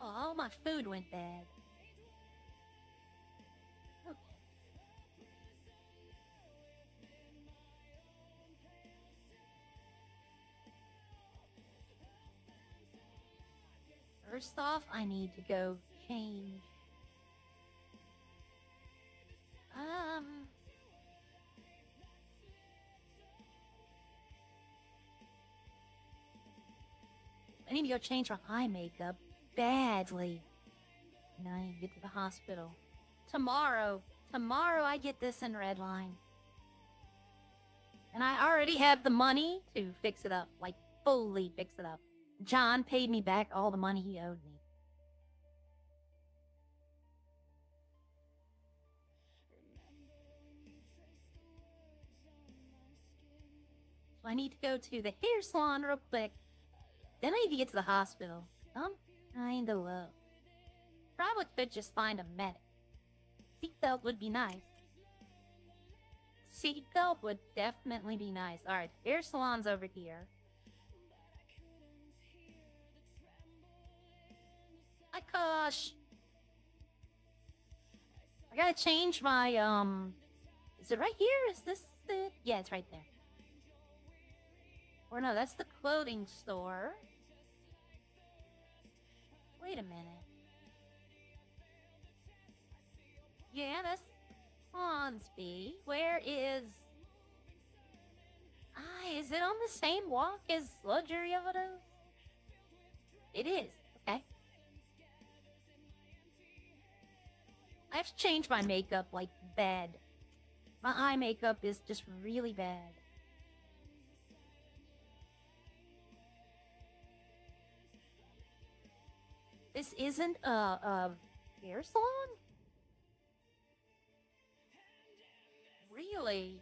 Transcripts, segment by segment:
Oh, all my food went bad. Okay. First off, I need to go change. I need to go change my eye makeup badly. And I need to get to the hospital. Tomorrow I get this in Redline. And I already have the money to fix it up, like fully fix it up. John paid me back all the money he owed me. So I need to go to the hair salon real quick. Then I need to get to the hospital. I'm kinda low. Probably could just find a medic. Seatbelt would be nice. Seatbelt would definitely be nice. Alright, hair salon's over here. My gosh! I gotta change my, Is it right here? Is this it? Yeah, it's right there. Or no, that's the clothing store. Wait a minute. Yeah, that's Hornsby. Where is... is it on the same walk as Luxury Overdose? It is. Okay. I have to change my makeup, like, bad. My eye makeup is just really bad. This isn't a hair salon? Really?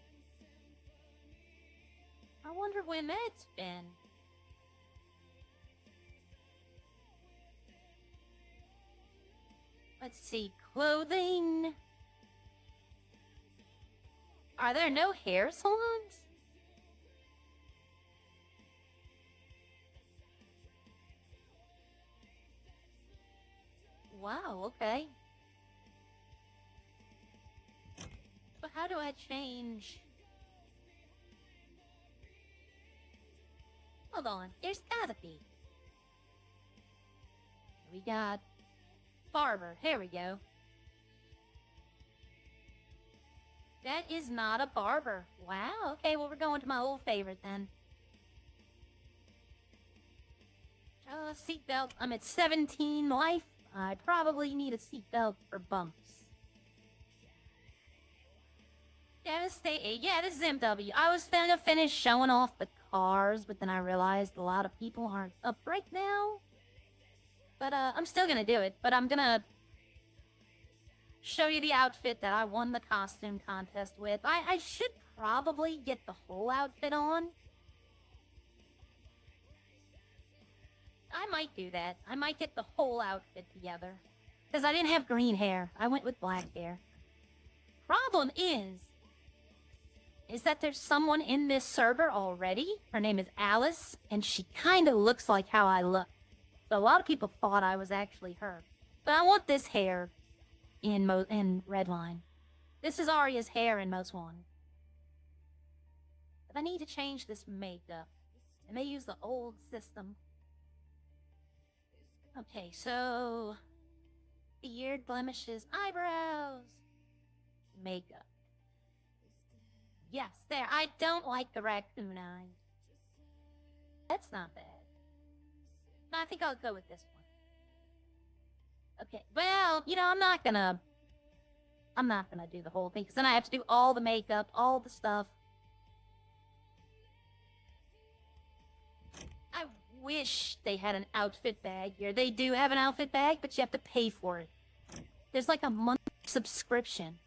I wonder when that's been. Let's see, clothing. Are there no hair salons? Wow, okay. But how do I change? Hold on, there's gotta be. We got barber, here we go. That is not a barber. Wow, okay, well we're going to my old favorite then. Seatbelt, I'm at 17 life. I probably need a seatbelt for bumps. Devastating. Yeah, this is MW. I was gonna finish showing off the cars, but then I realized a lot of people aren't up right now. But I'm still gonna do it. But I'm gonna show you the outfit that I won the costume contest with. I should probably get the whole outfit on. I might do that. I might get the whole outfit together. Because I didn't have green hair. I went with black hair. Problem is that there's someone in this server already. Her name is Alice, and she kind of looks like how I look. So a lot of people thought I was actually her. But I want this hair in Redline. This is Arya's hair in Most Wanted. But I need to change this makeup. I may use the old system. Okay, so... beard, blemishes, eyebrows, makeup. Yes, there. I don't like the raccoon eyes. That's not bad. No, I think I'll go with this one. Okay, well, you know, I'm not gonna do the whole thing, because then I have to do all the makeup, all the stuff. I wish they had an outfit bag here. They do have an outfit bag, but you have to pay for it. There's like a month subscription.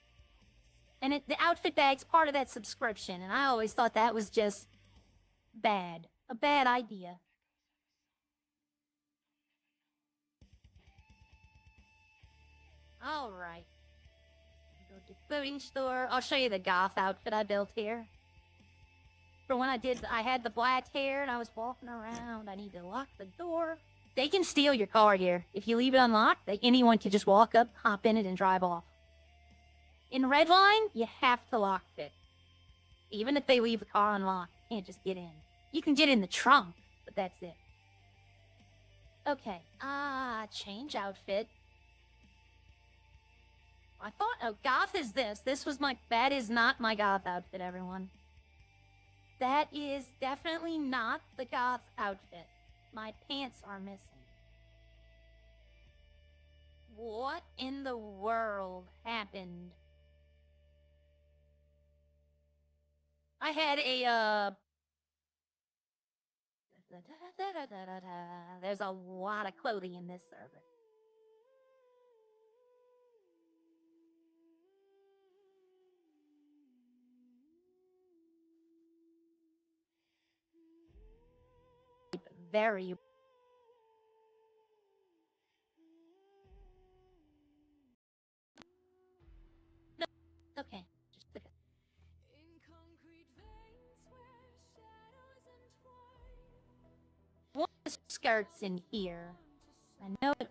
And the outfit bag's part of that subscription, and I always thought that was just bad. A bad idea. Alright. Go to the clothing store. I'll show you the goth outfit I built here. For when I had the black hair and I was walking around, I need to lock the door. They can steal your car here. If you leave it unlocked, anyone can just walk up, hop in it, and drive off. In Redline, you have to lock it. Even if they leave the car unlocked, you can't just get in. You can get in the trunk, but that's it. Okay, change outfit. I thought, oh, goth is this. That is not my goth outfit, everyone. That is definitely not the goth outfit. My pants are missing. What in the world happened? I had a, there's a lot of clothing in this server. Very. No, okay. Just look at one of the skirts in here. I know it.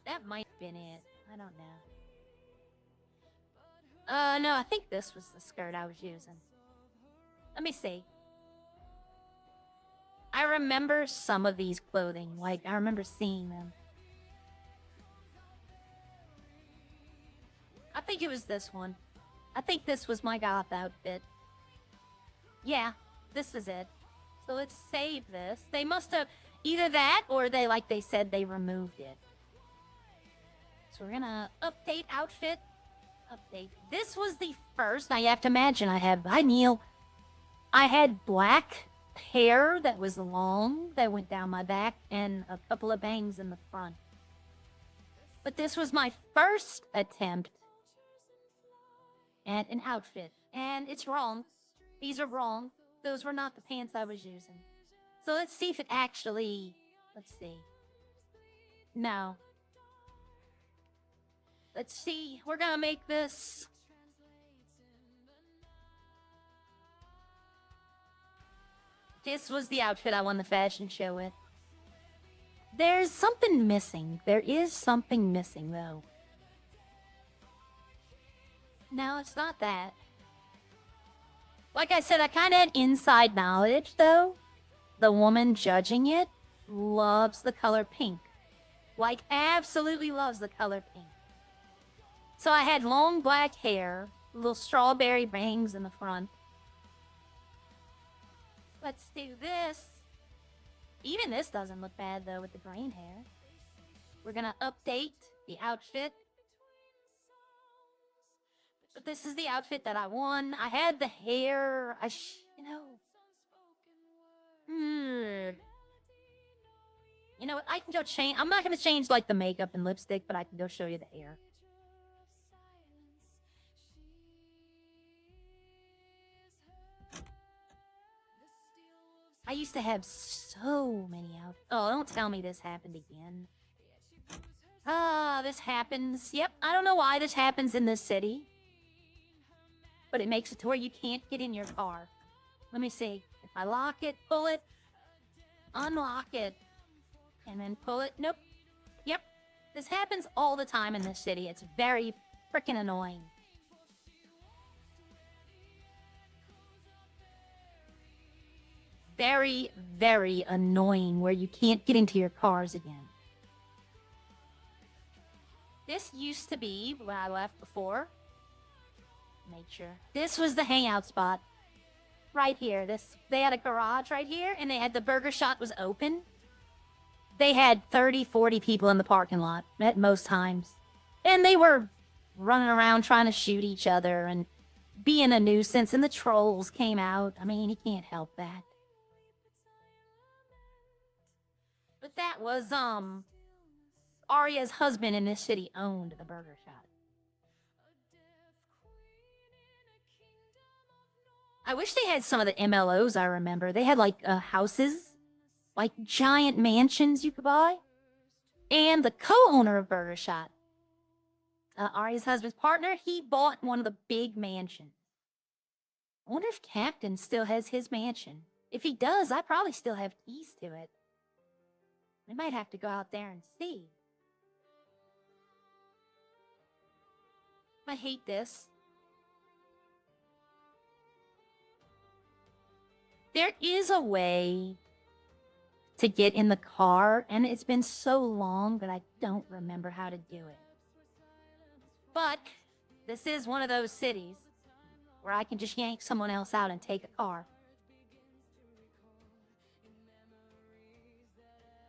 That might have been it. I don't know. No, I think this was the skirt I was using. Let me see. I remember some of these clothing. Like, I remember seeing them. I think it was this one. I think this was my goth outfit. Yeah, this is it. So let's save this. They must have either that or like they said, they removed it. So we're gonna update outfit. Update. This was the first. Now you have to imagine I had black hair that was long that went down my back and a couple of bangs in the front. But this was my first attempt at an outfit. And it's wrong. These are wrong. Those were not the pants I was using. So let's see if it actually... Let's see. No. Let's see. We're gonna make this... This was the outfit I won the fashion show with. There's something missing. There is something missing, though. No, it's not that. Like I said, I kind of had inside knowledge, though. The woman judging it loves the color pink. Like, absolutely loves the color pink. So I had long black hair, little strawberry bangs in the front. Let's do this. Even this doesn't look bad, though, with the green hair. We're gonna update the outfit. But this is the outfit that I won. I had the hair. You know what? I can go change. I'm not gonna change like the makeup and lipstick, but I can go show you the hair. I used to have so many outfits. Oh, don't tell me this happened again. This happens. Yep, I don't know why this happens in this city. But it makes it to where you can't get in your car. Let me see. If I lock it, pull it, unlock it, and then pull it. Nope. Yep. This happens all the time in this city. It's very freaking annoying. Very, very annoying where you can't get into your cars again. This used to be when I left before. Make sure. This was the hangout spot. Right here. They had a garage right here, and they had the burger shop was open. They had 30, 40 people in the parking lot at most times. And they were running around trying to shoot each other and being a nuisance, and the trolls came out. I mean, you can't help that. But that was, Arya's husband in this city owned the burger shop. I wish they had some of the MLOs I remember. They had, like, houses, like giant mansions you could buy. And the co-owner of Burger Shot, Arya's husband's partner, he bought one of the big mansions. I wonder if Captain still has his mansion. If he does, I probably still have keys to it. I might have to go out there and see. I hate this. There is a way to get in the car, and it's been so long that I don't remember how to do it. But this is one of those cities where I can just yank someone else out and take a car.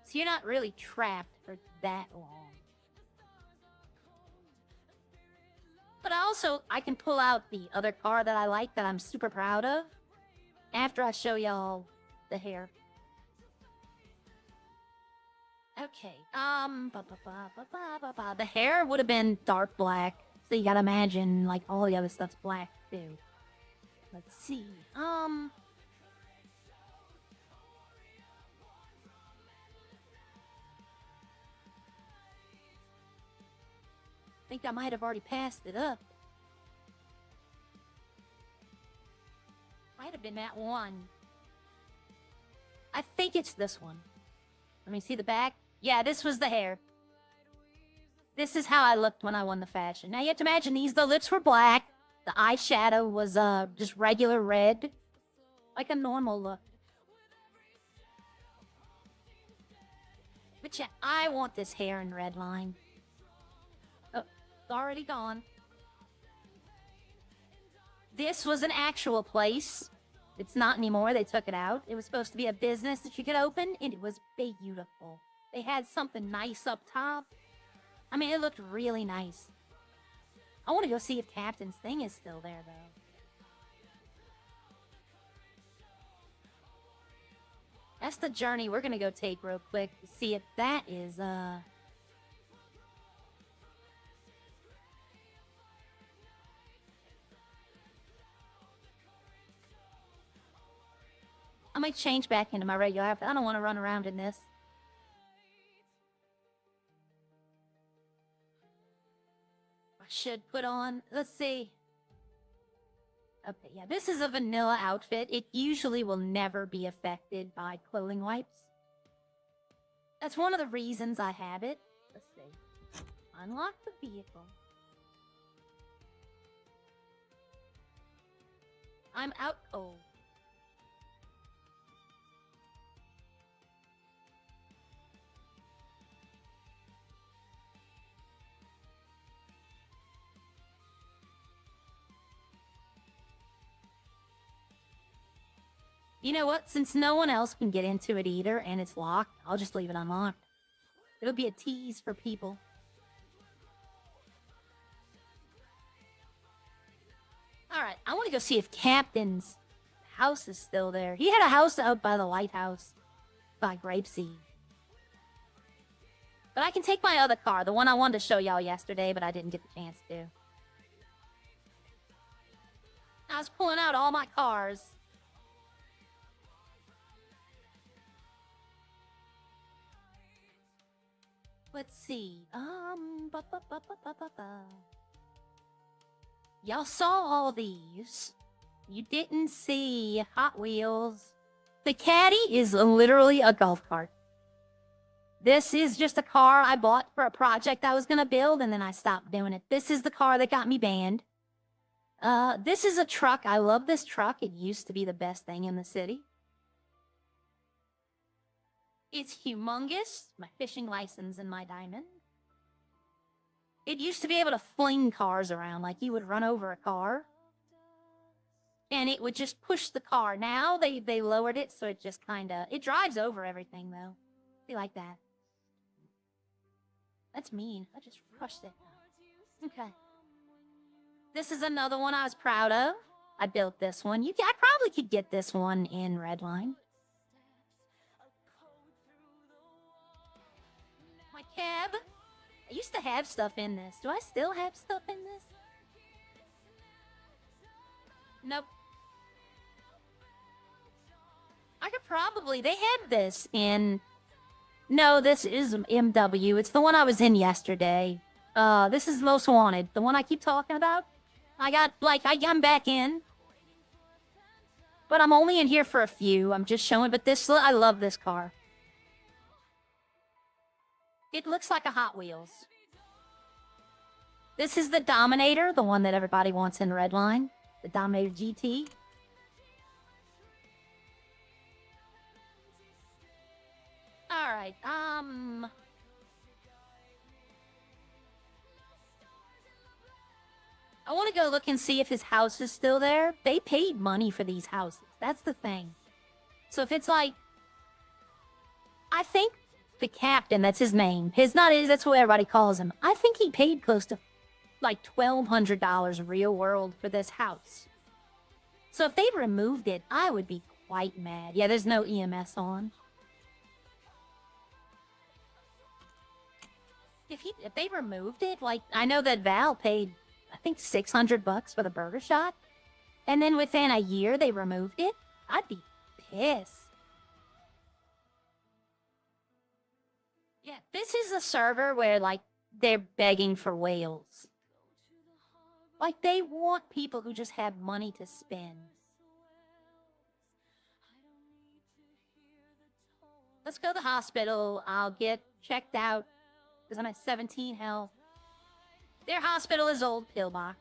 So you're not really trapped for that long. But I can pull out the other car that I like that I'm super proud of after I show y'all the hair. Okay, the hair would have been dark black, so you gotta imagine, like, all the other stuff's black, too. Let's see, I think I might have already passed it up. Might have been that one. I think it's this one. Let me see the back. Yeah, this was the hair. This is how I looked when I won the fashion. Now you have to imagine the lips were black. The eyeshadow was just regular red. Like a normal look. But yeah, I want this hair in Redline. Oh, it's already gone. This was an actual place. It's not anymore. They took it out. It was supposed to be a business that you could open, and it was beautiful. They had something nice up top. I mean, it looked really nice. I want to go see if Captain's thing is still there, though. That's the journey we're going to go take real quick to see if that is, I might change back into my regular outfit. I don't want to run around in this. I should put on... Let's see. Okay, yeah, this is a vanilla outfit. It usually will never be affected by clothing wipes. That's one of the reasons I have it. Let's see. Unlock the vehicle. I'm out cold. You know what? Since no one else can get into it either, and it's locked, I'll just leave it unlocked. It'll be a tease for people. Alright, I want to go see if Captain's house is still there. He had a house out by the lighthouse by Grapeseed. But I can take my other car, the one I wanted to show y'all yesterday, but I didn't get the chance to. I was pulling out all my cars. Let's see. Y'all saw all these. You didn't see Hot Wheels. The Caddy is literally a golf cart. This is just a car I bought for a project I was gonna build, and then I stopped doing it. This is the car that got me banned. This is a truck. I love this truck. It used to be the best thing in the city. It's humongous. My fishing license and my diamond. It used to be able to fling cars around, like you would run over a car. And it would just push the car. Now they lowered it, so it just kinda... It drives over everything, though. See, like that. That's mean. I just crushed it. Okay. This is another one I was proud of. I built this one. I probably could get this one in Redline. My cab. I used to have stuff in this. Do I still have stuff in this? Nope. I could probably... They had this in... No, this is MW. It's the one I was in yesterday. This is Most Wanted. The one I keep talking about. I got, like, I'm back in. But I'm only in here for a few. I'm just showing, but this, I love this car. It looks like a Hot Wheels. This is the Dominator, the one that everybody wants in Redline. The Dominator GT. Alright, I want to go look and see if his house is still there. They paid money for these houses. That's the thing. So if it's like... I think the captain, that's his name. That's what everybody calls him. I think he paid close to like $1,200 real world for this house. So if they removed it, I would be quite mad. Yeah, there's no EMS on. If they removed it, like, I know that Val paid, I think, $600 for the burger shot, and then within a year they removed it, I'd be pissed. Yeah, this is a server where, like, they're begging for whales. Like, they want people who just have money to spend. Let's go to the hospital. I'll get checked out, because I'm at 17 health. Their hospital is old pillbox.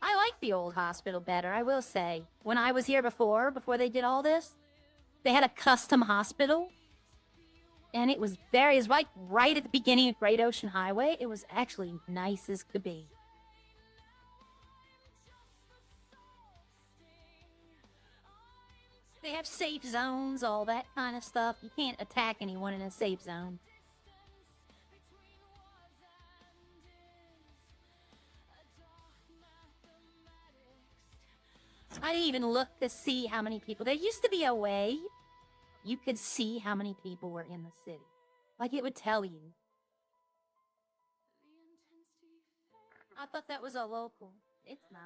I like the old hospital better, I will say. When I was here before they did all this, they had a custom hospital. And it was like right at the beginning of Great Ocean Highway. It was actually nice as could be. They have safe zones, all that kind of stuff. You can't attack anyone in a safe zone. I didn't even look to see how many people. There used to be a way you could see how many people were in the city. Like, it would tell you. I thought that was a local. It's not.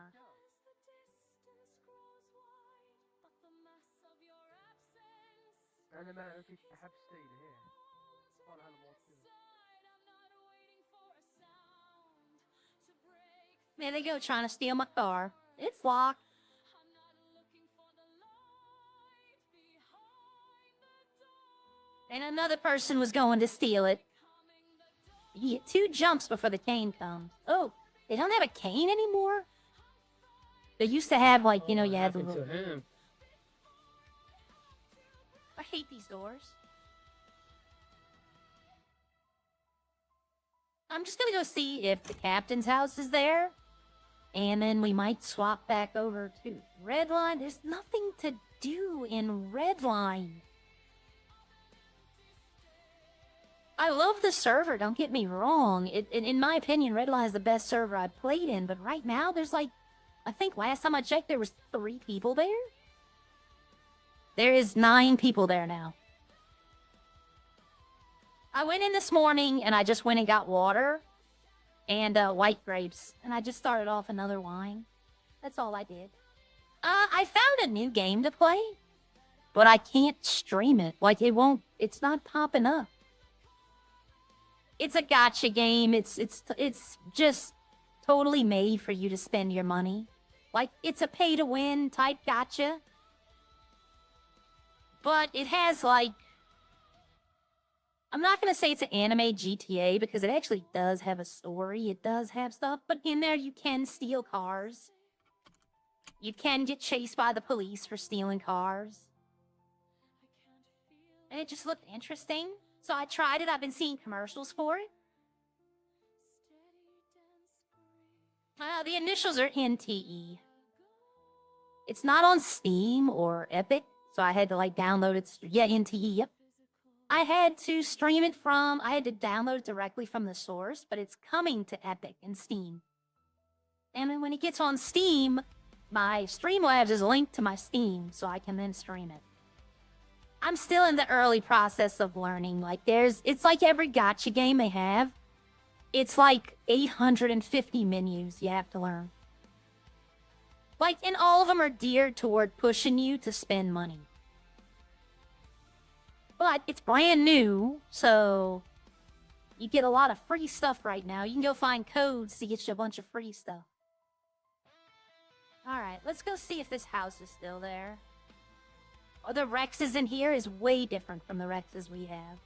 There they go, trying to steal my car. It's locked. And another person was going to steal it. You get 2 jumps before the cane comes. Oh, they don't have a cane anymore? They used to have, like, you know, you had the little... I hate these doors. I'm just gonna go see if the captain's house is there. And then we might swap back over to Redline. There's nothing to do in Redline. I love the server, don't get me wrong. In my opinion, Redline is the best server I've played in, but right now there's like, I think last time I checked there was 3 people there. There is 9 people there now. I went in this morning and I just went and got water and white grapes, and I just started off another wine. That's all I did. I found a new game to play, but I can't stream it. Like, it's not popping up. It's a gacha game. It's just totally made for you to spend your money. Like, it's a pay-to-win type gacha. But it has, like... I'm not going to say it's an anime GTA, because it actually does have a story. It does have stuff. But in there, you can steal cars. You can get chased by the police for stealing cars. And it just looked interesting. So I tried it. I've been seeing commercials for it. The initials are NTE. It's not on Steam or Epic, so I had to, like, download it. Yeah, NTE, yep. I had to stream it I had to download it directly from the source, but it's coming to Epic and Steam. And then when it gets on Steam, my Streamlabs is linked to my Steam, so I can then stream it. I'm still in the early process of learning. Like, it's like every gacha game they have. It's like 850 menus you have to learn. Like, and all of them are geared toward pushing you to spend money. But it's brand new, so you get a lot of free stuff right now. You can go find codes to get you a bunch of free stuff. Alright, let's go see if this house is still there. Oh, the Rexes in here is way different from the Rexes we have.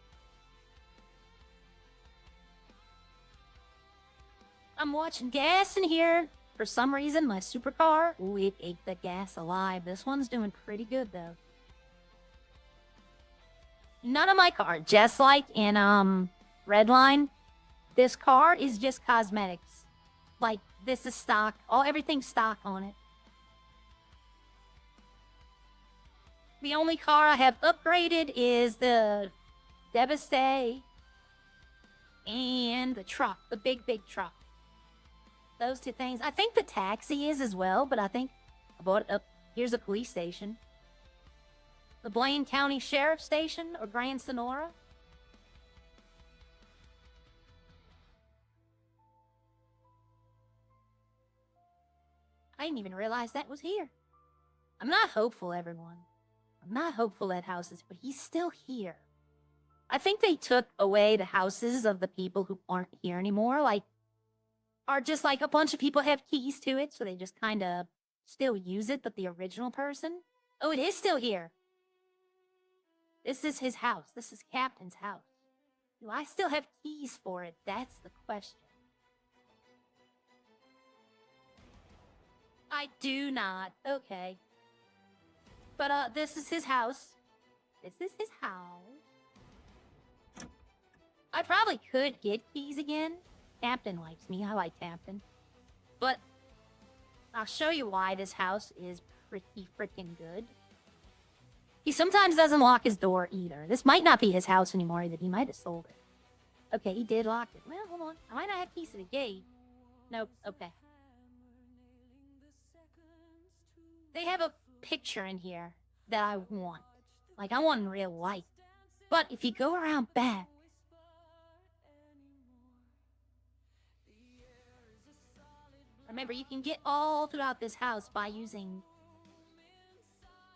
I'm watching gas in here. For some reason, my supercar, ooh, it ate the gas alive. This one's doing pretty good, though. None of my car, just like in, Redline, this car is just cosmetics. Like, this is stock. Everything's stock on it. The only car I have upgraded is the Devastate and the truck, the big truck. Those two things. I think the taxi is as well, but I think I bought it up. Here's a police station. The Blaine County Sheriff Station or Grand Sonora. I didn't even realize that was here. I'm not hopeful, everyone. I'm not hopeful at houses, but he's still here. I think they took away the houses of the people who aren't here anymore, or just like a bunch of people have keys to it, so they just kind of still use it, but the original person? Oh, it is still here. This is his house. This is Captain's house. Do I still have keys for it? That's the question. I do not. Okay. But, this is his house. This is his house. I probably could get keys again. Captain likes me. I like Captain. But I'll show you why this house is pretty freaking good. He sometimes doesn't lock his door either. This might not be his house anymore either. He might have sold it. Okay, he did lock it. Well, hold on. I might not have keys to the gate. Nope. Okay. They have a picture in here that I want. Like, I want in real life. But if you go around back, remember, you can get all throughout this house by using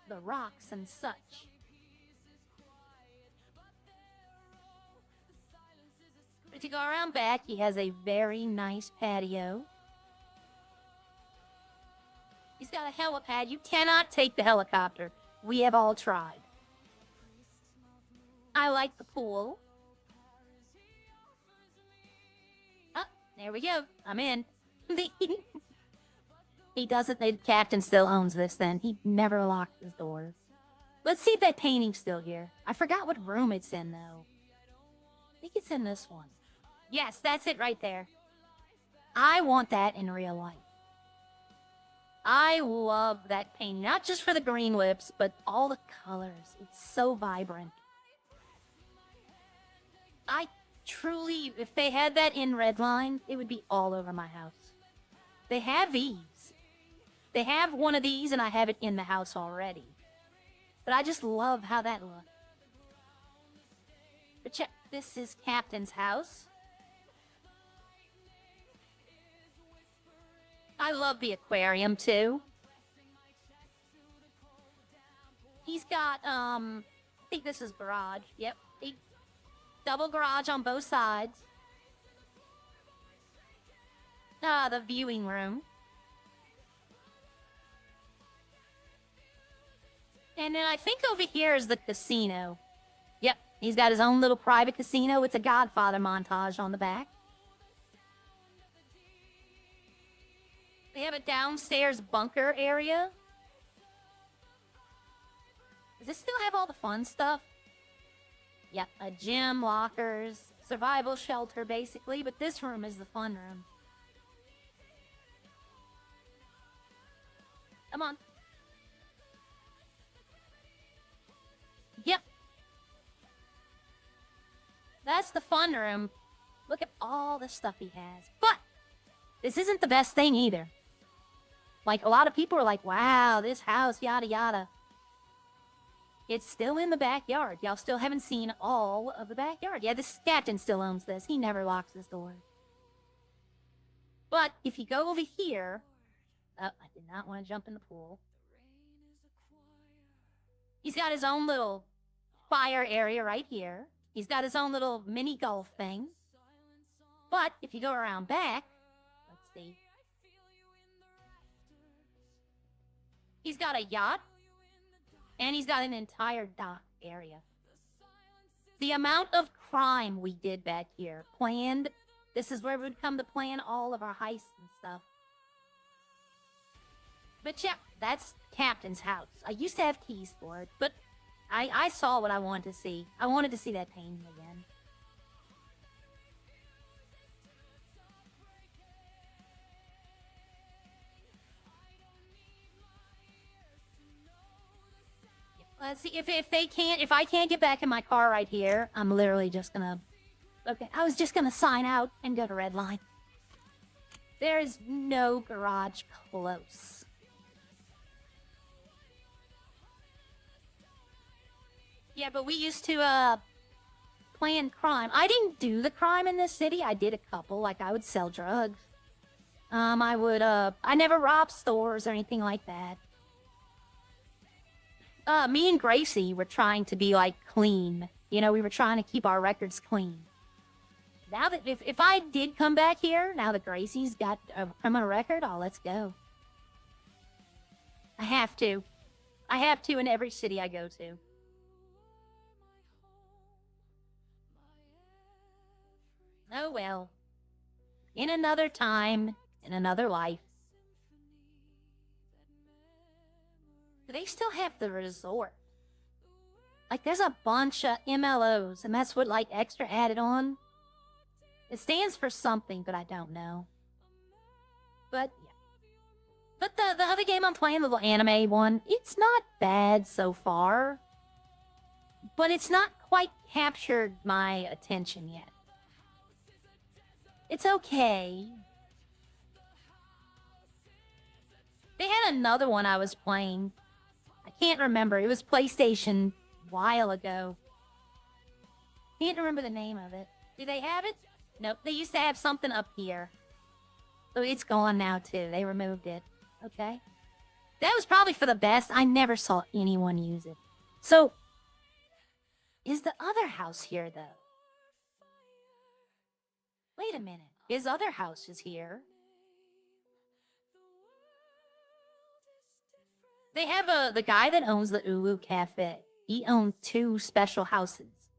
the rocks and such. But if you go around back, he has a very nice patio. He's got a helipad. You cannot take the helicopter. We have all tried. I like the pool. Oh, there we go. I'm in. He doesn't. The captain still owns this then. He never locked his door. Let's see if that painting's still here. I forgot what room it's in, though. I think it's in this one. Yes, that's it right there. I want that in real life. I love that painting. Not just for the green lips, but all the colors. It's so vibrant. I truly, if they had that in Redline, it would be all over my house. They have these. They have one of these, and I have it in the house already. But I just love how that looks. But check, this is Captain's house. I love the aquarium, too. He's got, I think this is garage. Yep. Double garage on both sides. The viewing room. And then I think over here is the casino. Yep, he's got his own little private casino. It's a Godfather montage on the back. They have a downstairs bunker area. Does this still have all the fun stuff? Yep, a gym, lockers, survival shelter, basically. But this room is the fun room. Come on. Yep. That's the fun room. Look at all the stuff he has. But this isn't the best thing either. Like, a lot of people are like, wow, this house, yada yada. It's still in the backyard. Y'all still haven't seen all of the backyard. Yeah, this captain still owns this. He never locks his door. But if you go over here... Oh, I did not want to jump in the pool. He's got his own little fire area right here. He's got his own little mini golf thing. But if you go around back... Let's see. He's got a yacht, and he's got an entire dock area. The amount of crime we did back here, planned. This is where we would come to plan all of our heists and stuff. But yeah, that's Captain's house. I used to have keys for it, but I saw what I wanted to see. I wanted to see that painting again. Let's see, if I can't get back in my car right here, I'm literally just gonna... Okay, I was just gonna sign out and go to Redline. There is no garage close. Yeah, but we used to, plan crime. I didn't do the crime in this city. I did a couple, like I would sell drugs. I never robbed stores or anything like that. Me and Gracie were trying to be, like, clean. You know, we were trying to keep our records clean. Now that, if I did come back here, now that Gracie's got a criminal record, oh, let's go. I have to. I have to in every city I go to. Oh, well. In another time, in another life. Do they still have the resort? Like, there's a bunch of MLOs, and that's what, like, extra added on. It stands for something, but I don't know. But, yeah. But the other game I'm playing, the little anime one, it's not bad so far. But it's not quite captured my attention yet. It's okay. They had another one I was playing. I can't remember. It was PlayStation a while ago. Can't remember the name of it. Do they have it? Nope. They used to have something up here. So it's gone now, too. They removed it. Okay. That was probably for the best. I never saw anyone use it. So, is the other house here, though? Wait a minute. His other house is here. They have the guy that owns the Ulu Cafe. He owned 2 special houses.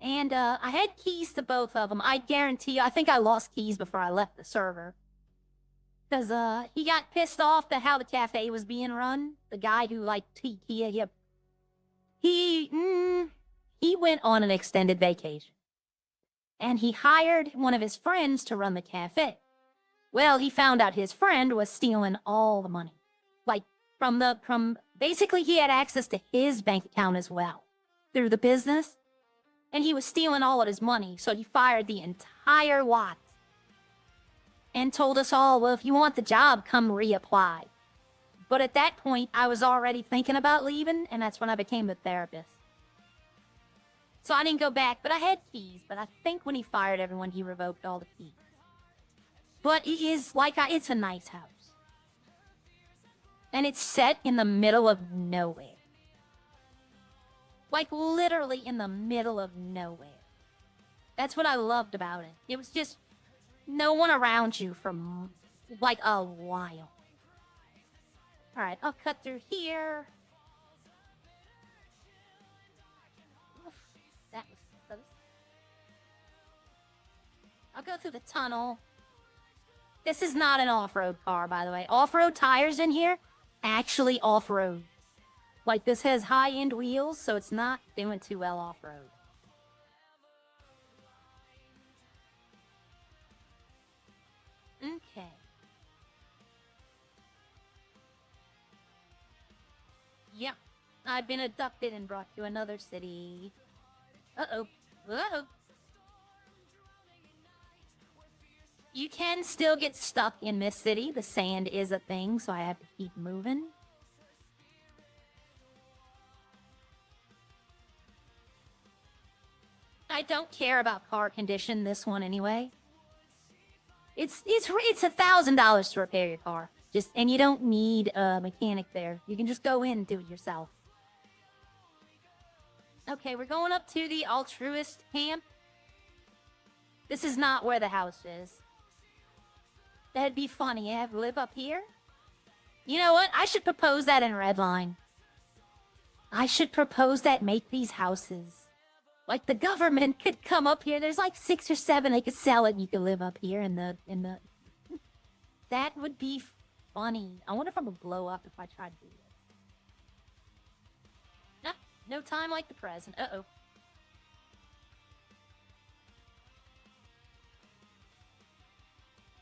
And, I had keys to both of them. I guarantee you, I think I lost keys before I left the server. Because, he got pissed off at how the cafe was being run. The guy who, like, he went on an extended vacation. And he hired one of his friends to run the cafe. Well, he found out his friend was stealing all the money. Like, basically he had access to his bank account as well. Through the business. And he was stealing all of his money, so he fired the entire lot. And told us all, well, if you want the job, come reapply. But at that point, I was already thinking about leaving, and that's when I became the therapist. So I didn't go back, but I had keys. But I think when he fired everyone, he revoked all the keys. But it is like, it's a nice house. And it's set in the middle of nowhere. Like, literally in the middle of nowhere. That's what I loved about it. It was just no one around you for, like, a while. Alright, I'll cut through here. Oof, that was close. I'll go through the tunnel. This is not an off-road car, by the way. Off-road tires in here, actually off-road. Like, this has high-end wheels, so it's not doing too well off-road. Okay. Yep. I've been abducted and brought to another city. Uh-oh. Uh-oh. You can still get stuck in this city. The sand is a thing, so I have to keep moving. I don't care about car condition, this one anyway. It's $1,000 to repair your car. And you don't need a mechanic there. You can just go in and do it yourself. Okay, we're going up to the altruist camp. This is not where the house is. That'd be funny, live up here? You know what? I should propose that in Redline. I should propose that make these houses. Like the government could come up here. There's like 6 or 7 they could sell it. And you could live up here in the. That would be funny. I wonder if I'm gonna blow up if I try to do this. Nah, no time like the present. Uh-oh.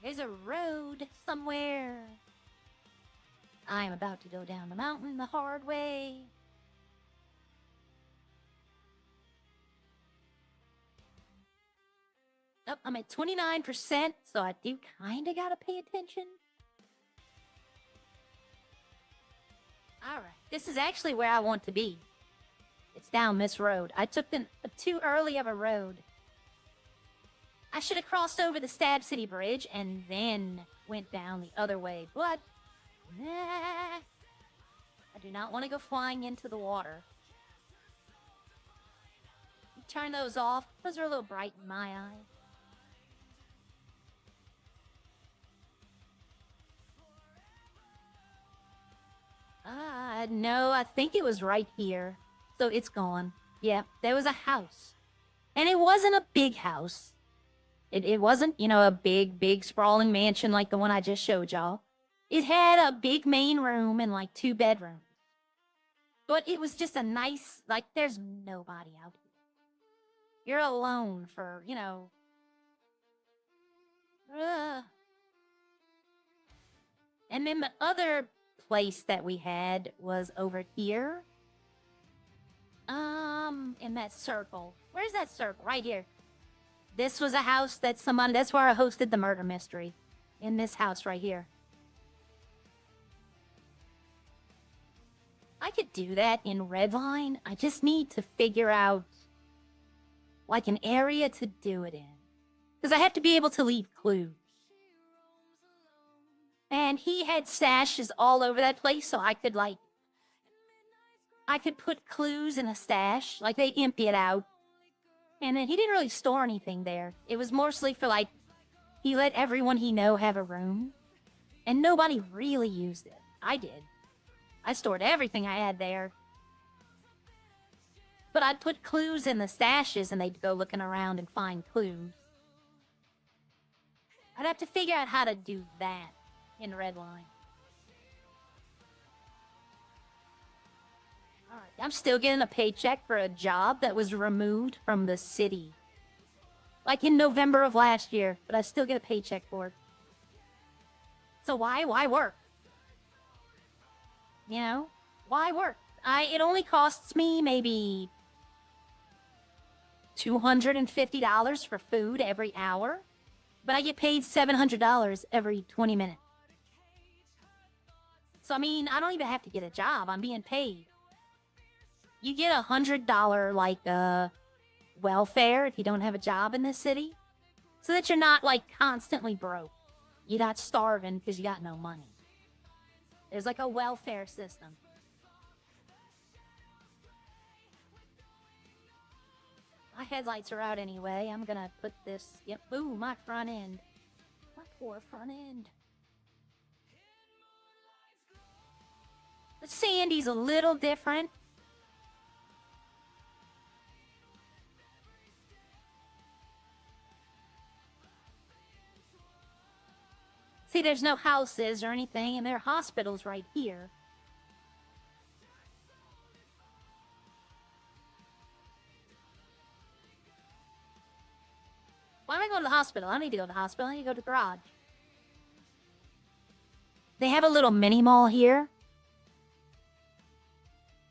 There's a road somewhere. I am about to go down the mountain the hard way. Oh, I'm at 29%, so I do kind of gotta pay attention. Alright, this is actually where I want to be. It's down this road. I took too early of a road. I should have crossed over the Stab City Bridge and then went down the other way, but nah. I do not want to go flying into the water. Turn those off. Those are a little bright in my eye. No, I think it was right here. So it's gone. Yeah, there was a house. And it wasn't a big house. It wasn't, you know, a big, sprawling mansion like the one I just showed y'all. It had a big main room and like 2 bedrooms. But it was just a nice, like, there's nobody out here. You're alone for, you know. And then the other place that we had was over here. In that circle. Where's that circle? Right here. This was a house that someone, that's where I hosted the murder mystery. In this house right here. I could do that in Redline. I just need to figure out, like, an area to do it in. Because I have to be able to leave clues. And he had stashes all over that place, so I could, like, I could put clues in a stash. Like, they empty it out. And then he didn't really store anything there. It was mostly for, like, he let everyone he know have a room. And nobody really used it. I did. I stored everything I had there. But I'd put clues in the stashes and they'd go looking around and find clues. I'd have to figure out how to do that in Redline. Alright, I'm still getting a paycheck for a job that was removed from the city. Like in November of last year, but I still get a paycheck for it. So why work? You know? Why work? It only costs me maybe $250 for food every hour, but I get paid $700 every 20 minutes. So, I mean, I don't even have to get a job. I'm being paid. You get $100, like, welfare if you don't have a job in this city, so that you're not, like, constantly broke. You're not starving because you got no money. There's, like, a welfare system. My headlights are out anyway. I'm gonna put this... Yep, ooh, my front end. My poor front end. The Sandy's a little different. See, there's no houses or anything, and there are hospitals right here. Why am I going to the hospital? I don't need to go to the hospital. I need to go to the garage. They have a little mini mall here.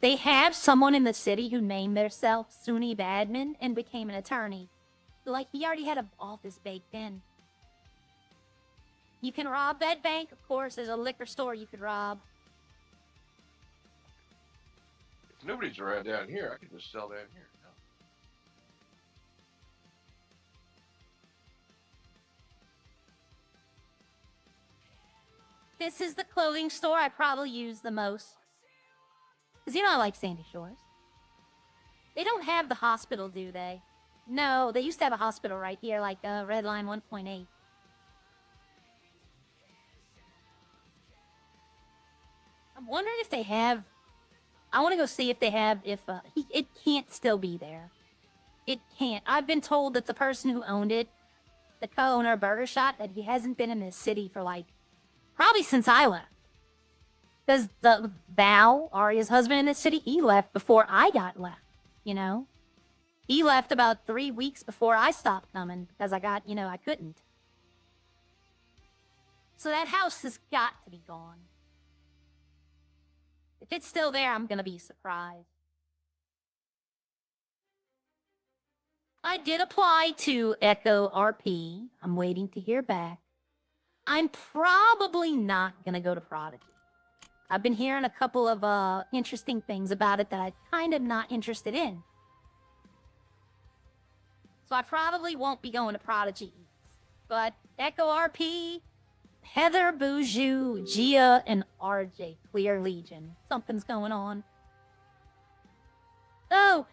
They have someone in the city who named themselves Suni Badman and became an attorney. So, like, he already had an office baked in. You can rob that bank, of course. There's a liquor store you could rob. If nobody's around down here, I can just sell down here. No. This is the clothing store I probably use the most. Because, you know, I like Sandy Shores. They don't have the hospital, do they? No, they used to have a hospital right here, like Redline 1.8. wondering if they have... I want to go see if they have... it can't still be there. It can't. I've been told that the person who owned it, the co-owner of Burger Shot, that he hasn't been in this city for, like, probably since I left. Because the Val, Arya's husband in this city, he left before I got left, you know? He left about 3 weeks before I stopped coming because I got, I couldn't. So that house has got to be gone. If it's still there, I'm gonna be surprised. I did apply to Echo RP. I'm waiting to hear back. I'm probably not gonna go to Prodigy. I've been hearing a couple of interesting things about it that I'm kind of not interested in. So I probably won't be going to Prodigy. But Echo RP, Heather, Boujou, Gia, and RJ, Clear Legion. Something's going on. Oh,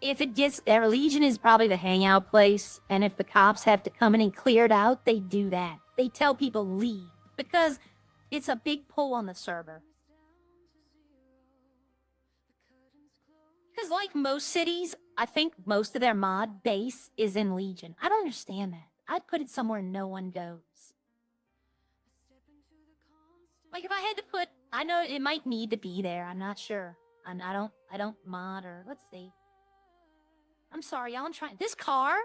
if it gets... Their Legion is probably the hangout place, and if the cops have to come in and clear it out, they do that. They tell people leave, because it's a big pull on the server. Because like most cities, I think most of their mod base is in Legion. I don't understand that. I'd put it somewhere no one goes. Like if I had to put... I know it might need to be there. I'm not sure. I don't mod or... Let's see. I'm sorry, y'all. I'm trying... This car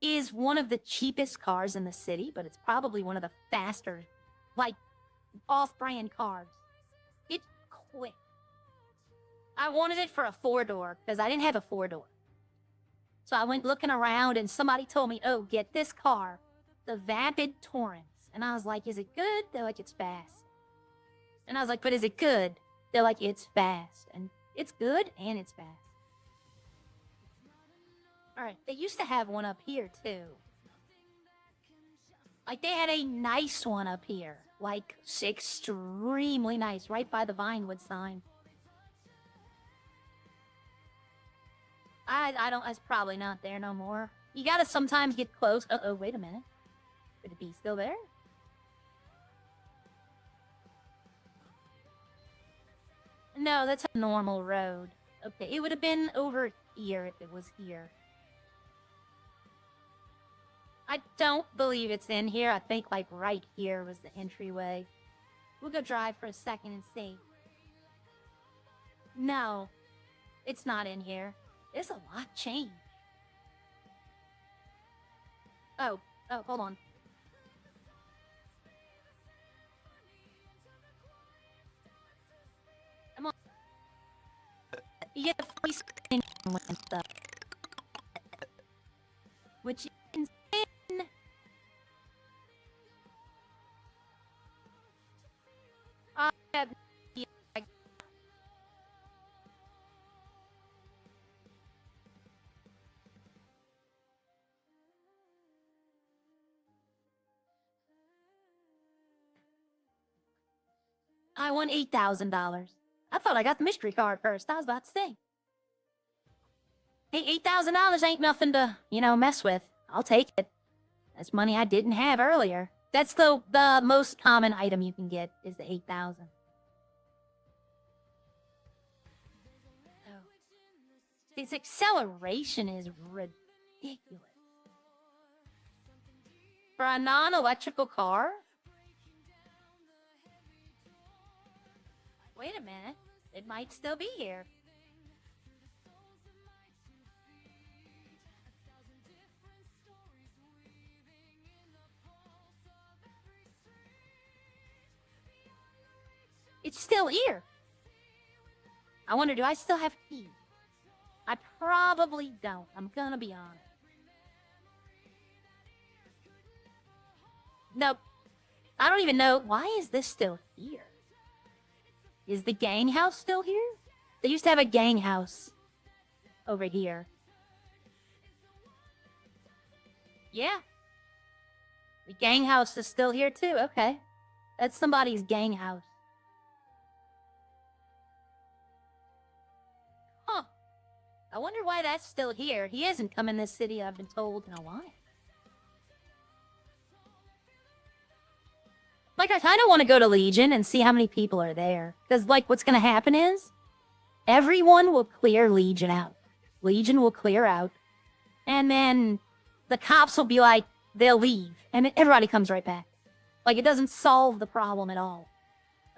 is one of the cheapest cars in the city, but it's probably one of the faster, like, off-brand cars. It's quick. I wanted it for a 4-door, because I didn't have a 4-door. So I went looking around, and somebody told me, oh, get this car, the Vapid Torrance. And I was like, is it good? They're like, it's fast. And I was like, but is it good? They're like, it's fast. And it's good, and it's fast. Alright, they used to have one up here, too. Like, they had a nice one up here. Like, extremely nice, right by the Vinewood sign. I don't... It's probably not there no more. You gotta sometimes get close. Uh-oh, wait a minute. Could it be still there? No, that's a normal road. Okay, it would have been over here if it was here. I don't believe it's in here. I think, like, right here was the entryway. We'll go drive for a second and see. No, it's not in here. There's a lot changed. Oh, hold on. Come on. You get the free screen and stuff. Which is insane. I have I won $8,000. I thought I got the mystery card first. I was about to say. Hey, $8,000 ain't nothing to, mess with. I'll take it. That's money I didn't have earlier. That's the most common item you can get is the 8,000. Oh. This acceleration is ridiculous. For a non-electrical car? Wait a minute. It might still be here. It's still here. I wonder, do I still have keys? I probably don't. I'm gonna be honest. Nope. I don't even know. Why is this still here? Is the gang house still here? They used to have a gang house over here. Yeah. The gang house is still here too. Okay. That's somebody's gang house. Huh. I wonder why that's still here. He hasn't come in this city, I've been told, in a while. Like, I kind of want to go to Legion and see how many people are there. Because, like, what's going to happen is everyone will clear Legion out. Legion will clear out. And then the cops will be like, they'll leave. And then everybody comes right back. Like, it doesn't solve the problem at all.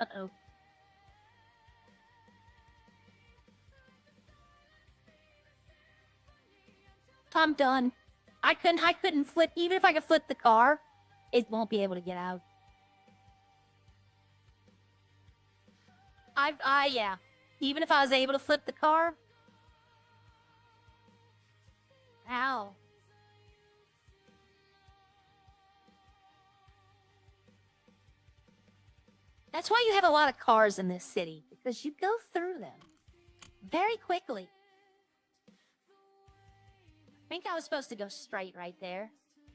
Uh-oh. I'm done. I couldn't flip. Even if I could flip the car, it won't be able to get out. Yeah. Even if I was able to flip the car. Ow. That's why you have a lot of cars in this city, because you go through them very quickly. I think I was supposed to go straight right there.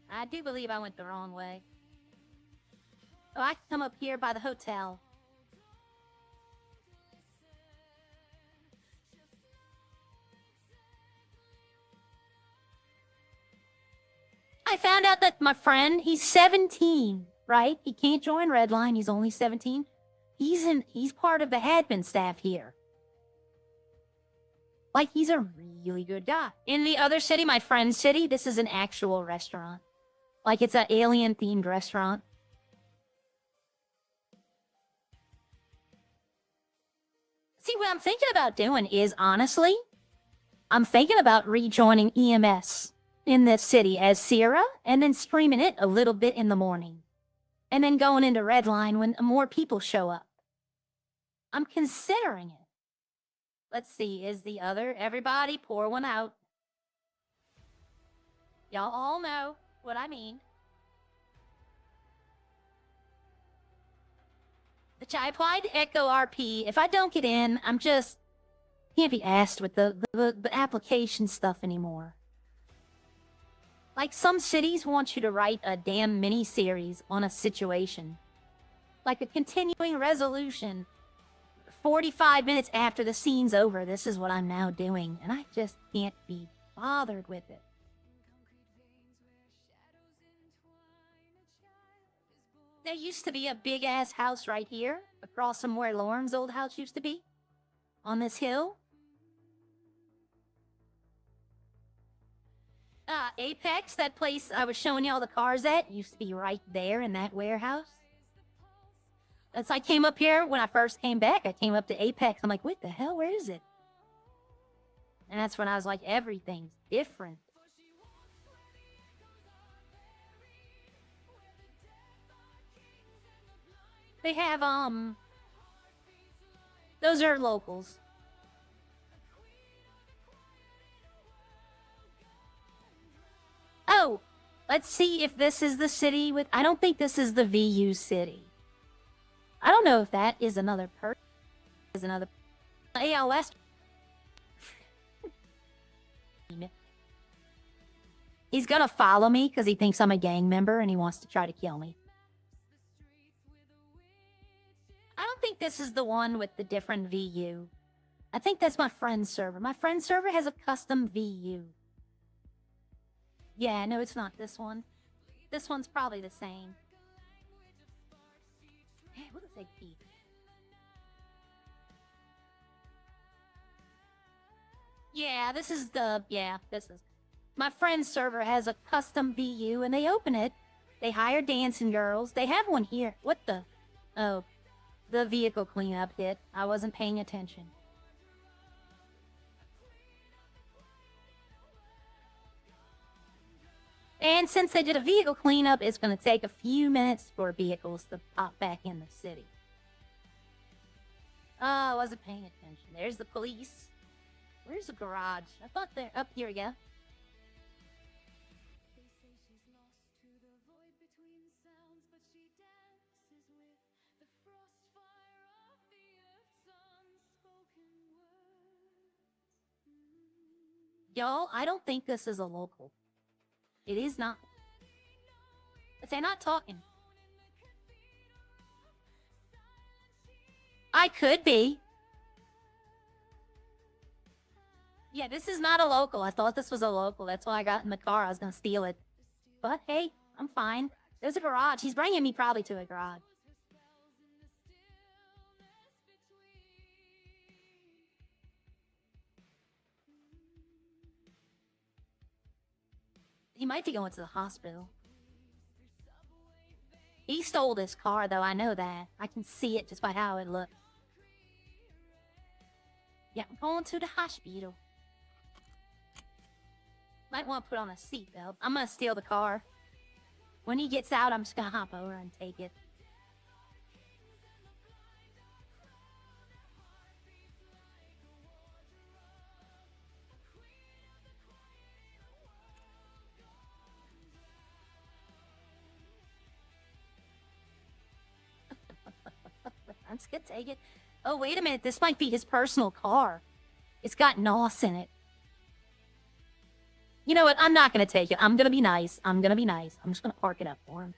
I do believe I went the wrong way. Oh, I can come up here by the hotel. I found out that my friend, he's 17, right? He can't join Redline. He's only 17. He's part of the admin staff here. Like, he's a really good guy. In the other city, my friend's city, this is an actual restaurant. Like, it's an alien-themed restaurant. See, what I'm thinking about doing is, honestly, I'm thinking about rejoining EMS in this city as Sierra, and then streaming it a little bit in the morning. And then going into Redline when more people show up. I'm considering it. Let's see, is the other? Everybody pour one out. Y'all all know what I mean. I applied to Echo RP. If I don't get in, I'm just... can't be asked with the application stuff anymore. Like, some cities want you to write a damn mini-series on a situation. Like a continuing resolution. 45 minutes after the scene's over, this is what I'm now doing. And I just can't be bothered with it. There used to be a big-ass house right here, across from where Lauren's old house used to be. On this hill. Apex, that place I was showing y'all the cars at, used to be right there in that warehouse. As I came up here, when I first came back, I came up to Apex. I'm like, what the hell, where is it? And that's when I was like, everything's different. They have, those are locals. Oh, let's see if this is the city with... I don't think this is the VU city. I don't know if that is another person. Is another... ALS. He's gonna follow me because he thinks I'm a gang member and he wants to try to kill me. I don't think this is the one with the different VU. I think that's my friend's server. My friend's server has a custom VU. Yeah, no, it's not this one. This one's probably the same. Hey, what is egg pea? Yeah, this is the... yeah, this is... My friend's server has a custom VU, and they open it. They hire dancing girls. They have one here. What the... oh, the vehicle cleanup hit. I wasn't paying attention. And since they did a vehicle cleanup, it's going to take a few minutes for vehicles to pop back in the city. Oh, I wasn't paying attention. There's the police. Where's the garage? I thought they're up here, yeah. Y'all, I don't think this is a local. It is not. But they're not talking. I could be. Yeah, this is not a local. I thought this was a local. That's why I got in the car. I was going to steal it. But hey, I'm fine. There's a garage. He's bringing me probably to a garage. might be going to the hospital. He stole this car, though. I know that. I can see it just by how it looks. Yeah, I'm going to the hospital. Might want to put on a seatbelt. I'm gonna steal the car. When he gets out, I'm just gonna hop over and take it. I'm just gonna take it. Oh, wait a minute. This might be his personal car. It's got NOS in it. You know what? I'm not gonna take it. I'm gonna be nice. I'm gonna be nice. I'm just gonna park it up for him.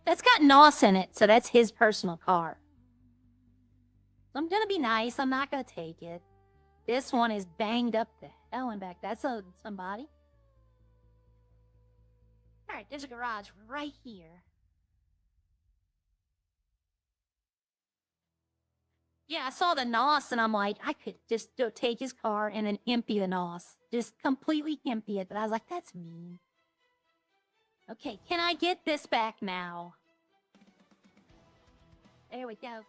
That's got NOS in it, so that's his personal car. I'm gonna be nice. I'm not gonna take it. This one is banged up the hell and back. That's somebody. Alright, there's a garage right here. Yeah, I saw the NOS and I'm like, I could just take his car and then empty the NOS. Just completely empty it. But I was like, that's mean. Okay, can I get this back now? There we go.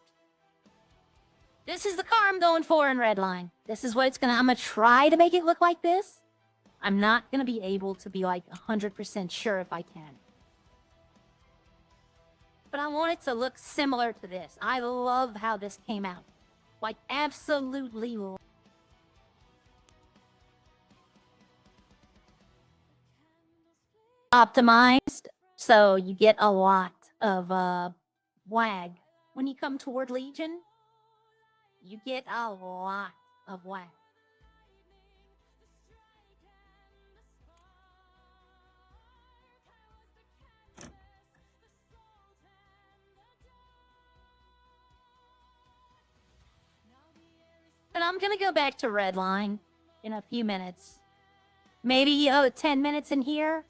This is the car I'm going for in Redline. This is what it's gonna... I'm gonna try to make it look like this. I'm not gonna be able to be like 100% sure if I can. But I want it to look similar to this. I love how this came out. Like, absolutely love. Optimized, so you get a lot of wag. When you come toward Legion, you get a lot of wag. But I'm gonna go back to Redline in a few minutes. Maybe 10 minutes in here.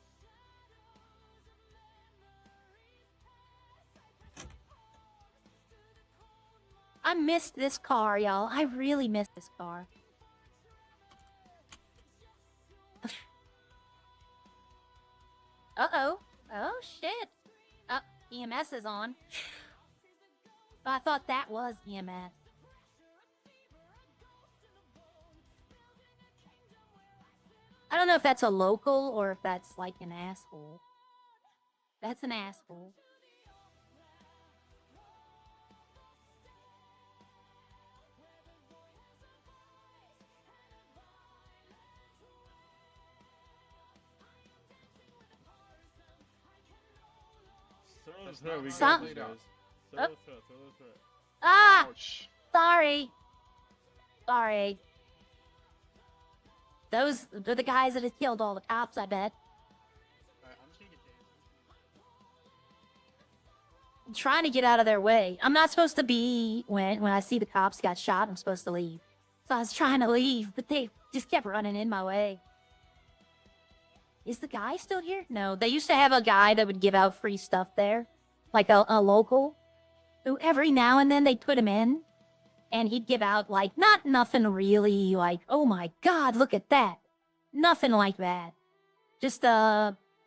I missed this car, y'all. I really missed this car. Uh-oh. Oh, shit. Oh, EMS is on. I thought that was EMS. I don't know if that's a local or if that's like an asshole. That's an asshole. Stop. Ah! Ouch. Sorry. Sorry. Those are the guys that have killed all the cops, I bet. I'm trying to get out of their way. I'm not supposed to be, when I see the cops got shot, I'm supposed to leave. So I was trying to leave, but they just kept running in my way. Is the guy still here? No, they used to have a guy that would give out free stuff there. Like a local. Who every now and then they'd put him in. And he'd give out, like, not nothing really, like, oh my god, look at that. Nothing like that. Just,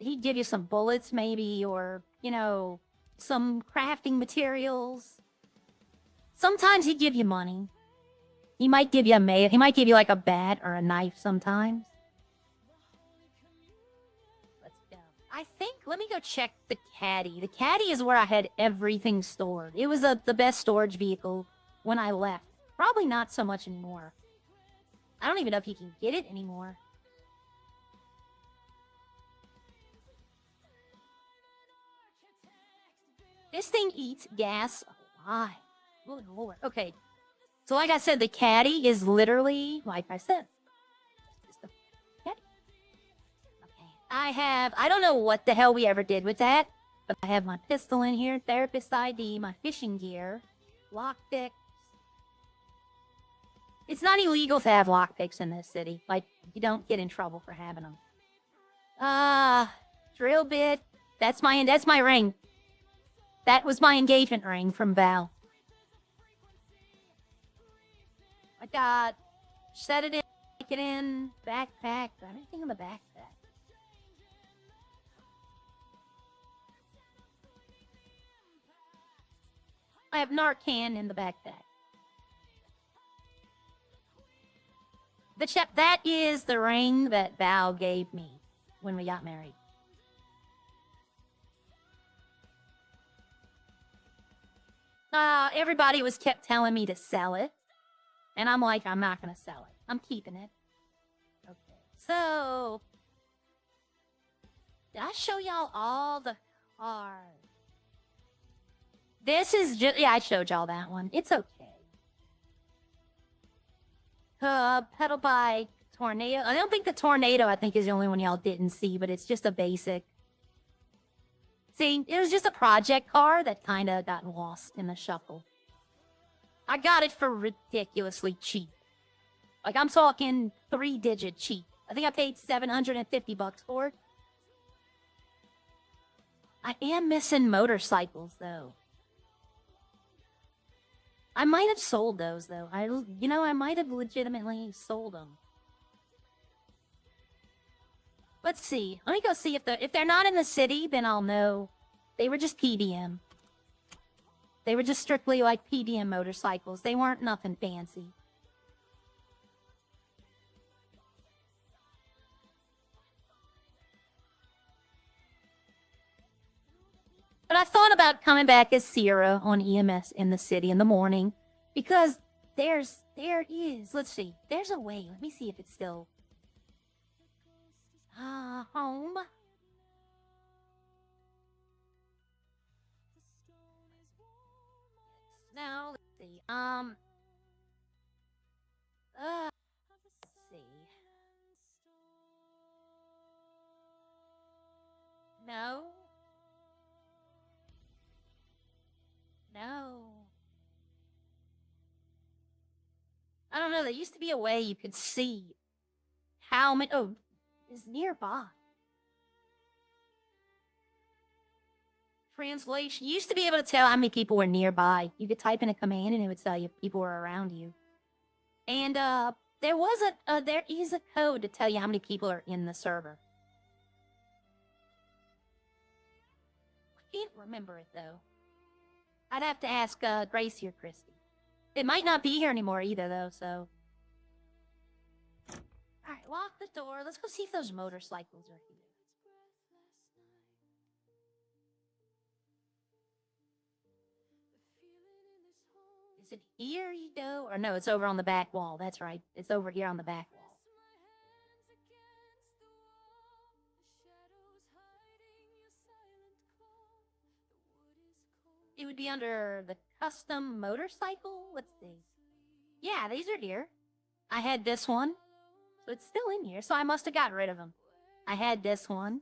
he'd give you some bullets, maybe, or, you know, some crafting materials. Sometimes he'd give you money. He might give you he might give you, like, a bat or a knife sometimes. Let's go. I think, let me go check the caddy. The caddy is where I had everything stored. It was the best storage vehicle when I left. Probably not so much anymore. I don't even know if you can get it anymore. This thing eats gas a lot. Good lord. Okay. So like I said, the caddy is literally, like I said, it's the caddy. Okay. I don't know what the hell we ever did with that, but I have my pistol in here, therapist ID, my fishing gear, lockpicks. It's not illegal to have lockpicks in this city. Like, you don't get in trouble for having them. Drill bit, That's my ring. That was my engagement ring from Val. I got set it in, take it in, backpack. Do I have anything in the backpack? I have Narcan in the backpack. That is the ring that Val gave me when we got married. Everybody kept telling me to sell it. And I'm like, I'm not going to sell it. I'm keeping it. Okay. So, did I show y'all all the cards? This is just, yeah, I showed y'all that one. It's okay. Pedal by Tornado. I don't think the Tornado, I think, is the only one y'all didn't see, but it's just a basic. See, it was just a project car that kind of got lost in the shuffle. I got it for ridiculously cheap. Like, I'm talking 3-digit cheap. I think I paid $750 for it. I am missing motorcycles, though. I might have sold those, though. I might have legitimately sold them. Let's see. Let me go see if they're not in the city, then I'll know. They were just PDM. They were just strictly like PDM motorcycles. They weren't nothing fancy. But I thought about coming back as Sierra on EMS in the city in the morning. Because there is. Let's see. There's a way. Let me see if it's still... home. Now, let's see. Let's see. No. No. I don't know. There used to be a way you could see how many... Oh, it's nearby. Translation. You used to be able to tell how many people were nearby. You could type in a command and it would tell you people were around you. And there is a code to tell you how many people are in the server. I can't remember it though. I'd have to ask Gracie or Christy. It might not be here anymore either though, so. Alright, lock the door. Let's go see if those motorcycles are here. Is it here you go? Or no, it's over on the back wall. That's right. It's over here on the back wall. It would be under the custom motorcycle? Let's see. Yeah, these are here. I had this one. So it's still in here. So I must have got rid of them. I had this one.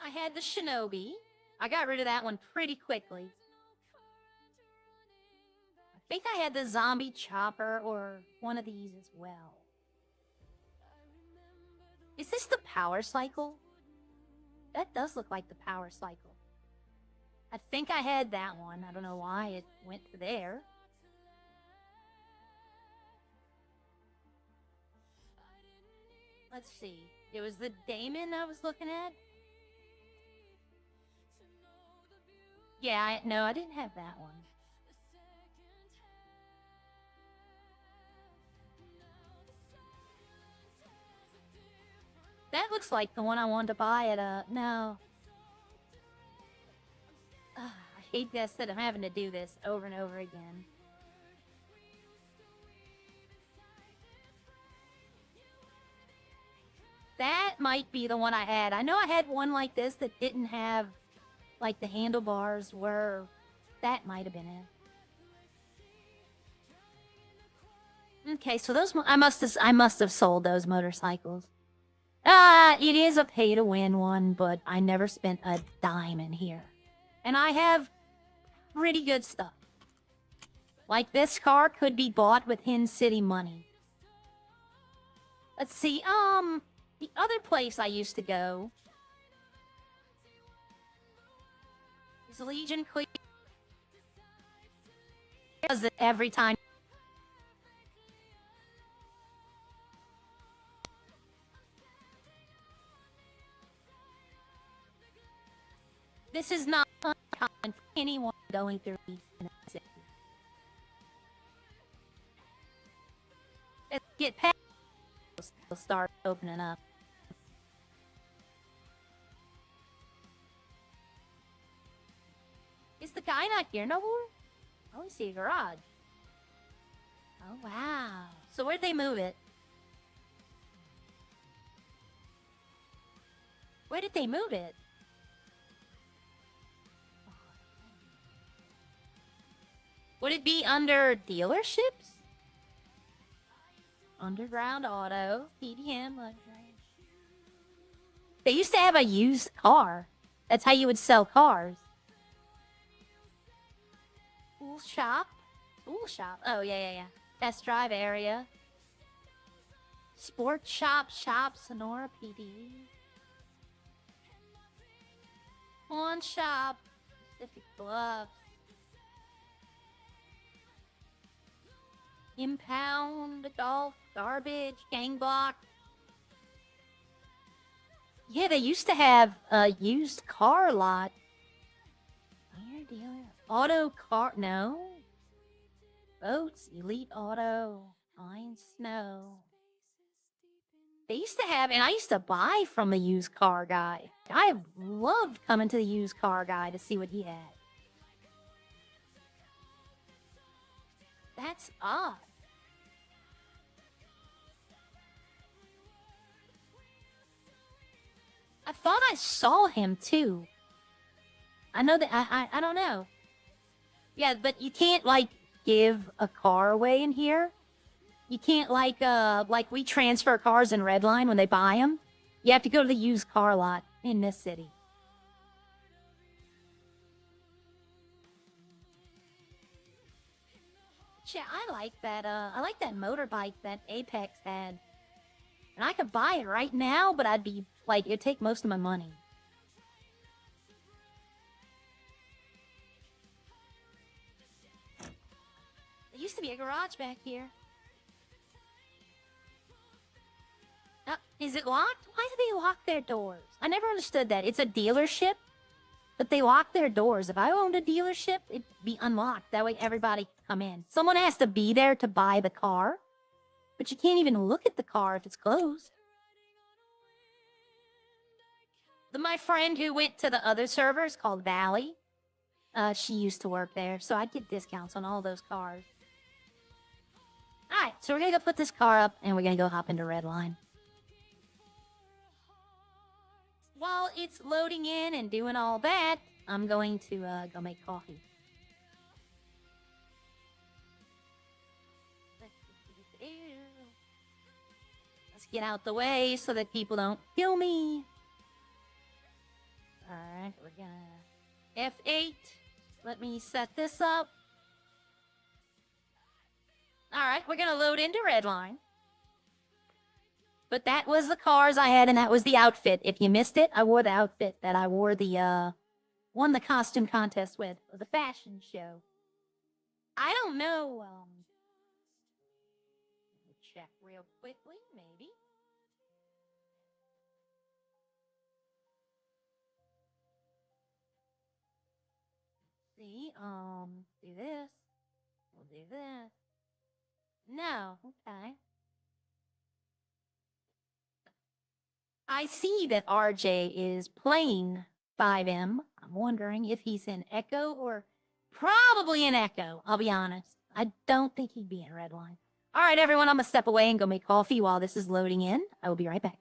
I had the Shinobi. I got rid of that one pretty quickly. I think I had the Zombie Chopper or one of these as well. Is this the Power Cycle? That does look like the Power Cycle. I think I had that one. I don't know why it went to there. Let's see. It was the Damon I was looking at. Yeah, no, I didn't have that one. That looks like the one I wanted to buy at no. I hate this that I'm having to do this over and over again. That might be the one I had. I know I had one like this that didn't have, like, the handlebars were... That might have been it. Okay, so those... I must have sold those motorcycles. It is a pay-to-win one, but I never spent a dime in here. And I have pretty good stuff. Like, this car could be bought with Hin City money. Let's see, The other place I used to go is Legion Clear. Does it every time. This is not uncommon for anyone going through East City. Let's get past. They'll start opening up. Is the guy not here no more? I only see a garage. Oh, wow. So where'd they move it? Where did they move it? Would it be under dealerships? Underground Auto, PDM Luxury. They used to have a used car. That's how you would sell cars. Tool shop. Tool shop. Oh, yeah. Test drive area. Sports shop. Sonora PD. Pawn shop. Pacific Bluffs. Impound. Golf. Garbage. Gang block. Yeah, they used to have a used car lot. Tire dealer. Auto car. No. Boats. Elite Auto. Fine Snow. They used to have, and I used to buy from the used car guy. I loved coming to the used car guy to see what he had. That's odd. I thought I saw him too. I know that I don't know. Yeah, but you can't like give a car away in here. You can't like we transfer cars in Redline when they buy them. You have to go to the used car lot in this city. Yeah, I like that motorbike that Apex had. And I could buy it right now, but I'd be like, it'd take most of my money. There used to be a garage back here. Is it locked? Why do they lock their doors? I never understood that. It's a dealership, but they lock their doors. If I owned a dealership, it'd be unlocked. That way everybody can come in. Someone has to be there to buy the car, but you can't even look at the car if it's closed. My friend who went to the other servers called Valley, she used to work there, so I'd get discounts on all those cars. Alright, so we're gonna go put this car up, and we're gonna go hop into Redline. While it's loading in and doing all that, I'm going to go make coffee. Let's get out the way so that people don't kill me. Alright, we're gonna F8. Let me set this up. Alright, we're gonna load into Redline. But that was the cars I had, and that was the outfit. If you missed it, I wore the outfit that I wore won the costume contest with, or the fashion show. I don't know, check real quickly, maybe. See, do this. We'll do this. No, okay. I see that RJ is playing 5M. I'm wondering if he's in Echo or probably in Echo, I'll be honest. I don't think he'd be in Redline. All right, everyone, I'm going to step away and go make coffee while this is loading in. I will be right back.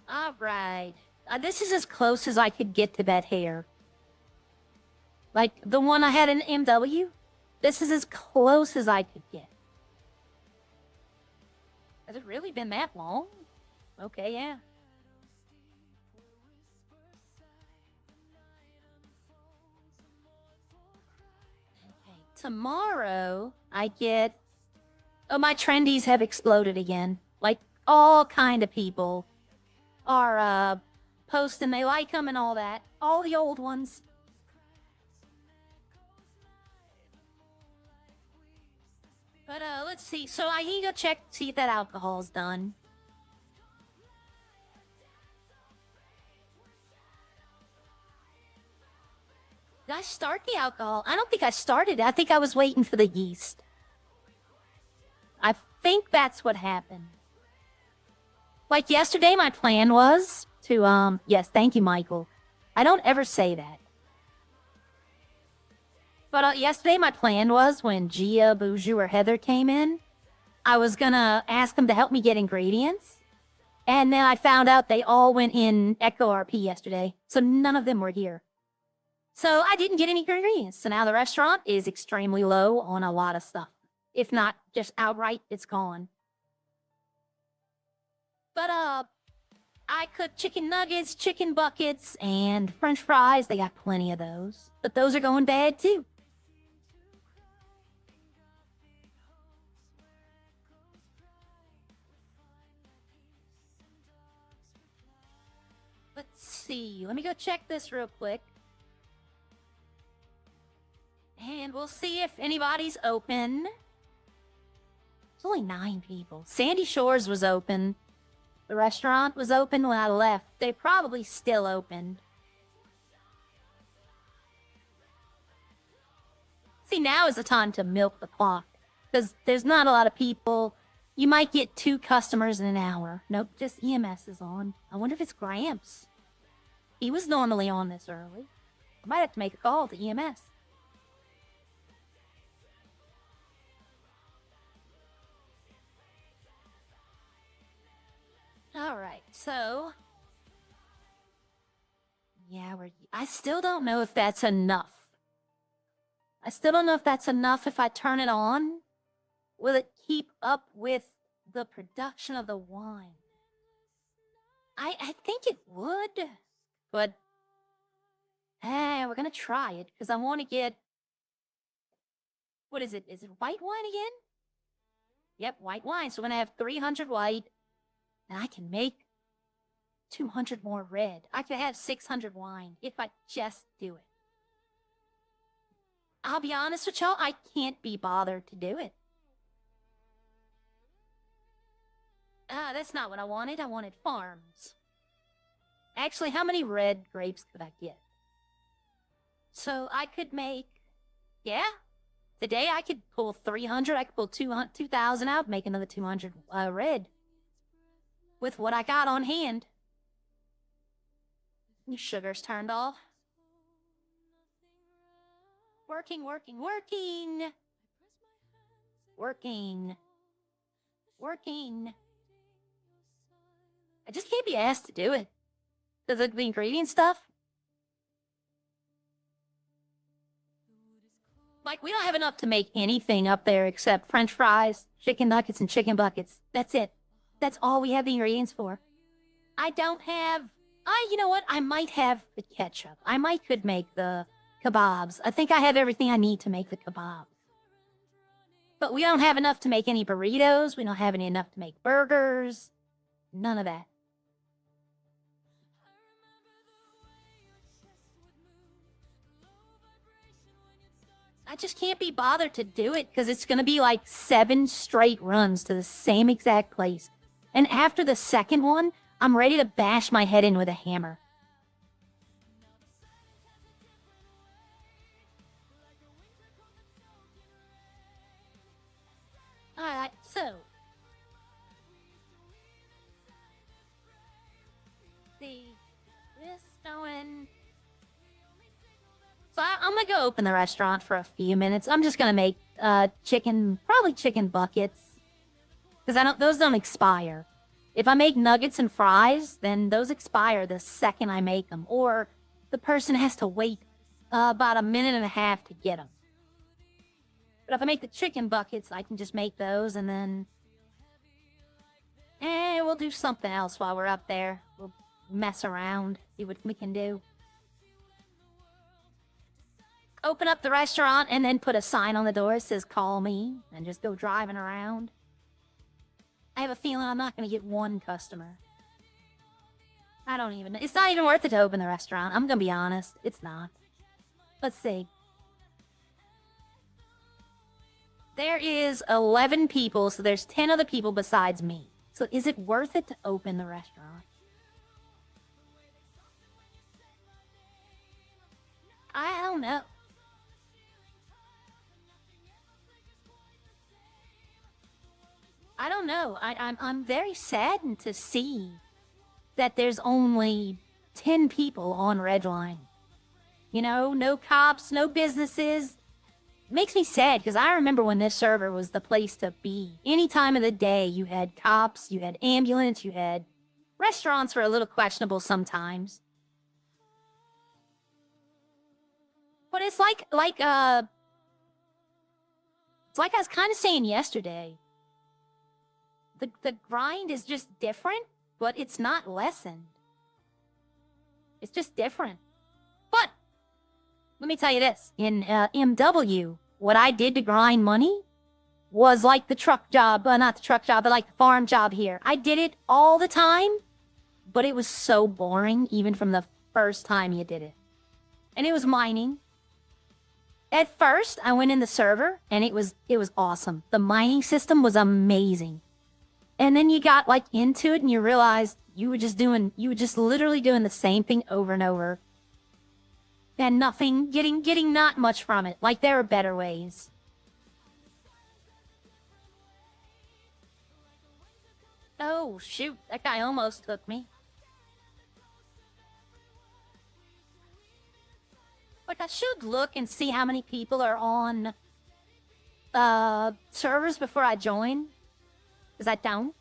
Alright. This is as close as I could get to that hair. Like, the one I had in MW? This is as close as I could get. Has it really been that long? Okay, yeah. Okay, tomorrow, I get... Oh, my trendies have exploded again. Like, all kind of people are, posting they like them and all that. All the old ones. But, let's see. So I need to go check, see if that alcohol's done. Did I start the alcohol? I don't think I started it. I think I was waiting for the yeast. I think that's what happened. Like yesterday, my plan was to, yes, thank you, Michael. I don't ever say that. But yesterday, my plan was when Gia, Buju, or Heather came in, I was gonna ask them to help me get ingredients. And then I found out they all went in Echo RP yesterday, so none of them were here. So I didn't get any ingredients. So now the restaurant is extremely low on a lot of stuff. If not just outright, it's gone. But, I cooked chicken nuggets, chicken buckets, and French fries. They got plenty of those. But those are going bad, too. Let's see. Let me go check this real quick. And we'll see if anybody's open. There's only 9 people. Sandy Shores was open. The restaurant was open when I left. They probably still open. See, now is the time to milk the clock. Because there's not a lot of people. You might get 2 customers in an hour. Nope, just EMS is on. I wonder if it's Gramps. He was normally on this early. I might have to make a call to EMS. Alright, so... Yeah, I still don't know if that's enough. I still don't know if that's enough if I turn it on. Will it keep up with the production of the wine? I think it would. But... Hey, we're gonna try it, because I want to get... What is it? Is it white wine again? Yep, white wine. So we're gonna have 300 white. And I can make 200 more red. I could have 600 wine if I just do it. I'll be honest with y'all, I can't be bothered to do it. That's not what I wanted. I wanted farms. Actually, how many red grapes could I get? So I could make... Yeah? Today I could pull 300. I could pull 2,000 out, make another 200 red. With what I got on hand. Your sugar's turned off. Working. Working. I just can't be asked to do it. The ingredient stuff. Like, we don't have enough to make anything up there except French fries, chicken nuggets, and chicken buckets. That's it. That's all we have the ingredients for. I don't have... you know what? I might have the ketchup. Could make the kebabs. I think I have everything I need to make the kebabs. But we don't have enough to make any burritos. We don't have enough to make burgers. None of that. I just can't be bothered to do it because it's going to be like 7 straight runs to the same exact place. And after the second one, I'm ready to bash my head in with a hammer. Alright, so... See... This going... So I'm gonna go open the restaurant for a few minutes. I'm just gonna make, probably chicken buckets. Because those don't expire. If I make nuggets and fries, then those expire the second I make them, or the person has to wait about a minute and a half to get them. But if I make the chicken buckets, I can just make those, and then we'll do something else while we're up there. We'll mess around, see what we can do. Open up the restaurant and then put a sign on the door that says call me, and just go driving around. I have a feeling I'm not going to get one customer. I don't even know. It's not even worth it to open the restaurant. I'm going to be honest. It's not. Let's see. There is 11 people, so there's 10 other people besides me. So is it worth it to open the restaurant? I don't know. I don't know. I'm very saddened to see that there's only 10 people on Redline. You know, no cops, no businesses. It makes me sad because I remember when this server was the place to be. Any time of the day, you had cops, you had ambulance, you had restaurants were a little questionable sometimes. But it's like I was kind of saying yesterday. The grind is just different, but it's not lessened. It's just different. But let me tell you this. In MW, what I did to grind money was like the truck job. Not the truck job, but like the farm job here. I did it all the time, but it was so boring even from the first time you did it. And it was mining. At first, I went in the server, and it was awesome. The mining system was amazing. And then you got like into it and you realized you were just literally doing the same thing over and over. And nothing, getting not much from it. Like there are better ways. Oh, shoot. That guy almost took me. Like I should look and see how many people are on servers before I join. Because I don't.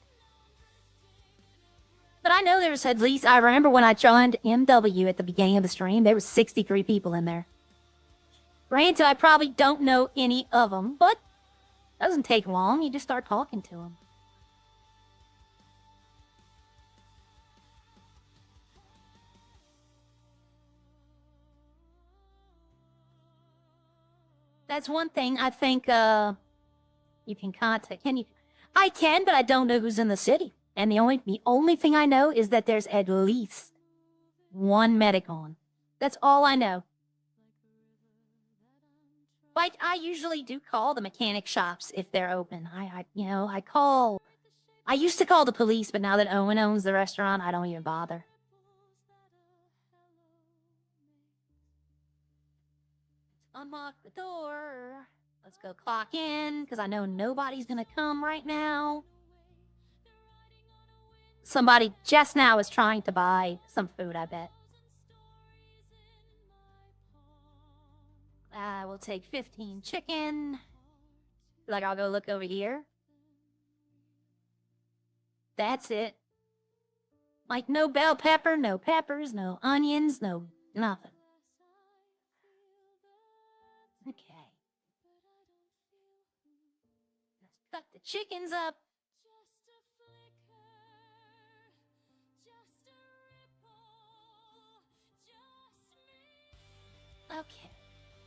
But I know there's at least, I remember when I joined MW at the beginning of the stream, there was 63 people in there. Granted, I probably don't know any of them, but it doesn't take long. You just start talking to them. That's one thing I think you can contact. Can you? I can, but I don't know who's in the city. And the only thing I know is that there's at least one medic on. That's all I know. But I usually do call the mechanic shops if they're open. I used to call the police, but now that Owen owns the restaurant, I don't even bother. Unlock the door. Let's go clock in, because I know nobody's gonna come right now. Somebody just now is trying to buy some food, I bet. I will take 15 chicken. Like, I'll go look over here. That's it. Like, no bell pepper, no peppers, no onions, no nothing. Okay. Let's cut the chickens up. Okay.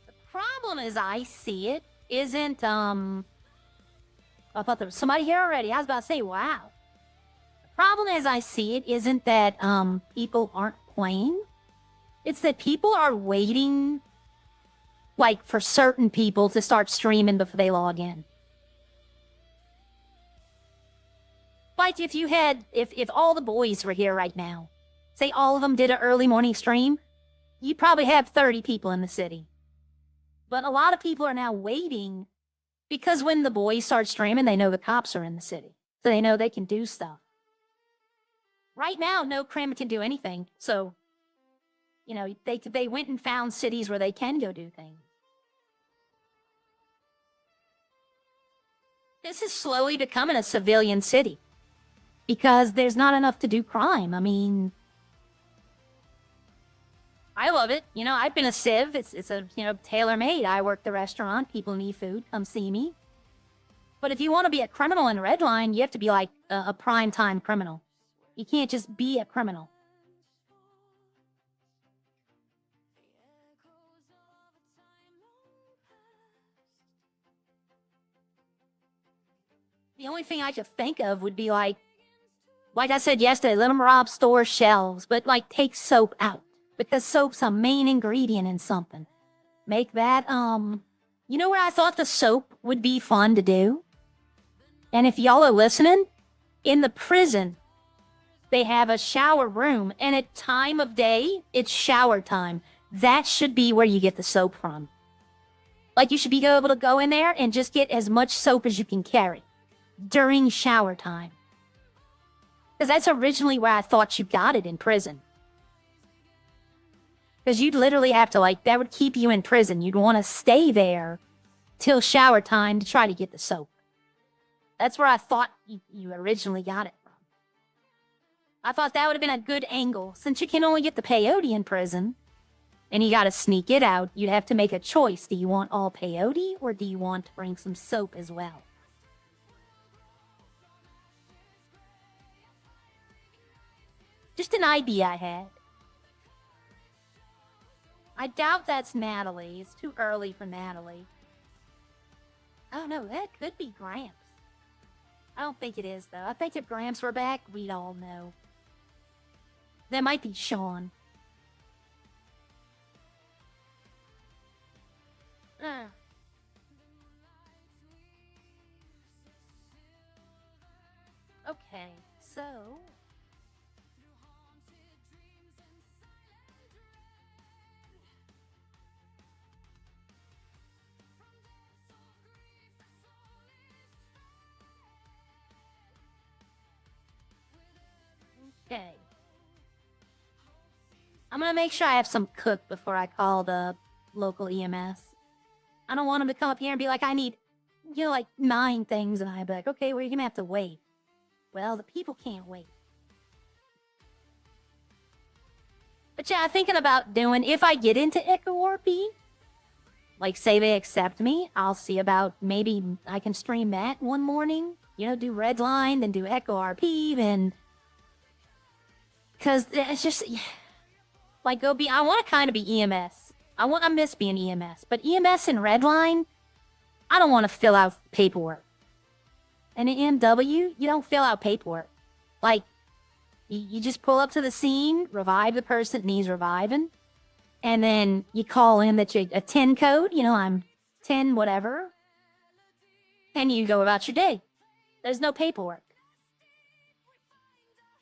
The problem as I see it isn't, I thought there was somebody here already. I was about to say, wow. The problem as I see it isn't that, people aren't playing. It's that people are waiting, like, for certain people to start streaming before they log in. Like, if all the boys were here right now, say all of them did an early morning stream, you'd probably have 30 people in the city. But a lot of people are now waiting because when the boys start streaming, they know the cops are in the city. So they know they can do stuff. Right now, no crim can do anything. So, you know, they went and found cities where they can go do things. This is slowly becoming a civilian city. because there's not enough to do crime. I mean, I love it. You know, I've been a civ. It's a, you know, tailor-made. I work the restaurant. People need food. Come see me. But if you want to be a criminal in Redline, you have to be like a prime time criminal. You can't just be a criminal. The only thing I could think of would be like I said yesterday, let them rob store shelves, but like take soap out. Because soap's a main ingredient in something. Make that, you know where I thought the soap would be fun to do? And if y'all are listening, in the prison, they have a shower room, and at time of day, it's shower time. That should be where you get the soap from. Like, you should be able to go in there and just get as much soap as you can carry during shower time. Because that's originally where I thought you got it in prison. Because you'd literally have to, like, that would keep you in prison. You'd want to stay there till shower time to try to get the soap. That's where I thought you originally got it from. I thought that would have been a good angle. Since you can only get the peyote in prison, and you gotta sneak it out, you'd have to make a choice. Do you want all peyote, or do you want to bring some soap as well? Just an idea I had. I doubt that's Natalie. It's too early for Natalie. Oh no, that could be Gramps. I don't think it is, though. I think if Gramps were back, we'd all know. That might be Sean. Okay, so... Okay. I'm gonna make sure I have some cooked before I call the local EMS. I don't want them to come up here and be like, I need, you know, like 9 things, and I'd be like, okay, well, you're gonna have to wait. Well, the people can't wait. But yeah, I'm thinking about doing, if I get into Echo RP, like say they accept me, I'll see about maybe I can stream that one morning. You know, do Redline, then do Echo RP, then... Because it's just, like, I want to kind of be EMS. I miss being EMS. But EMS in Redline, I don't want to fill out paperwork. And in MW, you don't fill out paperwork. Like, you just pull up to the scene, revive the person that needs reviving, and then you call in that you're a 10 code, you know, I'm 10 whatever, and you go about your day. There's no paperwork.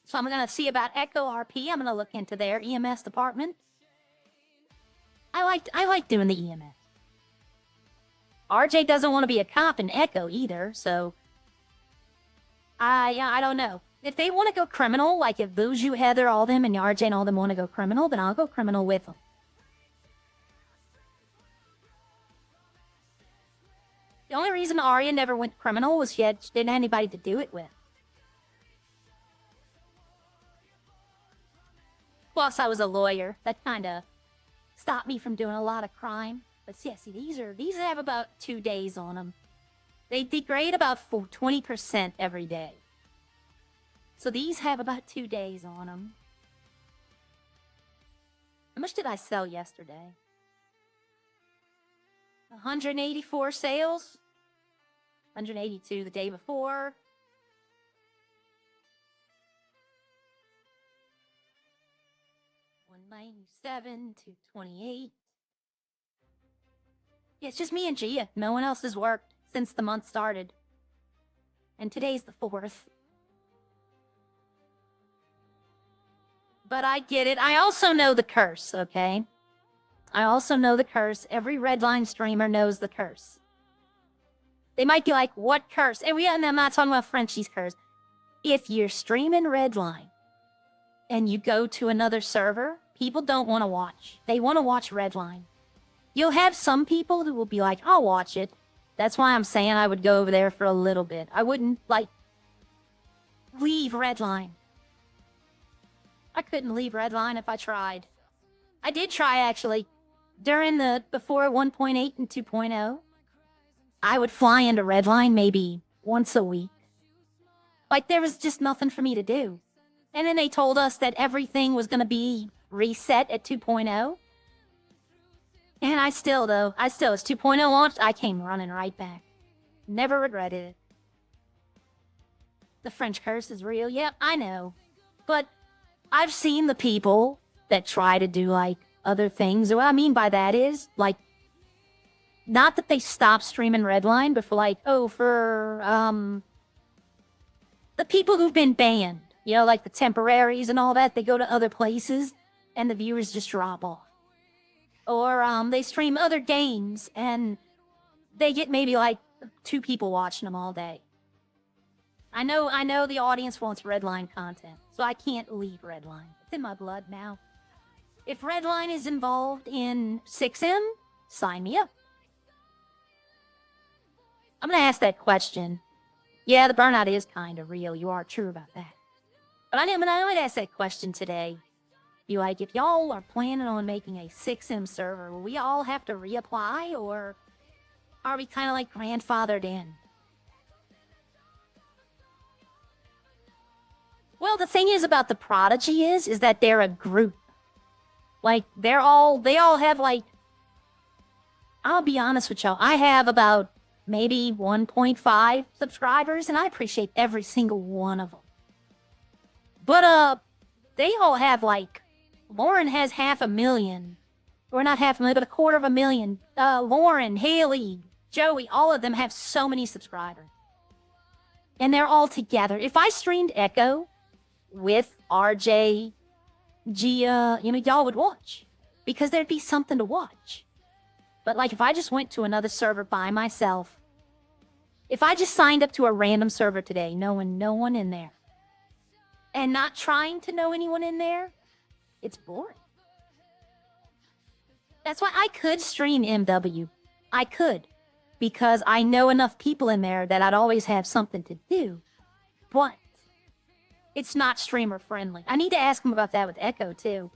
So I'm going to see about Echo RP. I'm going to look into their EMS department. I like doing the EMS. RJ doesn't want to be a cop in Echo either, so... I don't know. If they want to go criminal, like if Buju, Heather, all them, and RJ and all them want to go criminal, then I'll go criminal with them. The only reason Arya never went criminal was she didn't have anybody to do it with. Plus, I was a lawyer. That kind of stopped me from doing a lot of crime. But yeah, see, these have about 2 days on them. They degrade about 20% every day. So these have about 2 days on them. How much did I sell yesterday? 184 sales. 182 the day before. 197, 228. Yeah, it's just me and Gia. No one else has worked since the month started. And today's the 4th. But I get it. I also know the curse, okay? I also know the curse. Every Redline streamer knows the curse. They might be like, what curse? And I'm not talking about Frenchie's curse. If you're streaming Redline and you go to another server, people don't want to watch. They want to watch Redline. You'll have some people who will be like, I'll watch it. That's why I'm saying I would go over there for a little bit. I wouldn't, like... leave Redline. I couldn't leave Redline if I tried. I did try, actually. Before 1.8 and 2.0, I would fly into Redline maybe once a week. Like, there was just nothing for me to do. And then they told us that everything was going to be reset at 2.0. And as 2.0 launched, I came running right back. Never regretted it. The French curse is real. Yep, I know. But I've seen the people that try to do, like, other things. What I mean by that is, like, not that they stop streaming Redline, but for the people who've been banned. You know, like the temporaries and all that, they go to other places, and the viewers just drop off. Or, they stream other games, and they get maybe, like, 2 people watching them all day. I know the audience wants Redline content, so I can't leave Redline. It's in my blood now. If Redline is involved in 6M, sign me up. I'm gonna ask that question. Yeah, the burnout is kind of real. You are true about that. But I might ask that question today. Be like, if y'all are planning on making a 6M server, will we all have to reapply, or are we kind of like grandfathered in? Well, the thing is about the Prodigy is that they're a group. Like, they all have, like, I'll be honest with y'all, I have about maybe 1.5 subscribers, and I appreciate every single one of them. But, they all have, like, Lauren has 500,000. Or not 500,000, but 250,000. Lauren, Haley, Joey, all of them have so many subscribers. And they're all together. If I streamed Echo with RJ, Gia, y'all would watch. Because there'd be something to watch. But, like, if I just went to another server by myself, if I just signed up to a random server today, no one in there, and not trying to know anyone in there, it's boring. That's why I could stream MW. I could. Because I know enough people in there that I'd always have something to do. But it's not streamer friendly. I need to ask him about that with Echo too.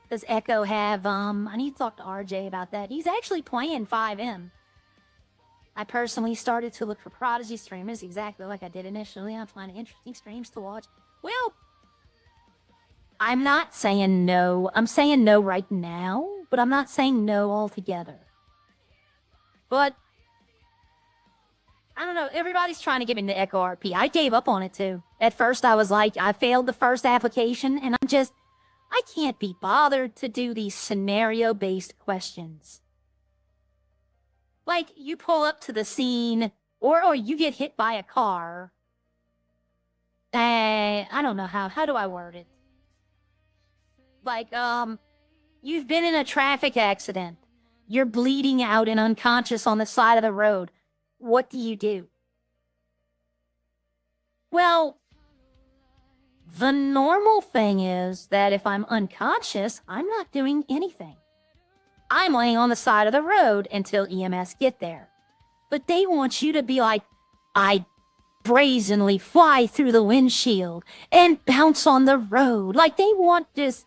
Does Echo have, I need to talk to RJ about that. He's actually playing 5M. I personally started to look for Prodigy streamers exactly like I did initially. I'm finding interesting streams to watch. Well, I'm not saying no. I'm saying no right now, but I'm not saying no altogether. But I don't know. Everybody's trying to get into Echo RP. I gave up on it too. At first, I was like, I failed the first application, and I can't be bothered to do these scenario-based questions. Like, you pull up to the scene, or you get hit by a car. I don't know how do I word it? Like, you've been in a traffic accident. You're bleeding out and unconscious on the side of the road. What do you do? Well, the normal thing is that if I'm unconscious, I'm not doing anything. I'm laying on the side of the road until EMS get there. But they want you to be like, I brazenly fly through the windshield and bounce on the road. Like, they want this,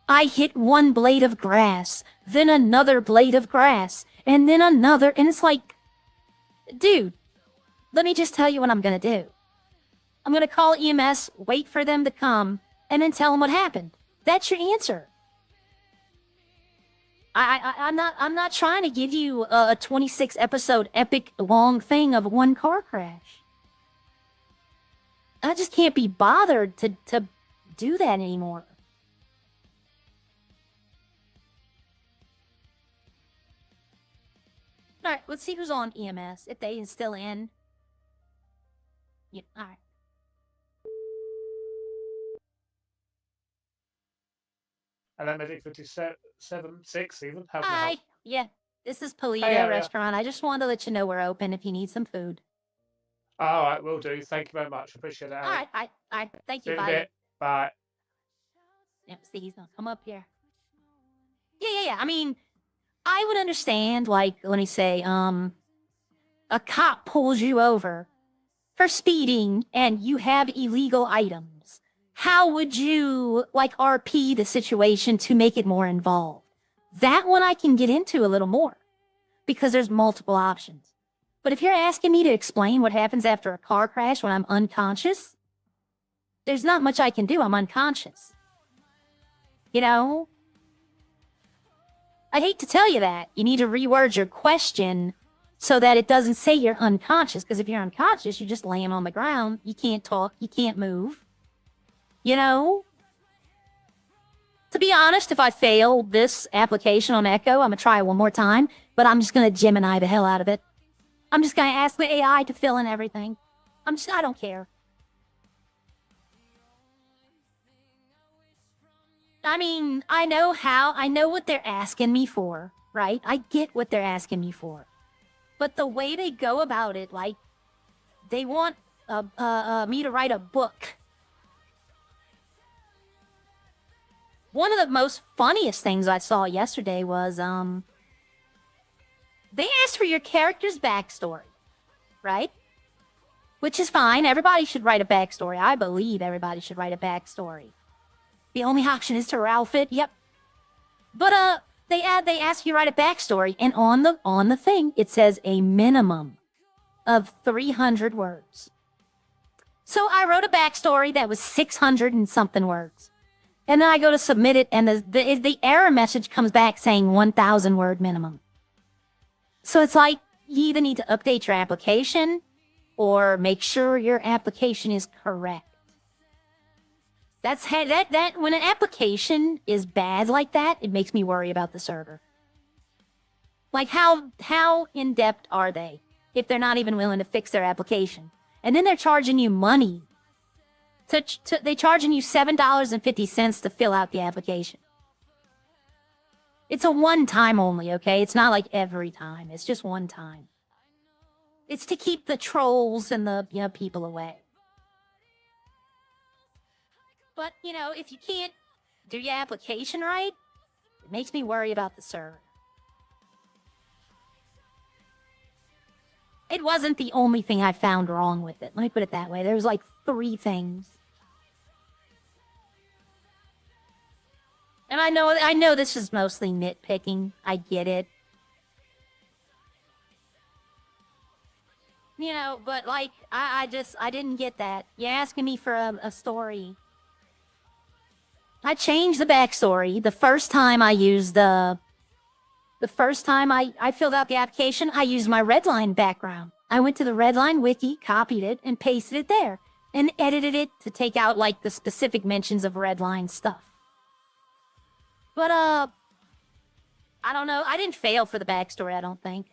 I hit one blade of grass, then another blade of grass, and then another, and it's like, dude, let me just tell you what I'm gonna do. I'm gonna call EMS, wait for them to come, and then tell them what happened. That's your answer. I'm not trying to give you a 26 episode epic long thing of one car crash. I just can't be bothered to do that anymore. Alright, let's see who's on EMS, if they is still in. Yeah, alright. And then Medic 57.6 even. How can I Hi. help? Yeah, this is Polito Hey, yeah. Restaurant. I just wanted to let you know we're open if you need some food. All right, will do. Thank you very much. Appreciate it. Alright, alright. Thank See you, you in a bye. bit. Bye. Yep, see, he's gonna come up here. Yeah. I mean, I would understand, like, let me say, a cop pulls you over for speeding and you have illegal items, how would you, like, RP the situation to make it more involved? That one I can get into a little more because there's multiple options. But if you're asking me to explain what happens after a car crash when I'm unconscious, there's not much I can do. I'm unconscious. You know? I hate to tell you that. You need to reword your question so that it doesn't say you're unconscious. Because if you're unconscious, you're just laying on the ground. You can't talk. You can't move. You know? To be honest, if I fail this application on Echo, I'm going to try it one more time. But I'm just going to Gemini the hell out of it. I'm just going to ask the AI to fill in everything. I don't care. I mean, I know what they're asking me for, right? I get what they're asking me for. But the way they go about it, like, they want me to write a book. One of the most funniest things I saw yesterday was, they asked for your character's backstory, right? Which is fine. Everybody should write a backstory. I believe everybody should write a backstory. The only option is to Ralph it. Yep. But they ask you to write a backstory, and on the thing it says a minimum of 300 words. So I wrote a backstory that was 600 and something words, and then I go to submit it, and the error message comes back saying 1,000 word minimum. So it's like you either need to update your application or make sure your application is correct. That's that when an application is bad like that, it makes me worry about the server. Like how in depth are they if they're not even willing to fix their application? And then they're charging you money. They charging you $7.50 to fill out the application. It's a one time only, okay? It's not like every time. It's just one time. It's to keep the trolls and the people away. But, if you can't do your application right, it makes me worry about the server. It wasn't the only thing I found wrong with it. Let me put it that way. There was like 3 things. And I know this is mostly nitpicking. I get it. But like, I didn't get that. You're asking me for a story. I changed the backstory. The first time I used I filled out the application, I used my Redline background. I went to the Redline wiki, copied it, and pasted it there, and edited it to take out, like, the specific mentions of Redline stuff. But, I don't know. I didn't fail for the backstory, I don't think.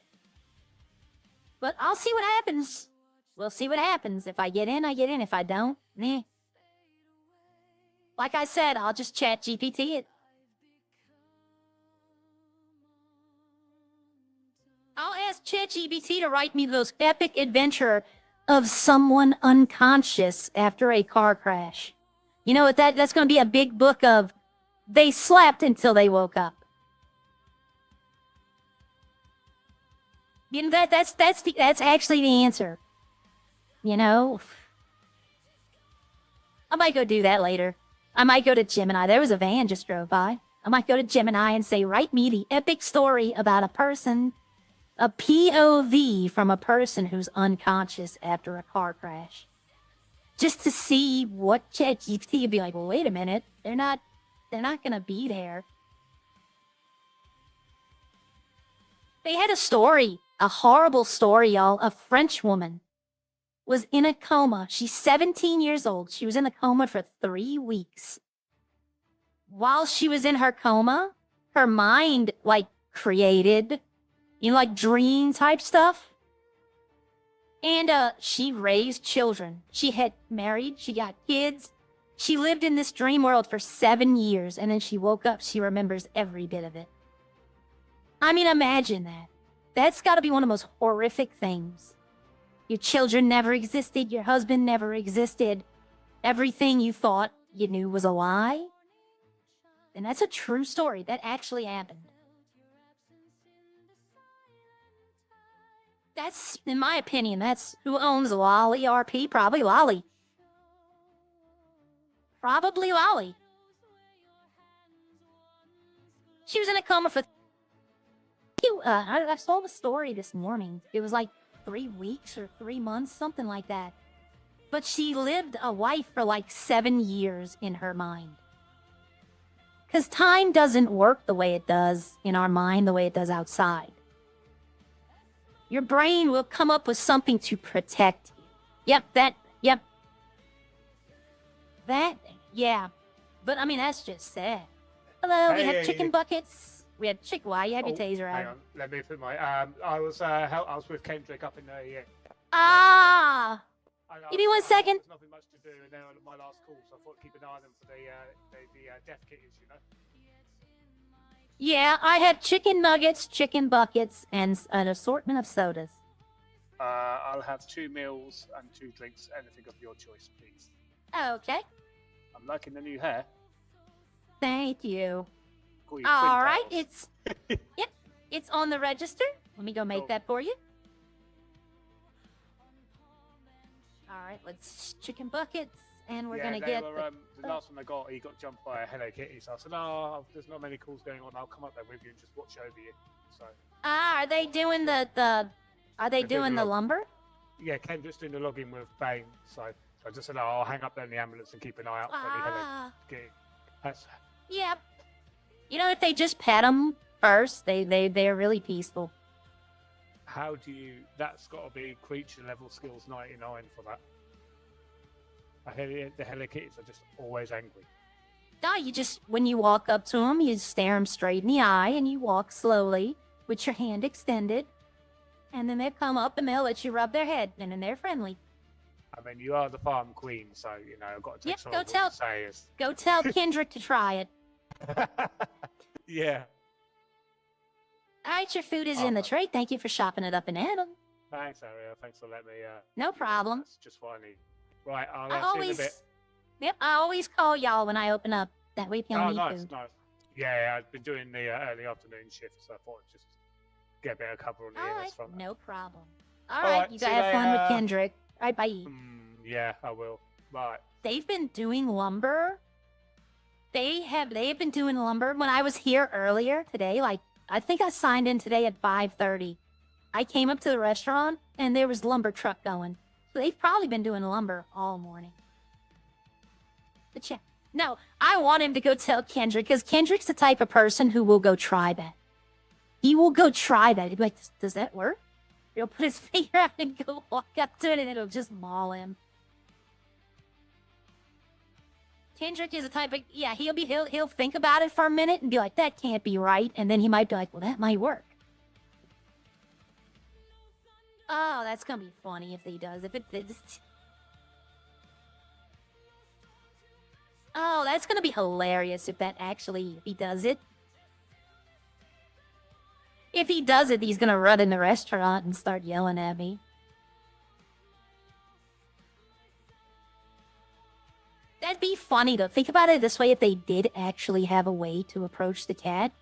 But I'll see what happens. We'll see what happens. If I get in, I get in. If I don't, eh. Like I said, I'll just chat GPT it. I'll ask ChatGPT to write me the most epic adventure of someone unconscious after a car crash. You know what? That's going to be a big book of they slept until they woke up. That's actually the answer. I might go do that later. I might go to Gemini. There was a van just drove by. I might go to Gemini and say, write me the epic story about a POV from a person who's unconscious after a car crash. Just to see what ChatGPT would be like, well, wait a minute. They're not going to be there. They had a story, a horrible story, y'all. A French woman was in a coma. She's 17 years old. She was in a coma for 3 weeks. While she was in her coma, her mind, like, created, like dream type stuff. And she raised children. She had married. She got kids. She lived in this dream world for 7 years. And then she woke up. She remembers every bit of it. I mean, imagine that. That's got to be one of the most horrific things. Your children never existed. Your husband never existed. Everything you thought you knew was a lie. And that's a true story. That actually happened. That's, in my opinion, that's who owns Lolly RP. Probably Lolly. Probably Lolly. She was in a coma for... I saw the story this morning. It was like 3 weeks or 3 months, something like that. But she lived a life for like 7 years in her mind. Because time doesn't work the way it does in our mind, the way it does outside. Your brain will come up with something to protect you. Yep. That, yeah. But, I mean, that's just sad. Hello, we have chicken buckets. We had chicken. Why you have your taser out? Hang on, let me put my. I was with Kendrick up in the. Give me 1 second. There's nothing much to do, and they're on my last call, so I thought keep an eye on them for the death kittens, you know. Yeah, I had chicken nuggets, chicken buckets, and an assortment of sodas. I'll have 2 meals and 2 drinks, anything of your choice, please. Okay. I'm liking the new hair. Thank you. Call you All right, Twin it's yep, it's on the register. Let me go make that for you. All right, let's chicken buckets, and we're gonna get the last one I got. He got jumped by a Hello Kitty, so I said, "No, there's not many calls going on. I'll come up there with you and just watch over you." So. Are they doing the? Are they doing the lumber? Yeah, Ken just doing the logging with Bane, so I just said, I'll hang up there in the ambulance and keep an eye out for any Hello Kitty. Yep. You know, if they just pet them first, they're really peaceful. How do you? That's got to be creature level skills 99 for that. The Hello Kitties are just always angry. No, you just, when you walk up to them, you stare them straight in the eye and you walk slowly with your hand extended. And then they'll come up and they'll let you rub their head, and then they're friendly. I mean, you are the farm queen, so, you know, I've got to take some of what you say is... Go tell Kendrick to try it. Yeah. All right, your food is in the tray. Thank you for shopping it up in Adam. Thanks, Ariel. Thanks for letting me... no problem. That's just what I need. Right, I'll see you in a bit. Yep, I always call y'all when I open up. That way if y'all need food. Nice. Yeah, I've been doing the early afternoon shift, so I thought I'd just get a bit of cover on the ears from that. No problem. All right, you gotta have fun with Kendrick. All right, bye. Yeah, I will. Bye. They've been doing lumber. They've been doing lumber. When I was here earlier today, like, I think I signed in today at 5:30. I came up to the restaurant, and there was lumber truck going. So they've probably been doing lumber all morning. But yeah. No, I want him to go tell Kendrick, because Kendrick's the type of person who will go try that. He will go try that. He'll be like, does that work? He'll put his finger out and go walk up to it, and it'll just maul him. Kendrick is the type of, yeah, he'll think about it for a minute and be like, that can't be right. And then he might be like, well, that might work. Oh, that's gonna be funny if he does. Oh, that's gonna be hilarious if he does it. If he does it, he's gonna run in the restaurant and start yelling at me. That'd be funny to think about it this way if they did actually have a way to approach the cat.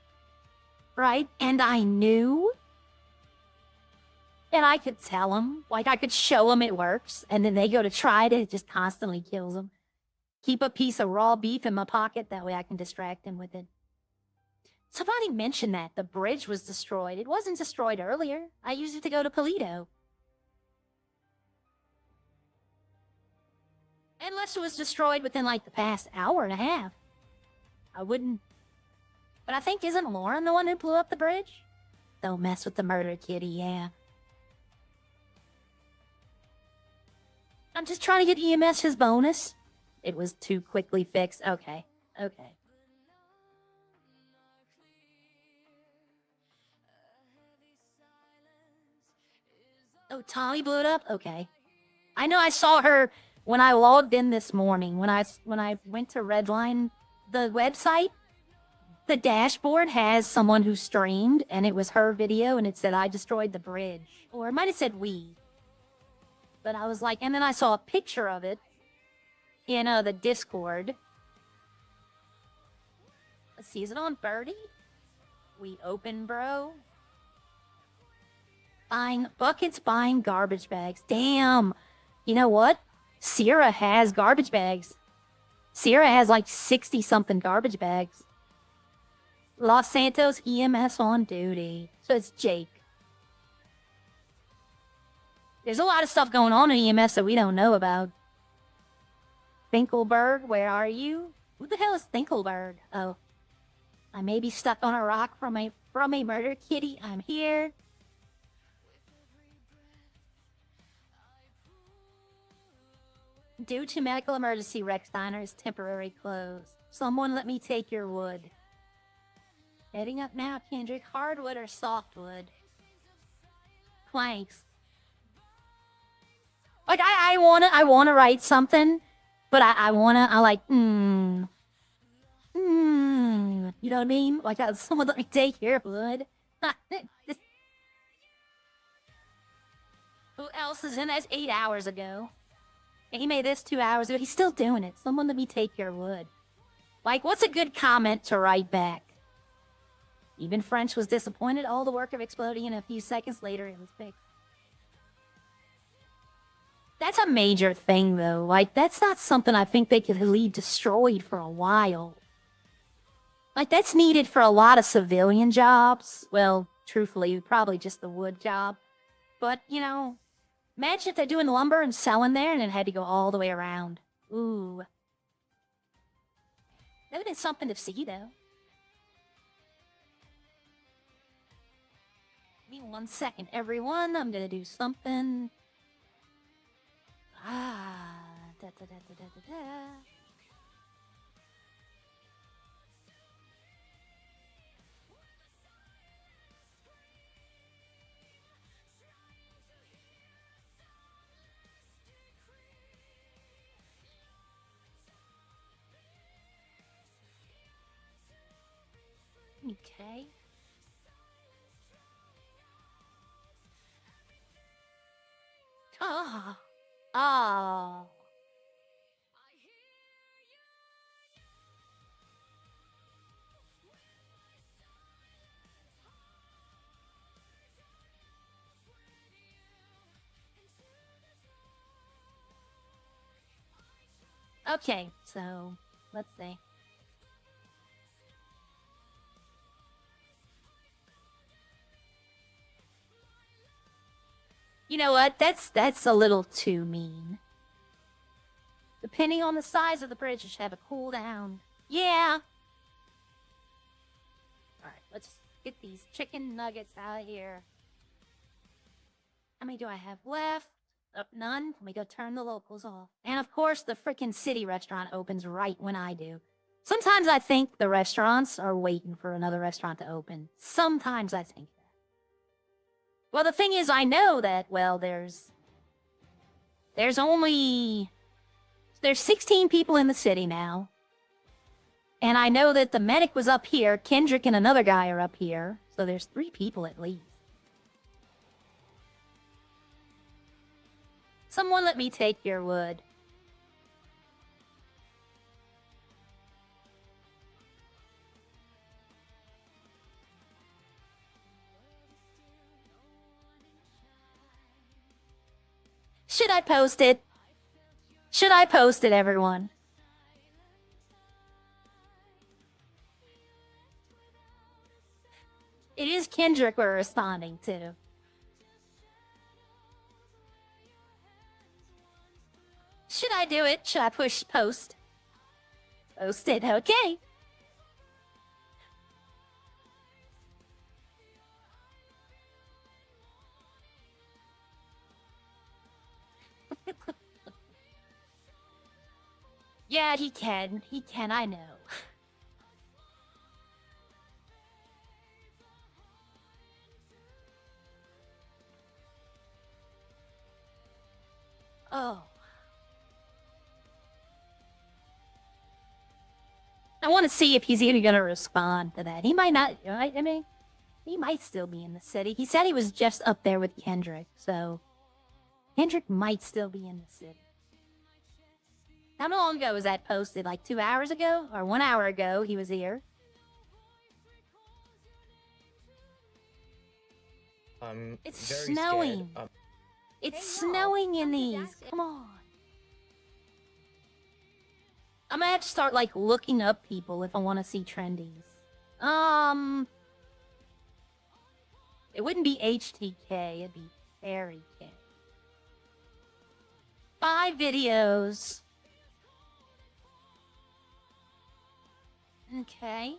Right? And I knew. And I could tell them. Like, I could show them it works. And then they go to try it, it just constantly kills them. Keep a piece of raw beef in my pocket, that way I can distract him with it. Somebody mentioned that the bridge was destroyed. It wasn't destroyed earlier. I used it to go to Polito. Unless it was destroyed within, like, the past hour and a half. I wouldn't... But I think, isn't Lauren the one who blew up the bridge? Don't mess with the murder kitty, yeah. I'm just trying to get EMS his bonus. It was too quickly fixed. Okay. Oh, Tommy blew it up? Okay. I know I saw her when I logged in this morning. When I went to Redline, the website, the dashboard has someone who streamed, and it was her video, and it said, I destroyed the bridge. Or it might have said we. But I was like, and then I saw a picture of it in the Discord. Let's see, is it on Birdie? We open, bro. buying garbage bags. Damn. You know what? Sierra has garbage bags. Sierra has like 60-something garbage bags. Los Santos EMS on duty. So it's Jake. There's a lot of stuff going on in EMS that we don't know about. Finkelberg, where are you? Who the hell is Finkelberg? Oh. I may be stuck on a rock from a murder kitty. I'm here. Due to medical emergency, Rex Diner is temporarily closed. Someone let me take your wood. Heading up now, Kendrick. Hardwood or softwood? Planks. Like, I wanna write something, but I like, you know what I mean? Like, someone let me take your wood. Who else is in? That's 8 hours ago. He made this 2 hours ago. He's still doing it. Someone let me take your wood. Like, what's a good comment to write back? Even French was disappointed. All the work of exploding, and a few seconds later, it was fixed. That's a major thing, though. Like, that's not something I think they could leave destroyed for a while. Like, that's needed for a lot of civilian jobs. Well, truthfully, probably just the wood job. But, you know, imagine if they're doing lumber and selling there and it had to go all the way around. Ooh. That would have been something to see, though. Give me 1 second, everyone. I'm gonna do something. Da da da da da da da. Okay. Oh. Oh. Okay, so let's see. You know what? That's a little too mean. Depending on the size of the bridge, it should have a cooldown. Yeah. Alright, let's get these chicken nuggets out of here. How many do I have left? Oh, none. Let me go turn the locals off. And of course, the frickin' city restaurant opens right when I do. Sometimes I think the restaurants are waiting for another restaurant to open. Sometimes I think that. Well, the thing is, I know that, well, there's 16 people in the city now. And I know that the medic was up here. Kendrick and another guy are up here. So there's 3 people at least. Someone let me take your wood. Should I post it? Should I post it, everyone? It is Kendrick we're responding to. Should I do it? Should I push post? Post it, okay. Yeah, he can. He can, I know. Oh. I want to see if he's even going to respond to that. He might not, right? I mean, he might still be in the city. He said he was just up there with Kendrick, so Kendrick might still be in the city. How long ago was that posted? Like 2 hours ago? Or 1 hour ago he was here? It's very snowing. scared. It's snowing in these. Come on. I'm gonna have to start, like, looking up people if I want to see trendies. It wouldn't be HTK, it'd be Fairy K. 5 videos. Okay.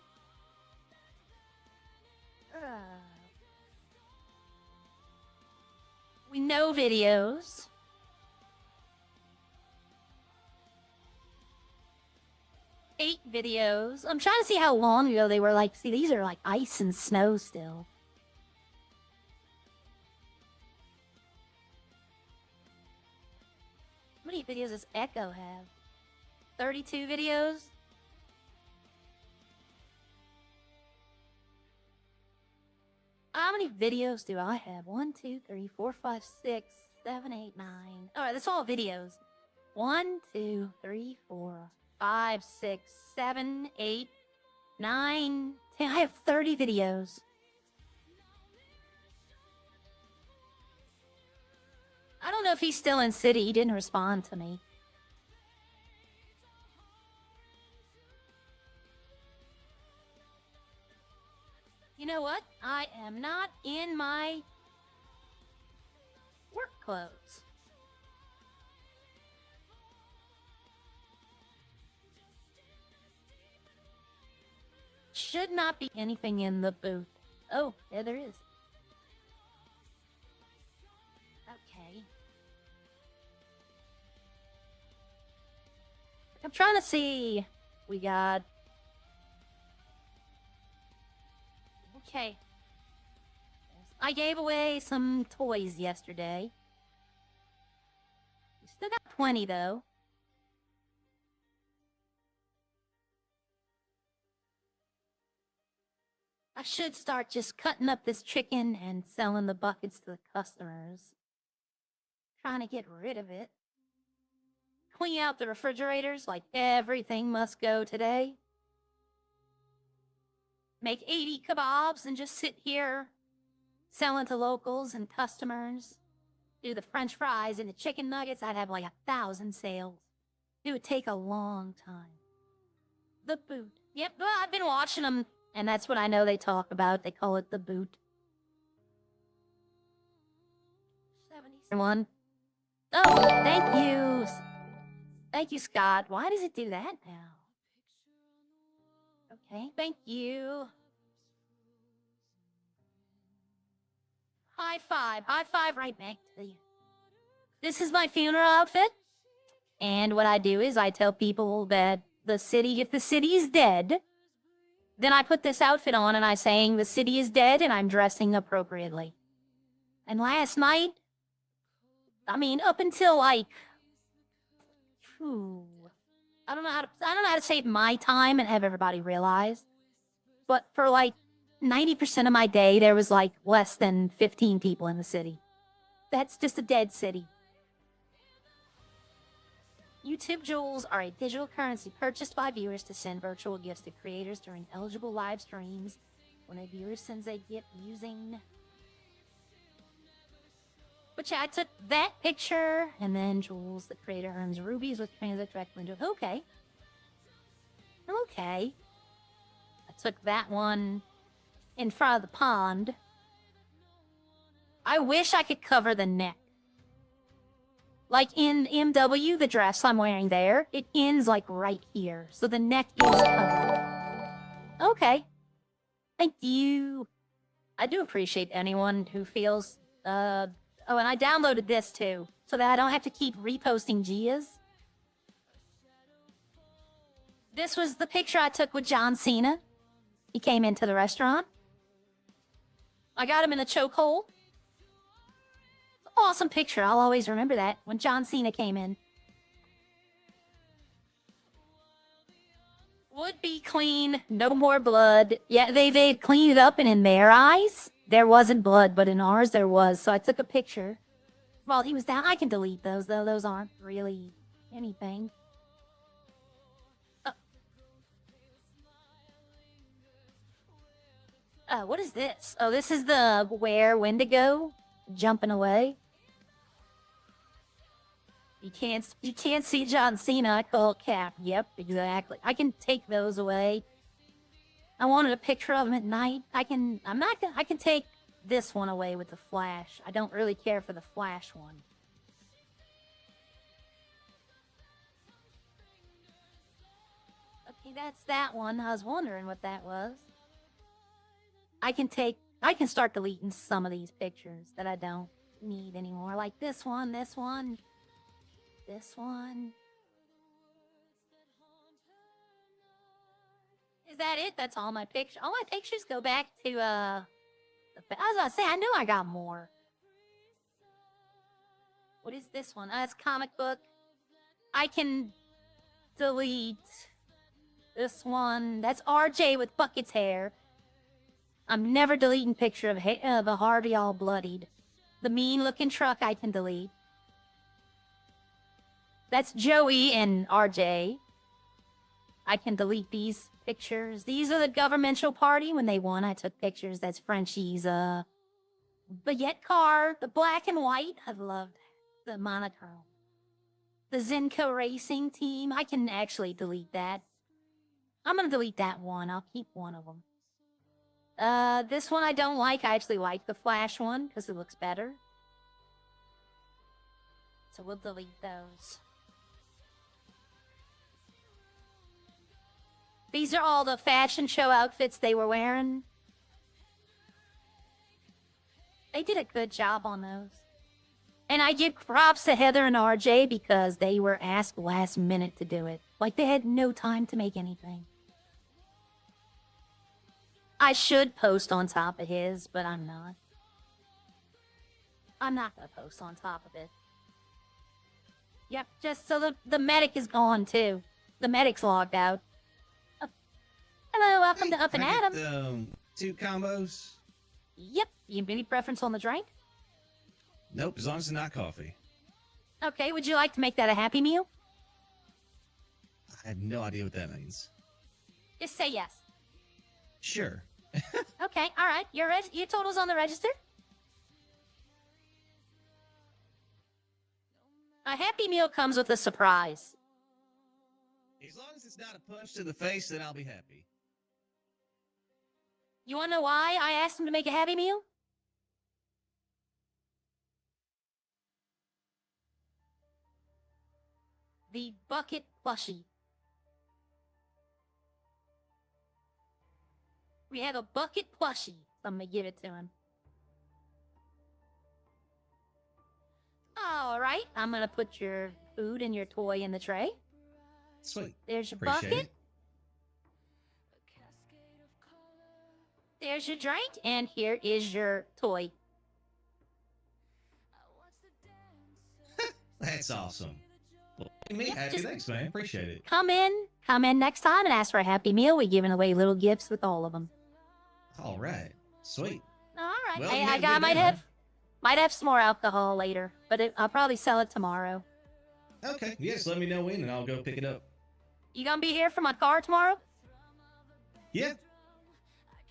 We know videos. Eight videos. I'm trying to see how long ago they were. Like, see, these are like ice and snow still. How many videos does Echo have? 32 videos? How many videos do I have? 1, 2, 3, 4, 5, 6, 7, 8, 9. Alright, that's all videos. 1, 2, 3, 4, 5, 6, 7, 8, 9, 10. I have 30 videos. I don't know if he's still in city. He didn't respond to me. You know what? I am not in my work clothes. Should not be anything in the booth. Oh, yeah, there is. Okay. I'm trying to see. We got... Okay. I gave away some toys yesterday. We still got 20, though. I should start just cutting up this chicken and selling the buckets to the customers. Trying to get rid of it. Clean out the refrigerators like everything must go today. Make 80 kebabs and just sit here selling to locals and customers. Do the french fries and the chicken nuggets. I'd have like 1,000 sales. It would take a long time. The boot. Yep, well, I've been watching them, and that's what I know they talk about. They call it the boot. 71. Oh, thank you. Thank you, Scott. Why does it do that now? Okay, thank you. High five. High five right back to you. This is my funeral outfit. And what I do is I tell people that the city, if the city is dead, then I put this outfit on and I'm saying the city is dead and I'm dressing appropriately. And last night, I mean, up until like, I don't know how to save my time and have everybody realize. But for like 90% of my day, there was like less than 15 people in the city. That's just a dead city. YouTube jewels are a digital currency purchased by viewers to send virtual gifts to creators during eligible live streams. When a viewer sends a gift using... But yeah, I took that picture, and then jewels, the creator earns rubies with transit directly into... Okay. Okay. I took that one in front of the pond. I wish I could cover the neck. Like in MW, the dress I'm wearing there, it ends like right here. So the neck is covered. Okay. Thank you. I do appreciate anyone who feels, oh, and I downloaded this too, so that I don't have to keep reposting Gia's. This was the picture I took with John Cena. He came into the restaurant. I got him in a chokehold. Awesome picture. I'll always remember that when John Cena came in. Would be clean. No more blood. Yeah, they cleaned it up, and in their eyes, there wasn't blood, but in ours there was. So I took a picture while he was down. I can delete those, though. Those aren't really anything. What is this? Oh, this is the where Wendigo jumping away. You can't see John Cena. I call Cap. Yep, exactly. I can take those away. I wanted a picture of him at night. I can take this one away with the Flash. I don't really care for the Flash one. Okay, that's that one. I was wondering what that was. I can start deleting some of these pictures that I don't need anymore. Like this one, this one, this one. Is that it? That's all my pictures. All my pictures go back to, I was gonna say, I knew I got more. What is this one? It's comic book. I can delete this one. That's RJ with Bucket's hair. I'm never deleting picture of a Harvey all bloodied. The mean-looking truck I can delete. That's Joey and RJ. I can delete these pictures. These are the governmental party when they won. I took pictures. That's Frenchie's, baguette car. The black and white. I've loved the monochrome. The Zenko racing team. I can actually delete that. I'm gonna delete that one. I'll keep one of them. This one I don't like. I actually like the Flash one because it looks better. So we'll delete those. These are all the fashion show outfits they were wearing. They did a good job on those. And I give props to Heather and RJ because they were asked last minute to do it. Like they had no time to make anything. I should post on top of his, but I'm not. I'm not gonna post on top of it. Yep, just so the medic is gone too. The medic's logged out. Hello, welcome to Up and Adam. 2 combos? Yep, you have any preference on the drink? Nope, as long as it's not coffee. Okay, would you like to make that a Happy Meal? I have no idea what that means. Just say yes. Sure. Okay, all right. Your total's on the register. A Happy Meal comes with a surprise. As long as it's not a punch to the face, then I'll be happy. You want to know why I asked him to make a Happy Meal? The bucket plushie. We have a bucket plushie. So I'm gonna give it to him. All right, I'm gonna put your food and your toy in the tray. Sweet. There's your Appreciate bucket. it. There's your drink, and here is your toy. That's awesome. Well, me, Yep, happy. just- Thanks, man. Appreciate it. Come in next time and ask for a Happy Meal. We're giving away little gifts with all of them. All right. Sweet. All right. Well, Hey, you I have a got good might day, have some more alcohol later, but I'll probably sell it tomorrow. Okay. Yes, let me know when, and I'll go pick it up. You gonna be here for my car tomorrow? Yeah.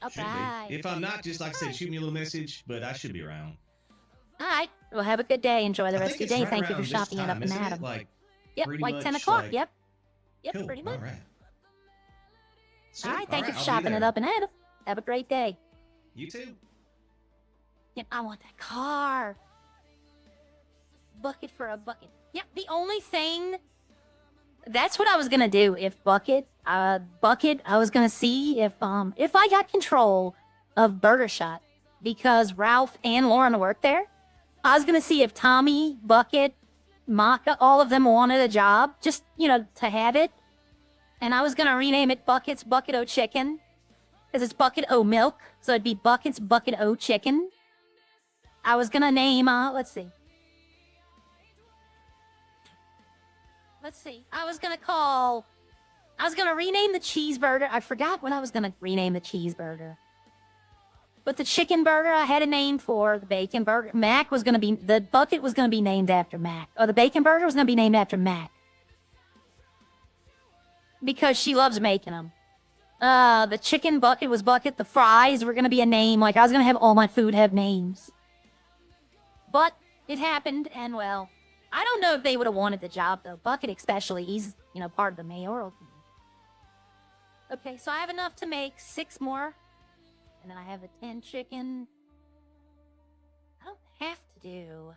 All Should right. be. If I'm not, just like I said, shoot me a little message, but I should be around. All right. Well, have a good day. Enjoy the I rest of think your day. it's right Thank you for around this shopping at Up time, and isn't it? Adam. Like, Yep, pretty like much 10 o'clock. like- Yep. Yep, cool. pretty much. All right. Sweet. All right. Thank you for I'll be shopping at there. Up and Adam. Have a great day. You too. Yep, I want that car. Bucket for a bucket. Yep, the only thing... That's what I was gonna do if Bucket, I was gonna see if I got control of Burger Shot because Ralph and Lauren work there. I was gonna see if Tommy, Bucket, Maka, all of them wanted a job, just, to have it. And I was gonna rename it Bucket's Bucket O Chicken because it's Bucket O Milk, so it'd be Bucket's Bucket O Chicken. I was gonna name, let's see. I was gonna rename the cheeseburger. I forgot what I was gonna rename the cheeseburger. But the chicken burger, I had a name for the bacon burger. The bucket was gonna be named after Mac. Or the bacon burger was gonna be named after Mac. Because she loves making them. The chicken bucket was Bucket. The fries were gonna be a name. Like, I was gonna have all my food have names. But it happened, and well, I don't know if they would have wanted the job, though. Bucket especially. He's, you know, part of the mayoral team. Okay, so I have enough to make 6 more. And then I have the 10 chicken. I don't have to do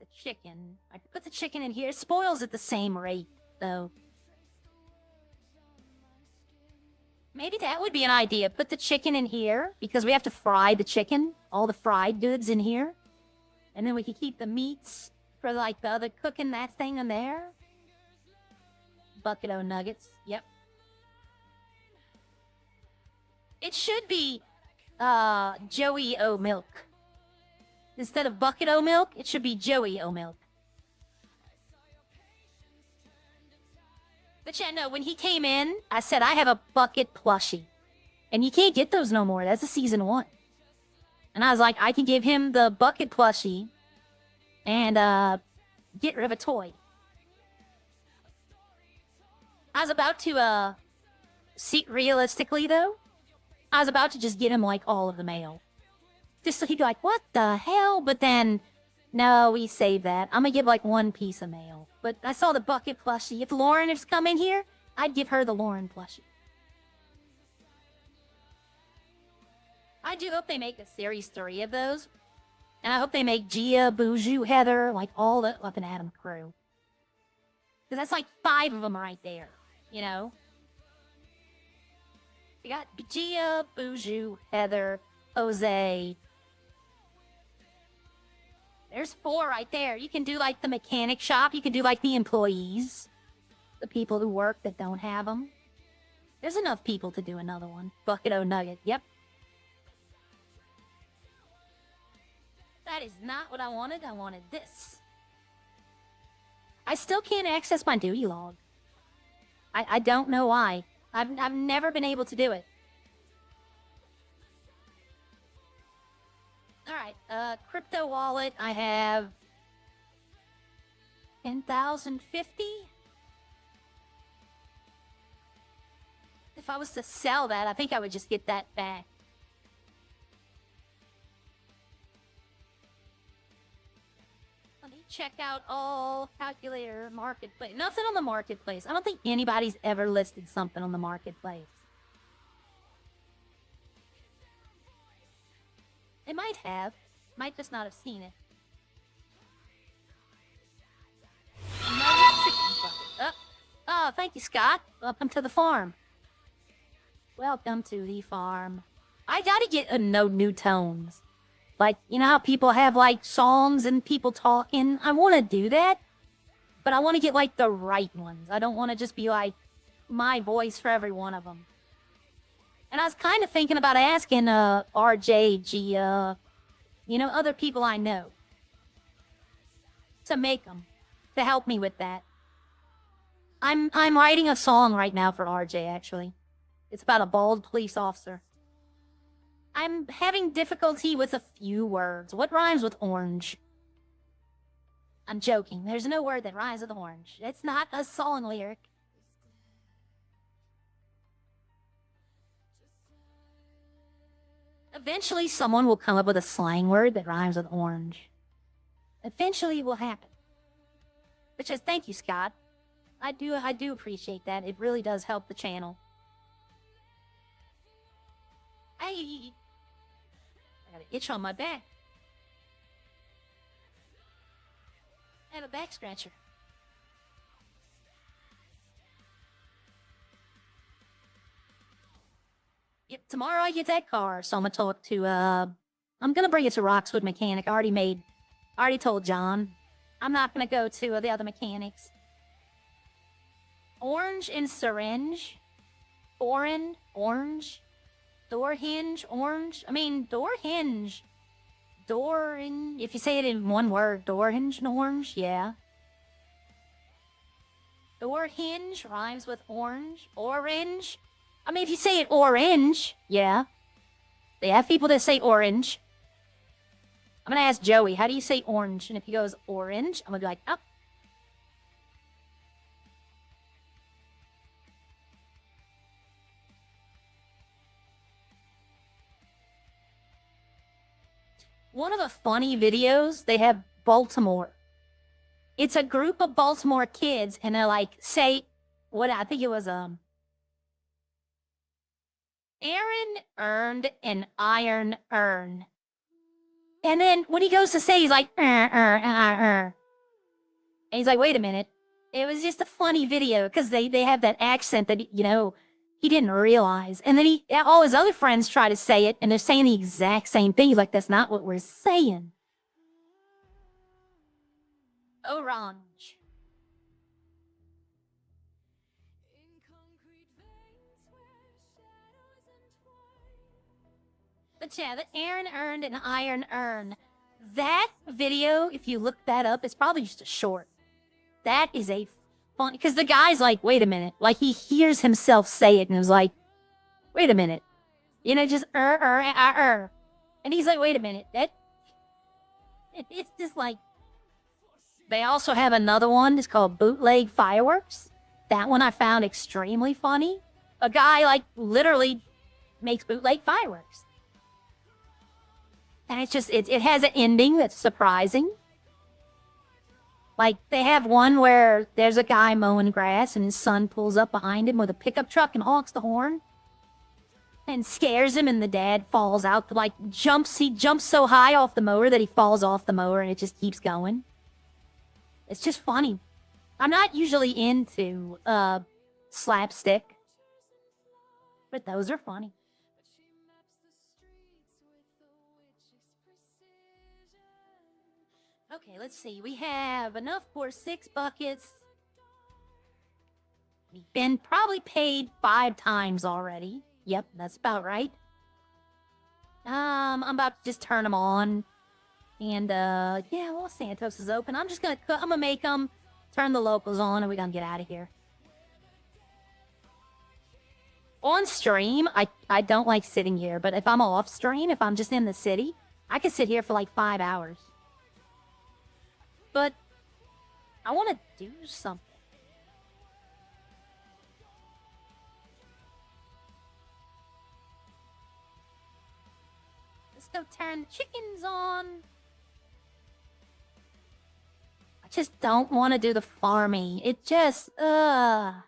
the chicken. I could put the chicken in here. It spoils at the same rate, though. Maybe that would be an idea. Put the chicken in here, because we have to fry the chicken. All the fried goods in here. And then we can keep the meats for, like, the other cooking that thing in there. Bucket o' nuggets. Yep. It should be, Joey O' milk. Instead of Bucket o' milk, it should be Joey o' milk. But yeah, no, when he came in, I said, I have a Bucket plushie. And you can't get those no more. That's a season 1. And I was like, I can give him the Bucket plushie and, get rid of a toy. I was about to, see, realistically, though, I was about to just get him, like, all of the mail. Just so he'd be like, what the hell? But then, no, we saved that. I'm gonna give, like, 1 piece of mail. But I saw the Bucket plushie. If Lauren has come in here, I'd give her the Lauren plushie. I do hope they make a series 3 of those. And I hope they make Gia, Boujou, Heather, like, all the Up and Adam crew. Because that's, like, 5 of them right there, you know? We got Gia, Boujou, Heather, Jose. There's 4 right there. You can do, like, the mechanic shop. You can do, like, the employees. The people who work that don't have them. There's enough people to do another one. Bucket o' nugget. Yep. That is not what I wanted. I wanted this. I still can't access my duty log. I don't know why. I've never been able to do it. Alright, crypto wallet, I have 10,050. If I was to sell that, I think I would just get that back. Let me check out all calculator, marketplace. Nothing on the marketplace. I don't think anybody's ever listed something on the marketplace. They might have. Might just not have seen it. Oh, thank you, Scott. Welcome to the farm. Welcome to the farm. I gotta get no new tones. Like, you know how people have, like, songs and people talking? I want to do that. But I want to get, like, the right ones. I don't want to just be, like, my voice for every one of them. And I was kind of thinking about asking RJ, Gia, you know, other people I know. To make them. To help me with that. I'm writing a song right now for RJ, actually. It's about a bald police officer. I'm having difficulty with a few words. What rhymes with orange? I'm joking. There's no word that rhymes with orange. It's not a song lyric. Eventually, someone will come up with a slang word that rhymes with orange. Eventually, it will happen. But just thank you, Scott. I do appreciate that. It really does help the channel. I got an itch on my back. I have a back scratcher. Yep, tomorrow I get that car, so I'm gonna talk to, I'm gonna bring it to Roxwood Mechanic. I already told John. I'm not gonna go to the other mechanics. Orange and syringe. Foreign, orange. Door hinge, orange. I mean, door hinge. Door in, if you say it in one word, door hinge and orange, yeah. Door hinge rhymes with orange. Orange. I mean, if you say it orange, yeah. They have people that say orange. I'm gonna ask Joey, how do you say orange? And if he goes orange, I'm gonna be like, oh. one of the funny videos, they have Baltimore. It's a group of Baltimore kids, and they're like, say, what, I think it was, Aaron earned an iron urn. And then when he goes to say, he's like, And he's like, wait a minute. It was just a funny video, because they have that accent that, you know, he didn't realize. And then all his other friends try to say it, and they're saying the exact same thing. He's like, that's not what we're saying. Orange. But yeah, the Aaron earned an iron urn. That video, if you look that up, it's probably just a short. That is a fun, because the guy's like, wait a minute. Like, he hears himself say it, and was like, wait a minute. You know, just And he's like, wait a minute. It's just like, they also have another one. It's called Bootleg Fireworks. That one I found extremely funny. A guy, like, literally makes bootleg fireworks. And it's just, it has an ending that's surprising. Like, they have one where there's a guy mowing grass and his son pulls up behind him with a pickup truck and honks the horn. And scares him, and the dad falls out, like, he jumps so high off the mower that he falls off the mower, and it just keeps going. It's just funny. I'm not usually into, slapstick. But those are funny. Okay, let's see. We have enough for 6 buckets. We've been probably paid 5 times already. Yep, that's about right. I'm about to just turn them on. And, yeah, Los Santos is open. I'm gonna make them, turn the locals on, and we're gonna get out of here. On stream, I don't like sitting here, but if I'm off stream, if I'm just in the city, I could sit here for like 5 hours. But I want to do something. Let's go turn the chickens on. I just don't want to do the farming. It just, Alright.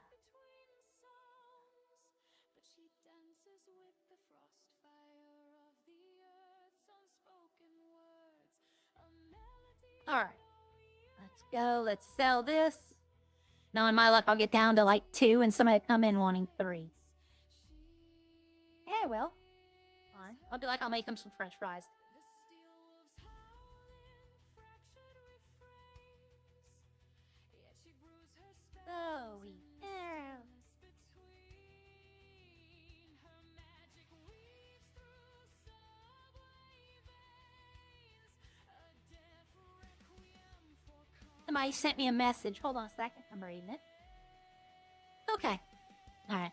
Let's go. Let's sell this. Knowing my luck, I'll get down to like 2 and somebody come in wanting 3. Yeah, well. Fine. I'll be like, I'll make them some french fries. So we have... Somebody sent me a message. Hold on a second. I'm reading it. Okay. Alright.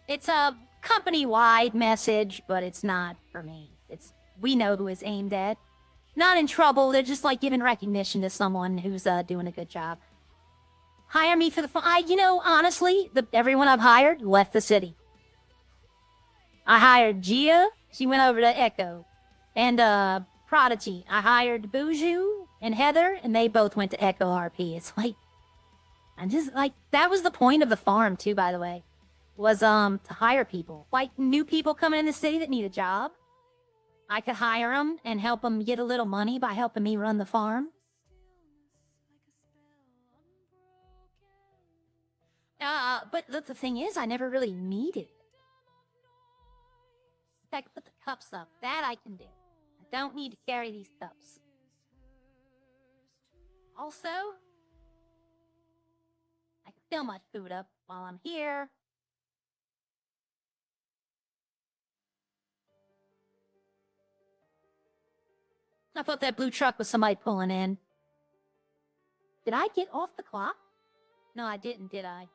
It's a company-wide message, but it's not for me. We know who it's aimed at. Not in trouble. They're just like giving recognition to someone who's doing a good job. Hire me for the fun. Honestly, everyone I've hired left the city. I hired Gia. She went over to Echo. And, Prodigy. I hired Buju and Heather, and they both went to Echo RP. It's like, I'm just like, that was the point of the farm too, by the way, was to hire people, like new people coming in the city that need a job. I could hire them and help them get a little money by helping me run the farm. But the thing is, I never really needed it. I can put the cups up. That I can do. I don't need to carry these cups. Also, I can fill my food up while I'm here. I thought that blue truck was somebody pulling in. Did I get off the clock? No, I didn't, did I?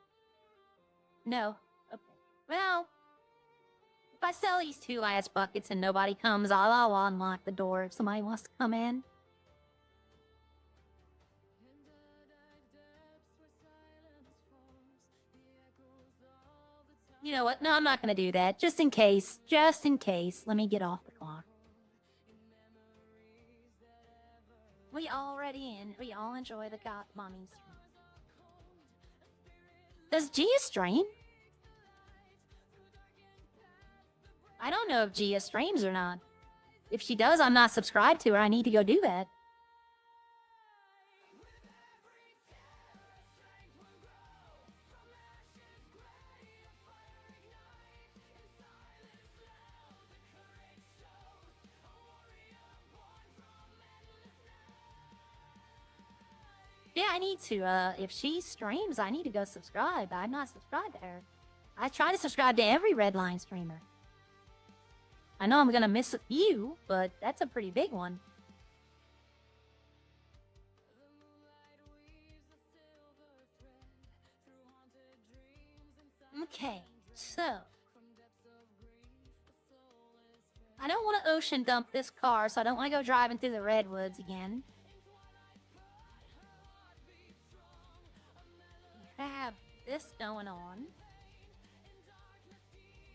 No. Okay. Well, if I sell these 2 last buckets and nobody comes, I'll unlock the door if somebody wants to come in. You know what? No, I'm not going to do that. Just in case. Just in case. Let me get off the clock. and we all enjoy the God Mommy stream. Does Gia stream? I don't know if Gia streams or not. If she does, I'm not subscribed to her. I need to go do that. Yeah, I need to, if she streams, I need to go subscribe. I'm not subscribed to her. I try to subscribe to every Redline streamer. I know I'm gonna miss a few, but that's a pretty big one. Okay, so... I don't want to ocean dump this car, so I don't want to go driving through the redwoods again. I have this going on.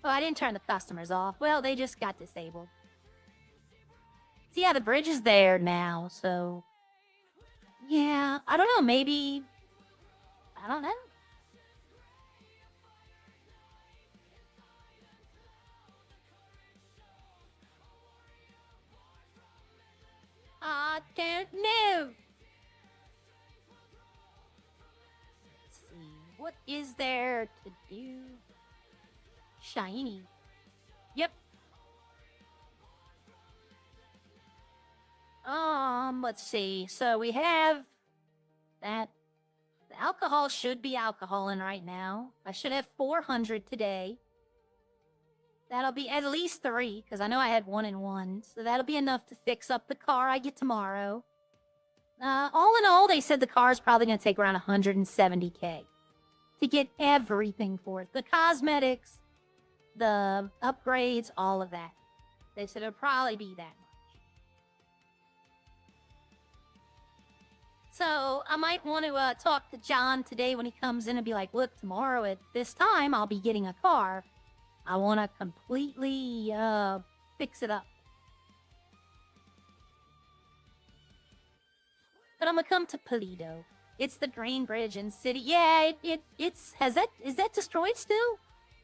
Oh, I didn't turn the customers off. Well, they just got disabled. So yeah, the bridge is there now, so... Yeah, I don't know, maybe... I don't know. I don't know. Let's see, what is there to do? Shiny. Yep. Let's see. So we have that. The alcohol should be alcoholing right now. I should have 400 today. That'll be at least 3, because I know I had 1 and 1. So that'll be enough to fix up the car I get tomorrow. All in all, they said the car is probably going to take around 170K to get everything for it. The cosmetics, the upgrades, all of that. They said it'll probably be that much. So I might want to talk to John today when he comes in and be like, look, tomorrow at this time, I'll be getting a car. I want to completely fix it up. But I'm gonna come to Pulido. It's the Green Bridge in City. Yeah, is that destroyed still?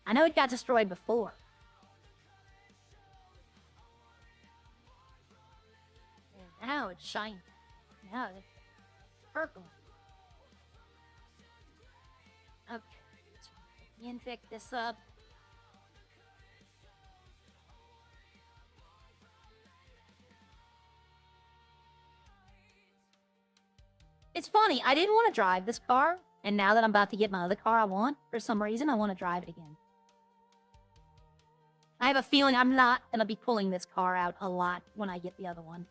I know it got destroyed before. And now it's shiny. Now it's purple. Okay, let's infect this up. It's funny, I didn't want to drive this car, and now that I'm about to get my other car I want, for some reason I want to drive it again. I have a feeling I'm not going to be pulling this car out a lot when I get the other one.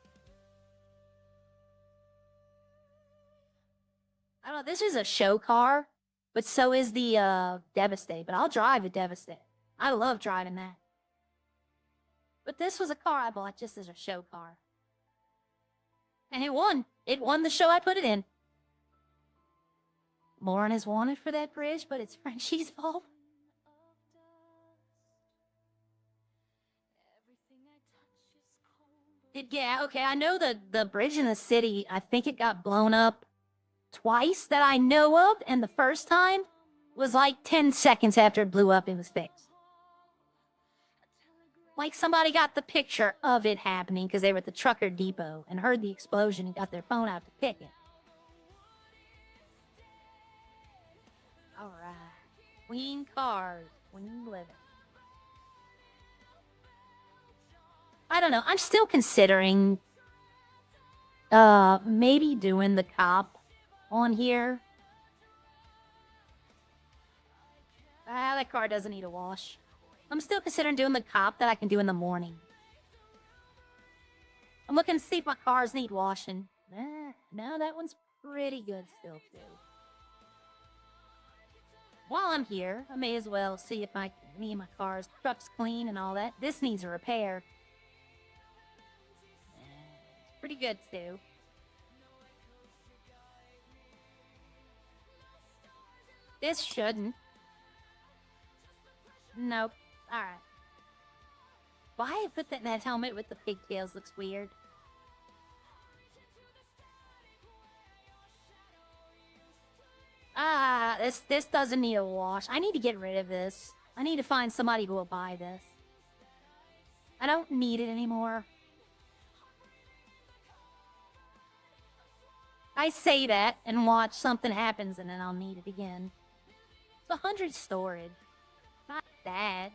I don't know, this is a show car, but so is the Devastate, but I'll drive the Devastate. I love driving that. But this was a car I bought just as a show car. And it won. It won the show I put it in. Lauren is wanted for that bridge, but it's Frenchie's fault. Yeah, okay, I know the bridge in the city, I think it got blown up twice that I know of, and the first time was like 10 seconds after it blew up, it was fixed. Like somebody got the picture of it happening because they were at the trucker depot and heard the explosion and got their phone out to pick it. Alright. Queen cars. Queen living. I don't know. I'm still considering maybe doing the cop on here. That car doesn't need a wash. I'm still considering doing the cop that I can do in the morning. I'm looking to see if my cars need washing. No, that one's pretty good still, too. While I'm here, I may as well see if any of my car's truck's clean and all that. This needs a repair. It's pretty good, too. This shouldn't. Nope. Alright. Why I put that helmet with the pigtails looks weird. This doesn't need a wash. I need to get rid of this. I need to find somebody who will buy this. I don't need it anymore. I say that and watch something happens and then I'll need it again. It's 100 storage. Not bad.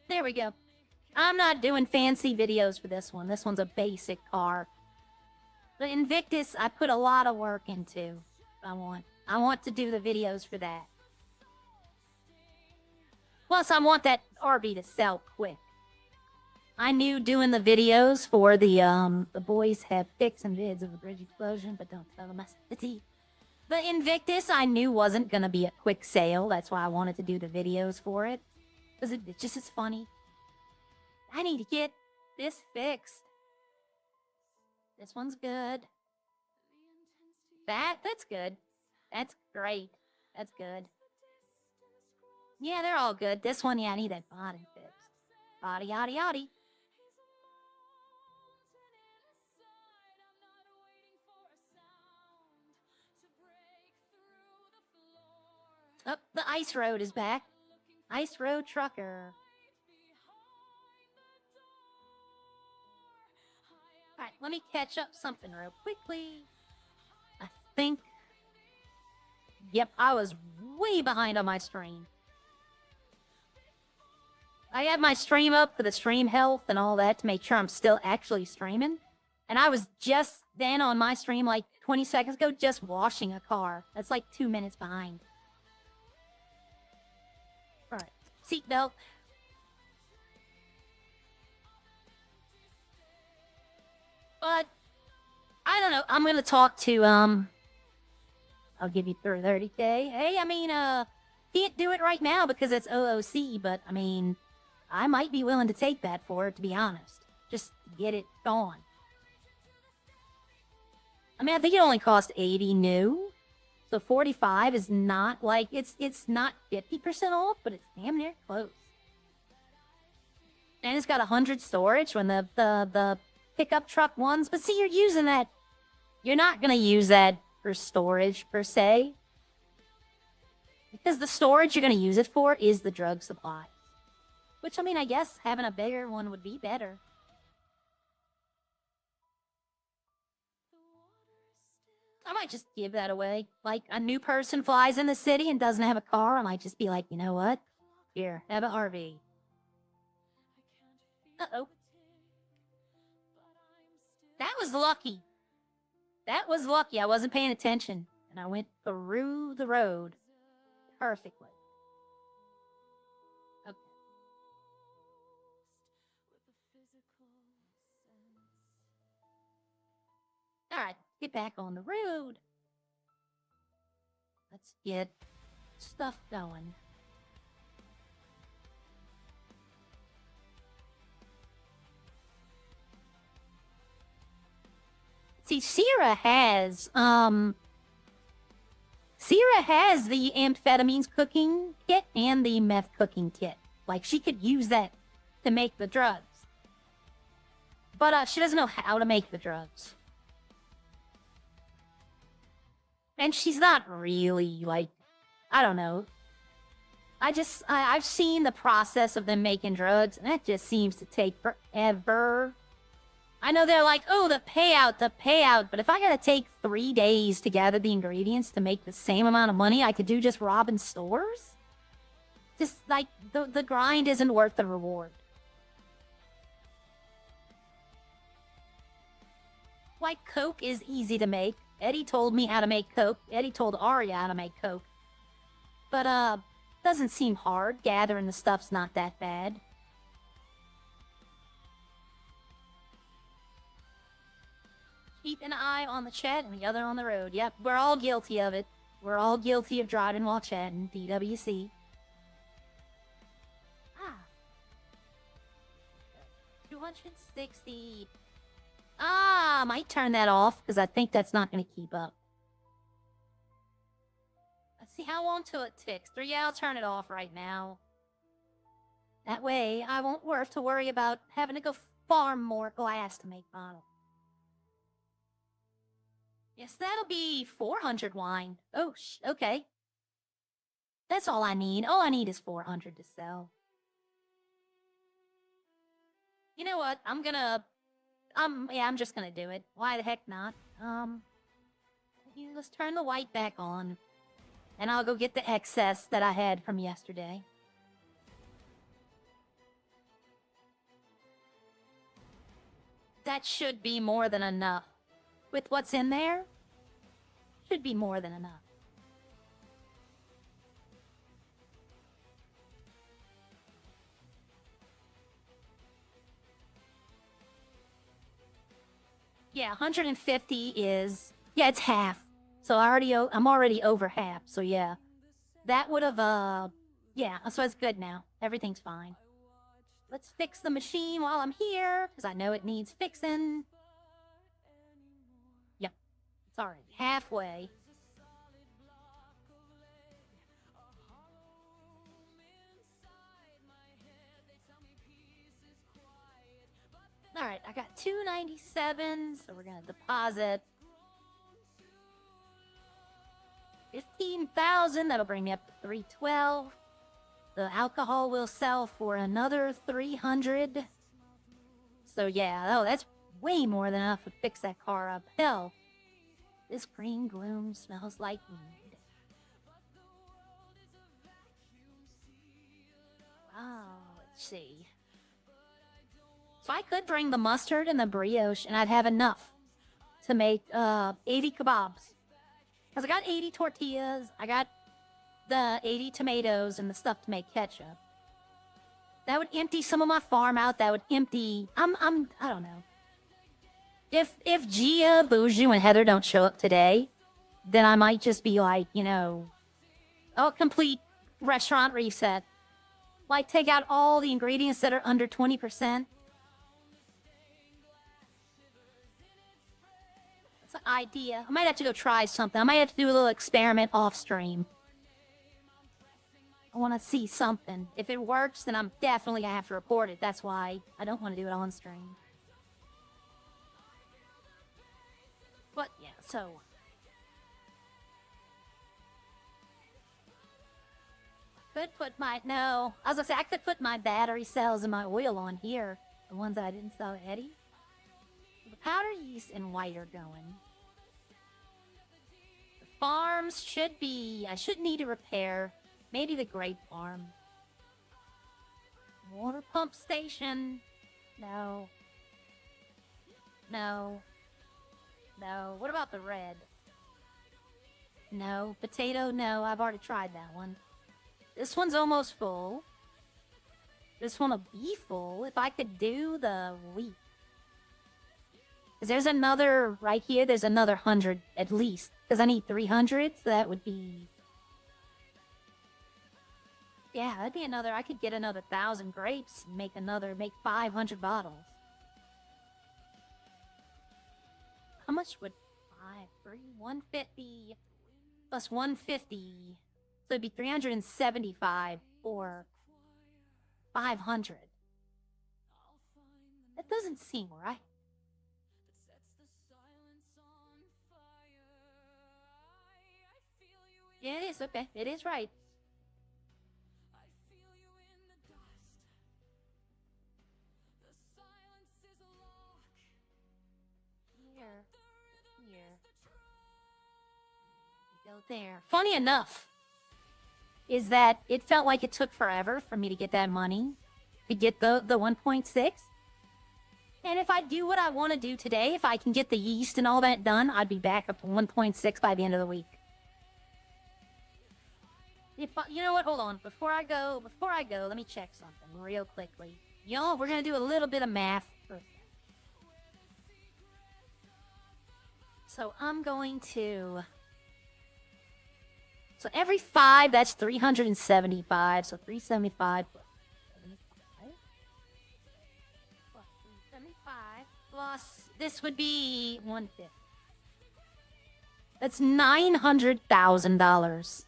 There we go. I'm not doing fancy videos for this one. This one's a basic car. The Invictus, I put a lot of work into. I want to do the videos for that. Plus, I want that RV to sell quick. I knew doing the videos for the boys have pics and vids of the bridge explosion, but don't tell them that's the tea. The Invictus, I knew wasn't gonna be a quick sale. That's why I wanted to do the videos for it. Because it just is funny. I need to get this fixed. This one's good. That's good. That's great. That's good. Yeah, they're all good. This one, yeah, I need that body fixed. Body, yaddy, yaddy. Oh, the Ice Road is back. Ice Road Trucker. Alright, let me catch up something real quickly. I think... Yep, I was way behind on my stream. I had my stream up for the stream health and all that to make sure I'm still actually streaming. And I was just then on my stream, like 20 seconds ago, just washing a car. That's like 2 minutes behind. Alright, seatbelt. But, I don't know, I'm gonna talk to, I'll give you 30K. Hey, I mean, can't do it right now because it's OOC, but, I mean, I might be willing to take that for it, to be honest. Just get it gone. I mean, I think it only cost 80 new. So 45 is not, like, it's not 50% off, but it's damn near close. And it's got 100 storage when the pickup truck ones. But see, you're using that. You're not going to use that for storage, per se. Because the storage you're going to use it for is the drug supplies. Which, I mean, I guess having a bigger one would be better. I might just give that away. Like, a new person flies in the city and doesn't have a car, I might just be like, you know what? Here, have an RV. Uh-oh. That was lucky. That was lucky. I wasn't paying attention. And I went through the road perfectly. Okay. Alright, get back on the road. Let's get stuff going. See, Sierra has the amphetamines cooking kit and the meth cooking kit. Like, she could use that to make the drugs. But, she doesn't know how to make the drugs. And she's not really, like, I don't know. I've seen the process of them making drugs, and that just seems to take forever. I know they're like, oh, the payout, but if I gotta take 3 days to gather the ingredients to make the same amount of money I could do just robbing stores? Just, like, the grind isn't worth the reward. Like, Coke is easy to make. Eddie told me how to make Coke. Eddie told Arya how to make Coke. But, doesn't seem hard. Gathering the stuff's not that bad. Keep an eye on the chat and the other on the road. Yep, we're all guilty of it. We're all guilty of driving while chatting. DWC. Ah. 260. Ah, I might turn that off because I think that's not going to keep up. Let's see how long till it ticks. Yeah, I'll turn it off right now. That way, I won't have to worry about having to go farm more glass to make bottles. Yes, that'll be 400 wine. Oh, okay. That's all I need. All I need is 400 to sell. You know what? Yeah, I'm just gonna do it. Why the heck not? Let's turn the white back on. And I'll go get the excess that I had from yesterday. That should be more than enough. With what's in there, should be more than enough. Yeah, 150 is... Yeah, it's half. So I'm already over half, so yeah. That would have, yeah, so it's good now. Everything's fine. Let's fix the machine while I'm here, because I know it needs fixing. Yep, it's already halfway. Alright, I got 297, so we're gonna deposit 15,000, that'll bring me up to 312. The alcohol will sell for another 300. So yeah, oh, that's way more than enough to fix that car up. Hell, this green gloom smells like weed. Wow, let's see. So I could bring the mustard and the brioche, and I'd have enough to make 80 kebabs. Because I got 80 tortillas, I got the 80 tomatoes and the stuff to make ketchup. That would empty some of my farm out. That would empty... I don't know. If Gia, Boujou, and Heather don't show up today, then I might just be like, you know... Oh, complete restaurant reset. Like, take out all the ingredients that are under 20%. That's an idea. I might have to go try something. I might have to do a little experiment off stream. I want to see something. If it works, then I'm definitely going to have to report it. That's why I don't want to do it on stream. But, yeah, so... Could put my... No. I was going to say, I could put my battery cells and my oil on here. The ones that I didn't sell to Eddie. The powder yeast and white are going. The farms should be... I should need a repair. Maybe the grape farm. Water pump station. No. No. No. What about the red? No. Potato, no. I've already tried that one. This one's almost full. This one will be full if I could do the wheat. Because there's another, right here, there's another 100 at least. Because I need 300, so that would be... Yeah, that'd be another, I could get another 1,000 grapes and make 500 bottles. How much would 150 plus 150, so it'd be 375 or 500. That doesn't seem right. Yeah, it is, okay, it is right. Here. Go there. Funny enough, is that it felt like it took forever for me to get that money, to get the 1.6. And if I do what I want to do today, if I can get the yeast and all that done, I'd be back up to 1.6 by the end of the week. You know what? Hold on. Before I go, let me check something real quickly. Y'all, we're gonna do a little bit of math first. So I'm going to... So every 5, that's 375. So 375 plus 75. Plus 375. Plus, this would be 150. That's $900,000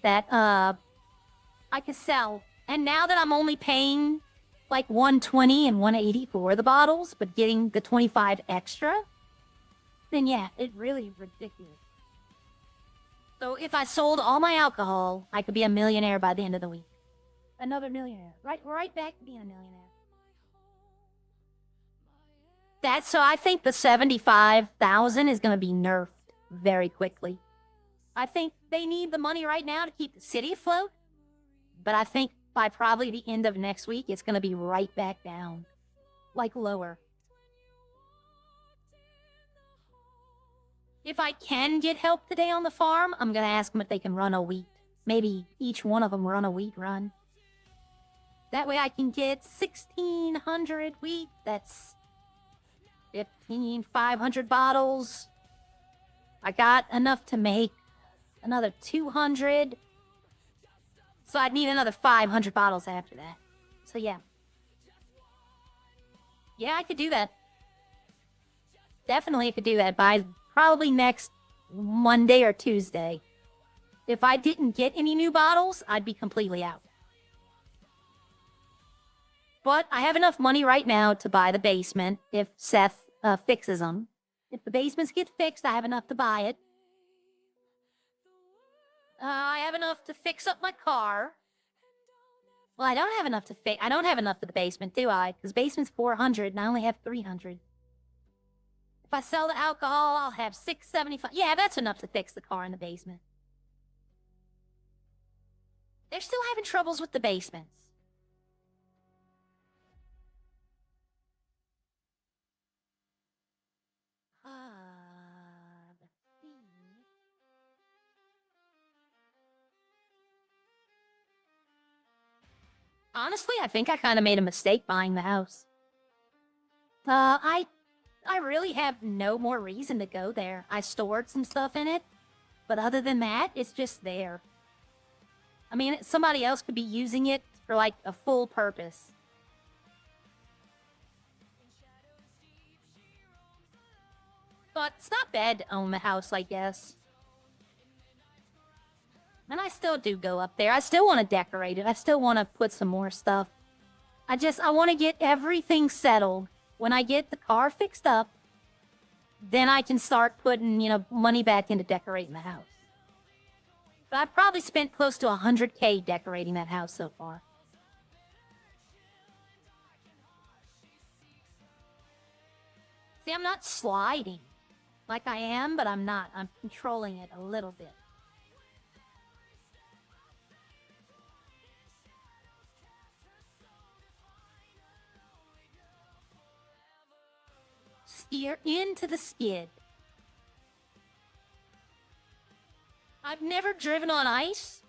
that I could sell. And now that I'm only paying like 120 and 180 for the bottles, but getting the 25 extra, then yeah, it's really ridiculous. So if I sold all my alcohol, I could be a millionaire by the end of the week. Another millionaire. Right back to being a millionaire. So I think the 75,000 is going to be nerfed very quickly. I think they need the money right now to keep the city afloat. But I think by probably the end of next week, it's going to be right back down. Like lower. If I can get help today on the farm, I'm going to ask them if they can run a wheat. Maybe each one of them run a wheat run. That way I can get 1,600 wheat. That's 500 bottles. I got enough to make another 200. So I'd need another 500 bottles after that. So yeah. Yeah, I could do that. Definitely could do that by probably next Monday or Tuesday. If I didn't get any new bottles, I'd be completely out. But I have enough money right now to buy the basement if Seth fixes them. If the basements get fixed, I have enough to buy it. I have enough to fix up my car. Well, I don't have enough to fix. I don't have enough for the basement, do I? Because basement's 400 and I only have 300. If I sell the alcohol, I'll have 675. Yeah, that's enough to fix the car in the basement. They're still having troubles with the basements. Let's see. Honestly, I think I kind of made a mistake buying the house. I really have no more reason to go there. I stored some stuff in it, but other than that, it's just there. I mean, somebody else could be using it for, like, a full purpose. But it's not bad to own the house, I guess. And I still do go up there. I still want to decorate it. I still want to put some more stuff. I want to get everything settled. When I get the car fixed up, then I can start putting, money back into decorating the house. But I've probably spent close to $100K decorating that house so far. See, I'm not sliding like I am, but I'm not. I'm controlling it a little bit. Steer into the skid. I've never driven on ice,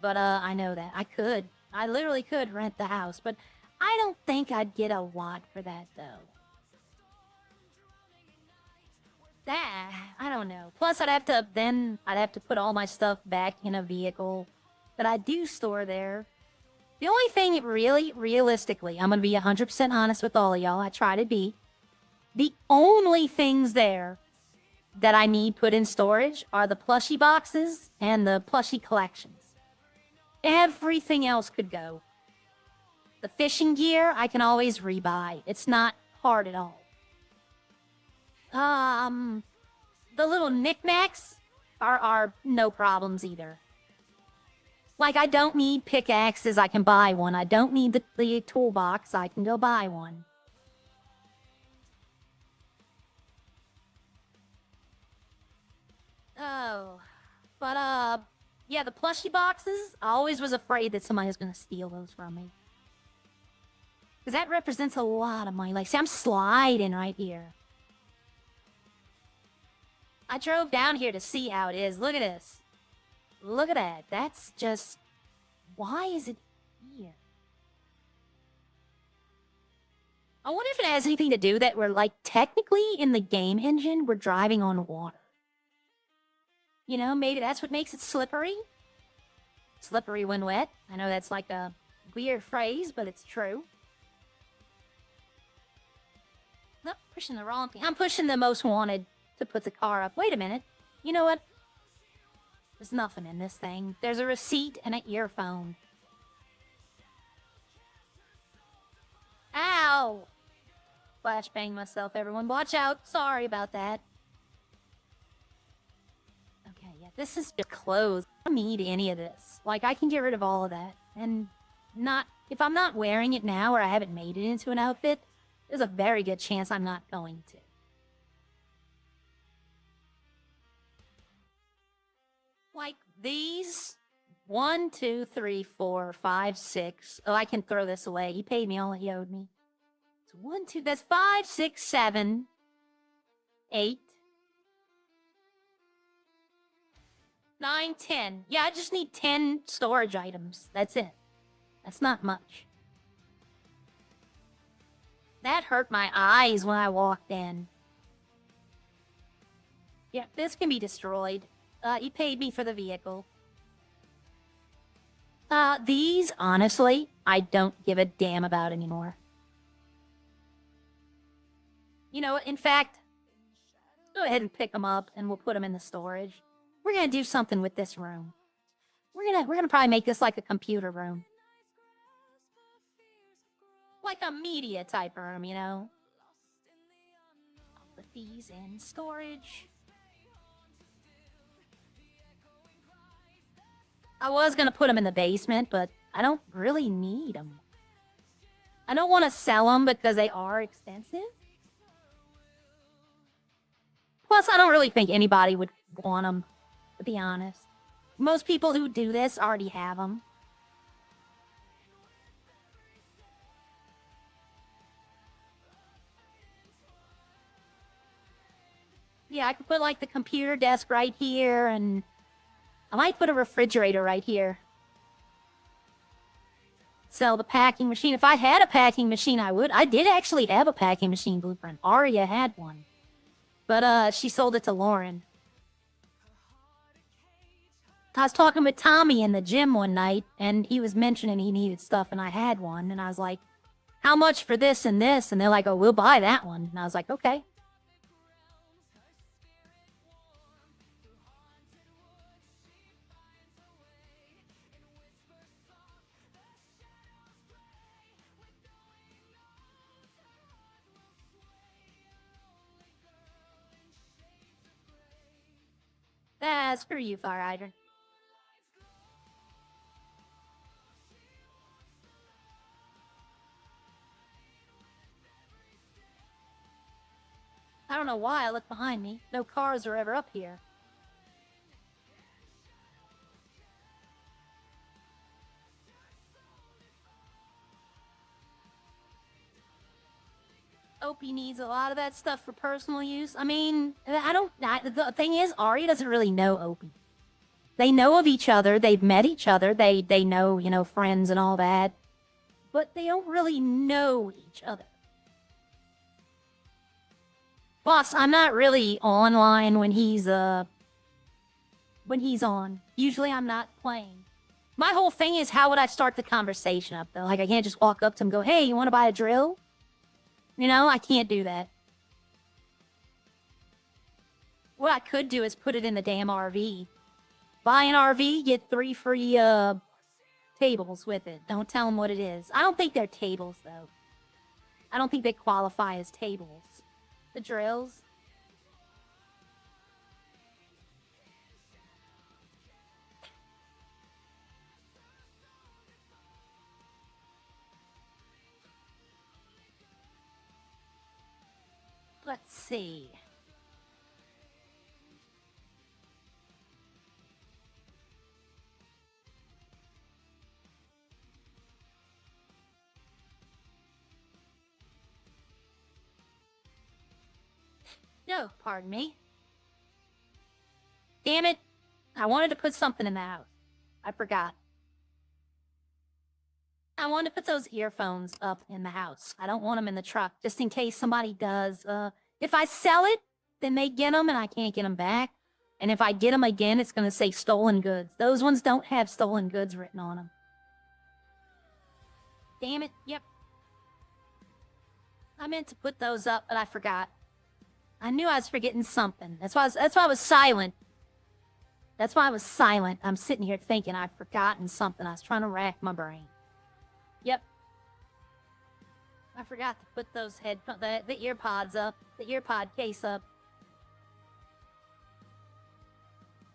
but I know that. I could. I literally could rent the house, but I don't think I'd get a lot for that, though. I don't know. Plus, I'd have to put all my stuff back in a vehicle that I do store there. The only thing realistically, I'm going to be 100% honest with all of y'all. I try to be. The only things there that I need put in storage are the plushie boxes and the plushie collections. Everything else could go. The fishing gear, I can always rebuy. It's not hard at all. The little knickknacks are no problems either. Like, I don't need pickaxes, I can buy one. I don't need the toolbox, I can go buy one. Oh, but, yeah, the plushie boxes, I always was afraid that somebody was gonna steal those from me. Because that represents a lot of money. Like, see, I'm sliding right here. I drove down here to see how it is. Look at this. Look at that. That's just... Why is it here? I wonder if it has anything to do that we're, like, technically in the game engine, we're driving on water. You know, maybe that's what makes it slippery. Slippery when wet. I know that's like a weird phrase, but it's true. Nope, pushing the wrong thing. I'm pushing the most wanted to put the car up. Wait a minute. You know what? There's nothing in this thing. There's a receipt and an earphone. Ow! Flashbang myself, everyone. Watch out. Sorry about that. Okay, yeah, this is just clothes. I don't need any of this. Like, I can get rid of all of that. And not... If I'm not wearing it now or I haven't made it into an outfit, there's a very good chance I'm not going to. Like these? 1, 2, 3, 4, 5, 6. Oh, I can throw this away. He paid me all he owed me. It's 1, 2, that's 5, 6, 7, 8, 9, 10. Yeah, I just need 10 storage items. That's it. That's not much. That hurt my eyes when I walked in. Yeah, this can be destroyed. He paid me for the vehicle. These, honestly, I don't give a damn about anymore. You know what, in fact, go ahead and pick them up and we'll put them in the storage. We're gonna do something with this room. We're gonna probably make this like a computer room. Like a media type room, you know? I'll put these in storage. I was gonna put them in the basement, but I don't really need them. I don't want to sell them because they are expensive. Plus, I don't really think anybody would want them, to be honest. Most people who do this already have them. Yeah, I could put, like, the computer desk right here, and I might put a refrigerator right here. Sell the packing machine. If I had a packing machine, I would. I did actually have a packing machine blueprint. Aria had one. But, she sold it to Lauren. I was talking with Tommy in the gym one night, and he was mentioning he needed stuff, and I had one, and I was like, how much for this and this? And they're like, oh, we'll buy that one. And I was like, okay. Screw you, Fire Hydrant. I don't know why I look behind me. No cars are ever up here. Opie needs a lot of that stuff for personal use. I mean, the thing is, Ari doesn't really know Opie. They know of each other. They've met each other. They know, you know, friends and all that. But they don't really know each other. Plus, I'm not really online when he's on. Usually I'm not playing. My whole thing is, how would I start the conversation up, though? Like, I can't just walk up to him and go, hey, you want to buy a drill? You know, I can't do that. What I could do is put it in the damn RV. Buy an RV, get 3 free, tables with it. Don't tell them what it is. I don't think they're tables, though. I don't think they qualify as tables. The drills. Let's see. No, pardon me. Damn it. I wanted to put something in the house. I forgot. I want to put those earphones up in the house. I don't want them in the truck, just in case somebody does. If I sell it, then they get them and I can't get them back. And if I get them again, it's going to say stolen goods. Those ones don't have stolen goods written on them. Damn it. Yep. I meant to put those up, but I forgot. I knew I was forgetting something. That's why I was silent. That's why I was silent. I'm sitting here thinking I've forgotten something. I was trying to rack my brain. Yep. I forgot to put those the ear pods up, the ear pod case up.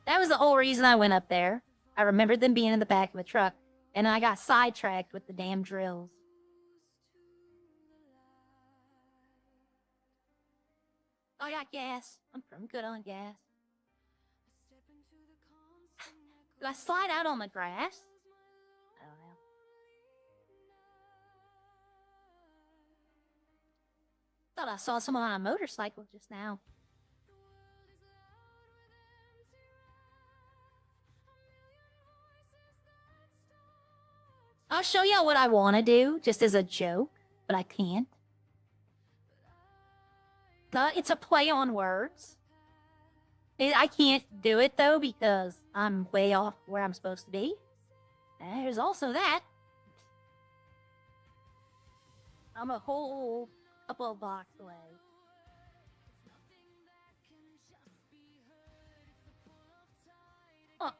That was the whole reason I went up there. I remembered them being in the back of the truck, and I got sidetracked with the damn drills. Oh, I got gas. I'm good on gas. Do I slide out on the grass? I don't know. Thought I saw someone on a motorcycle just now. I'll show y'all what I want to do, just as a joke, but I can't. It's a play on words. I can't do it, though, because I'm way off where I'm supposed to be. And there's also that. I'm a whole couple of blocks away. Oh.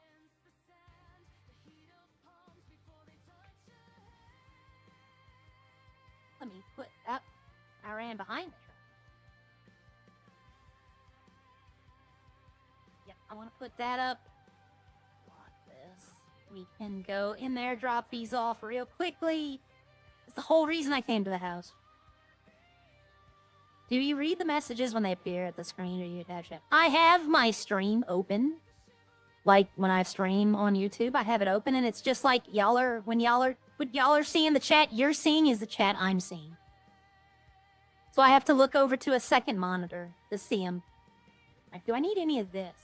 Let me put that. I ran behind the truck. Yep, I want to put that up. Lock this. We can go in there, drop these off real quickly. That's the whole reason I came to the house. Do you read the messages when they appear at the screen, or do you attach them? I have my stream open. Like when I stream on YouTube, I have it open, and it's just like when y'all are seeing the chat you're seeing is the chat I'm seeing. So I have to look over to a second monitor to see them. Like, do I need any of this?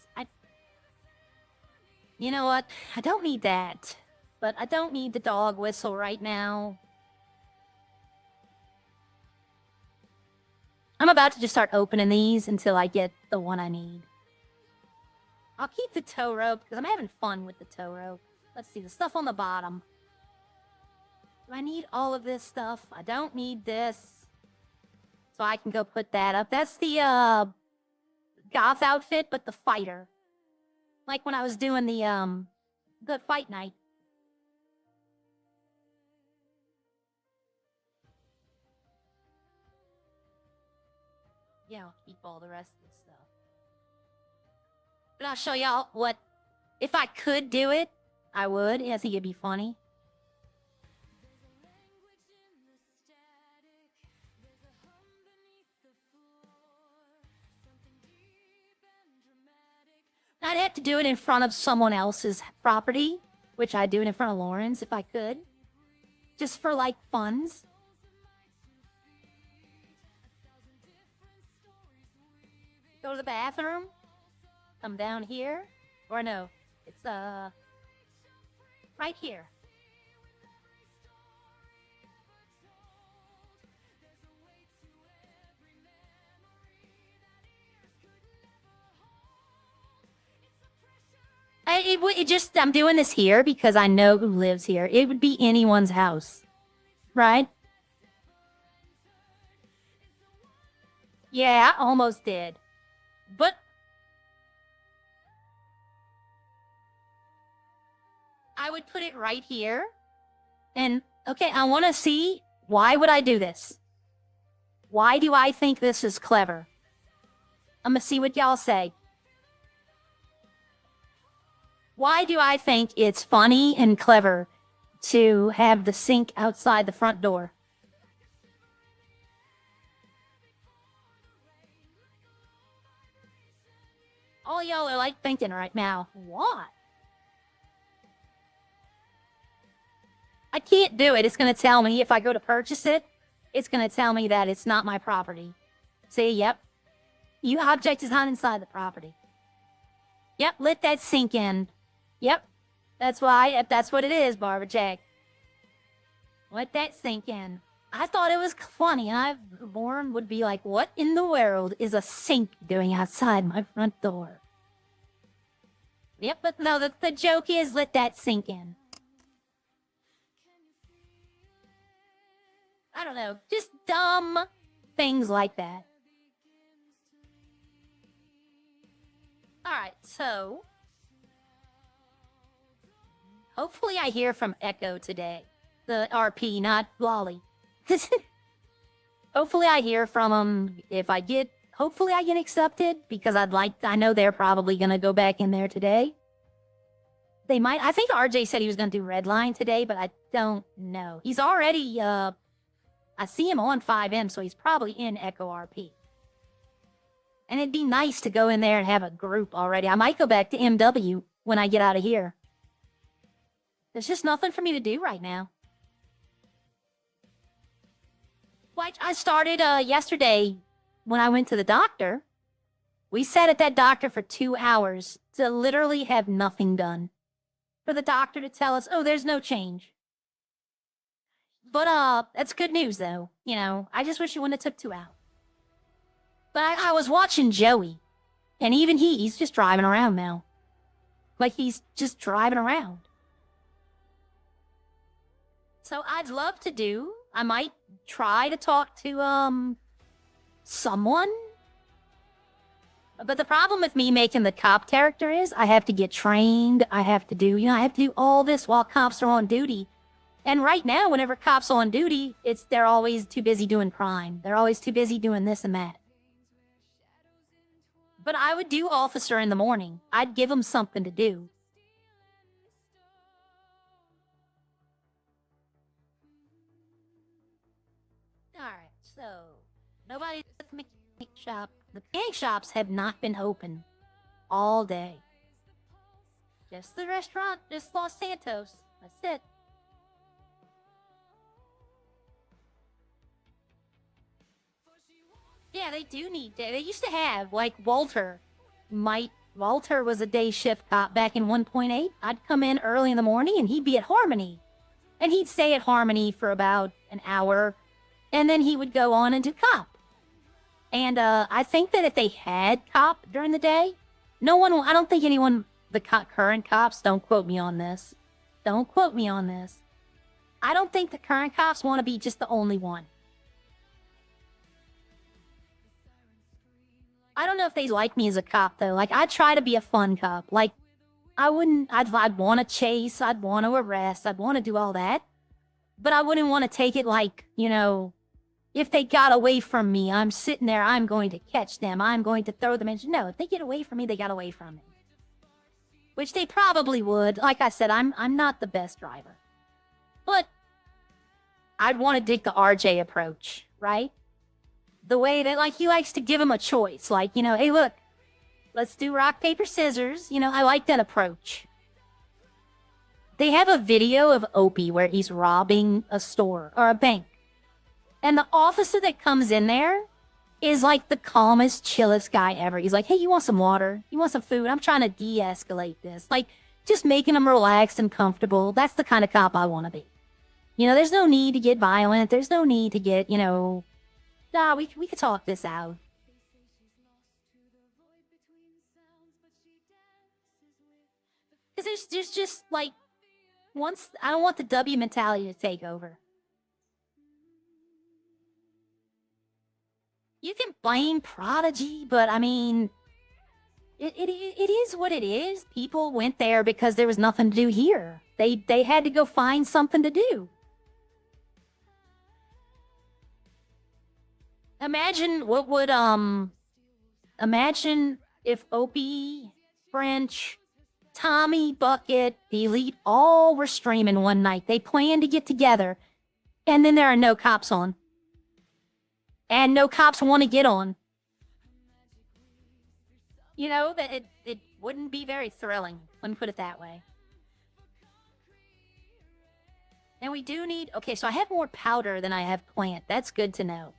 You know what? I don't need that. But I don't need the dog whistle right now. I'm about to just start opening these until I get the one I need. I'll keep the tow rope because I'm having fun with the tow rope. Let's see, the stuff on the bottom. Do I need all of this stuff? I don't need this. So I can go put that up. That's the goth outfit, but the fighter. Like when I was doing the fight night. Yeah, I'll keep all the rest of the stuff. But I'll show y'all what... If I could do it, I would. I think it'd be funny. I'd have to do it in front of someone else's property, which I'd do it in front of Lauren's if I could. Just for, like, funs. Go to the bathroom. Come down here. Or no, it's, right here. I'm doing this here because I know who lives here. It would be anyone's house. Right? Yeah, I almost did. But... I would put it right here. And, okay, I want to see, why would I do this? Why do I think this is clever? I'm going to see what y'all say. Why do I think it's funny and clever to have the sink outside the front door? All y'all are like thinking right now, what? I can't do it. It's going to tell me if I go to purchase it, it's going to tell me that it's not my property. See, yep. Your object is not inside the property. Yep, let that sink in. Yep, that's why. That's what it is, Barbara Jack. Let that sink in. I thought it was funny. Lauren would be like, what in the world is a sink doing outside my front door? Yep, but no, the joke is let that sink in. I don't know, just dumb things like that. Alright, so... hopefully I hear from Echo today. The RP, not Lolly. Hopefully I hear from him. Hopefully I get accepted, because I know they're probably gonna go back in there today. They might, I think RJ said he was gonna do Redline today, but I don't know. He's already, I see him on 5M, so he's probably in Echo RP. And it'd be nice to go in there and have a group already. I might go back to MW when I get out of here. There's just nothing for me to do right now. Like, I started yesterday when I went to the doctor. We sat at that doctor for 2 hours to literally have nothing done. For the doctor to tell us, oh, there's no change. But, that's good news, though. You know, I just wish it wouldn't have took 2 hours. But I was watching Joey. And even he's just driving around now. Like, he's just driving around. So I'd love to do. I might try to talk to, someone. But the problem with me making the cop character is I have to get trained. I have to do all this while cops are on duty. And right now, whenever cops are on duty, they're always too busy doing crime. They're always too busy doing this and that. But I would do officer in the morning. I'd give them something to do. Alright, so nobody's at the mechanic shop. The mechanic shops have not been open all day. Just the restaurant, just Los Santos. That's it. Yeah, they do need day. They used to have, like, Walter was a day shift cop back in 1.8. I'd come in early in the morning and he'd be at Harmony. And he'd stay at Harmony for about an hour. And then he would go on and do cop. And I think that if they had cop during the day, I don't think anyone, the current cops, don't quote me on this. Don't quote me on this. I don't think the current cops want to be just the only one. I don't know if they like me as a cop, though. Like, I try to be a fun cop. Like, I'd want to chase, I'd want to arrest, I'd want to do all that. But I wouldn't want to take it like, you know, if they got away from me, I'm sitting there, I'm going to catch them, I'm going to throw them in. No, if they get away from me, they got away from me. Which they probably would. Like I said, I'm not the best driver. But I'd want to take the RJ approach, right? The way that, like, he likes to give him a choice. Like, you know, hey, look, let's do rock, paper, scissors. You know, I like that approach. They have a video of Opie where he's robbing a store or a bank. And the officer that comes in there is like the calmest, chillest guy ever. He's like, hey, you want some water? You want some food? I'm trying to de-escalate this. Like, just making him relaxed and comfortable. That's the kind of cop I want to be. You know, there's no need to get violent. There's no need to get, you know... Nah, we could talk this out. Because there's just, like, I don't want the W mentality to take over. You can blame Prodigy, but, I mean, it is what it is. People went there because there was nothing to do here. They had to go find something to do. Imagine imagine if Opie, French, Tommy, Bucket, the Elite all were streaming one night. They planned to get together, and then there are no cops on. And no cops want to get on. You know, that it wouldn't be very thrilling, let me put it that way. And we do need... Okay, so I have more powder than I have plant. That's good to know.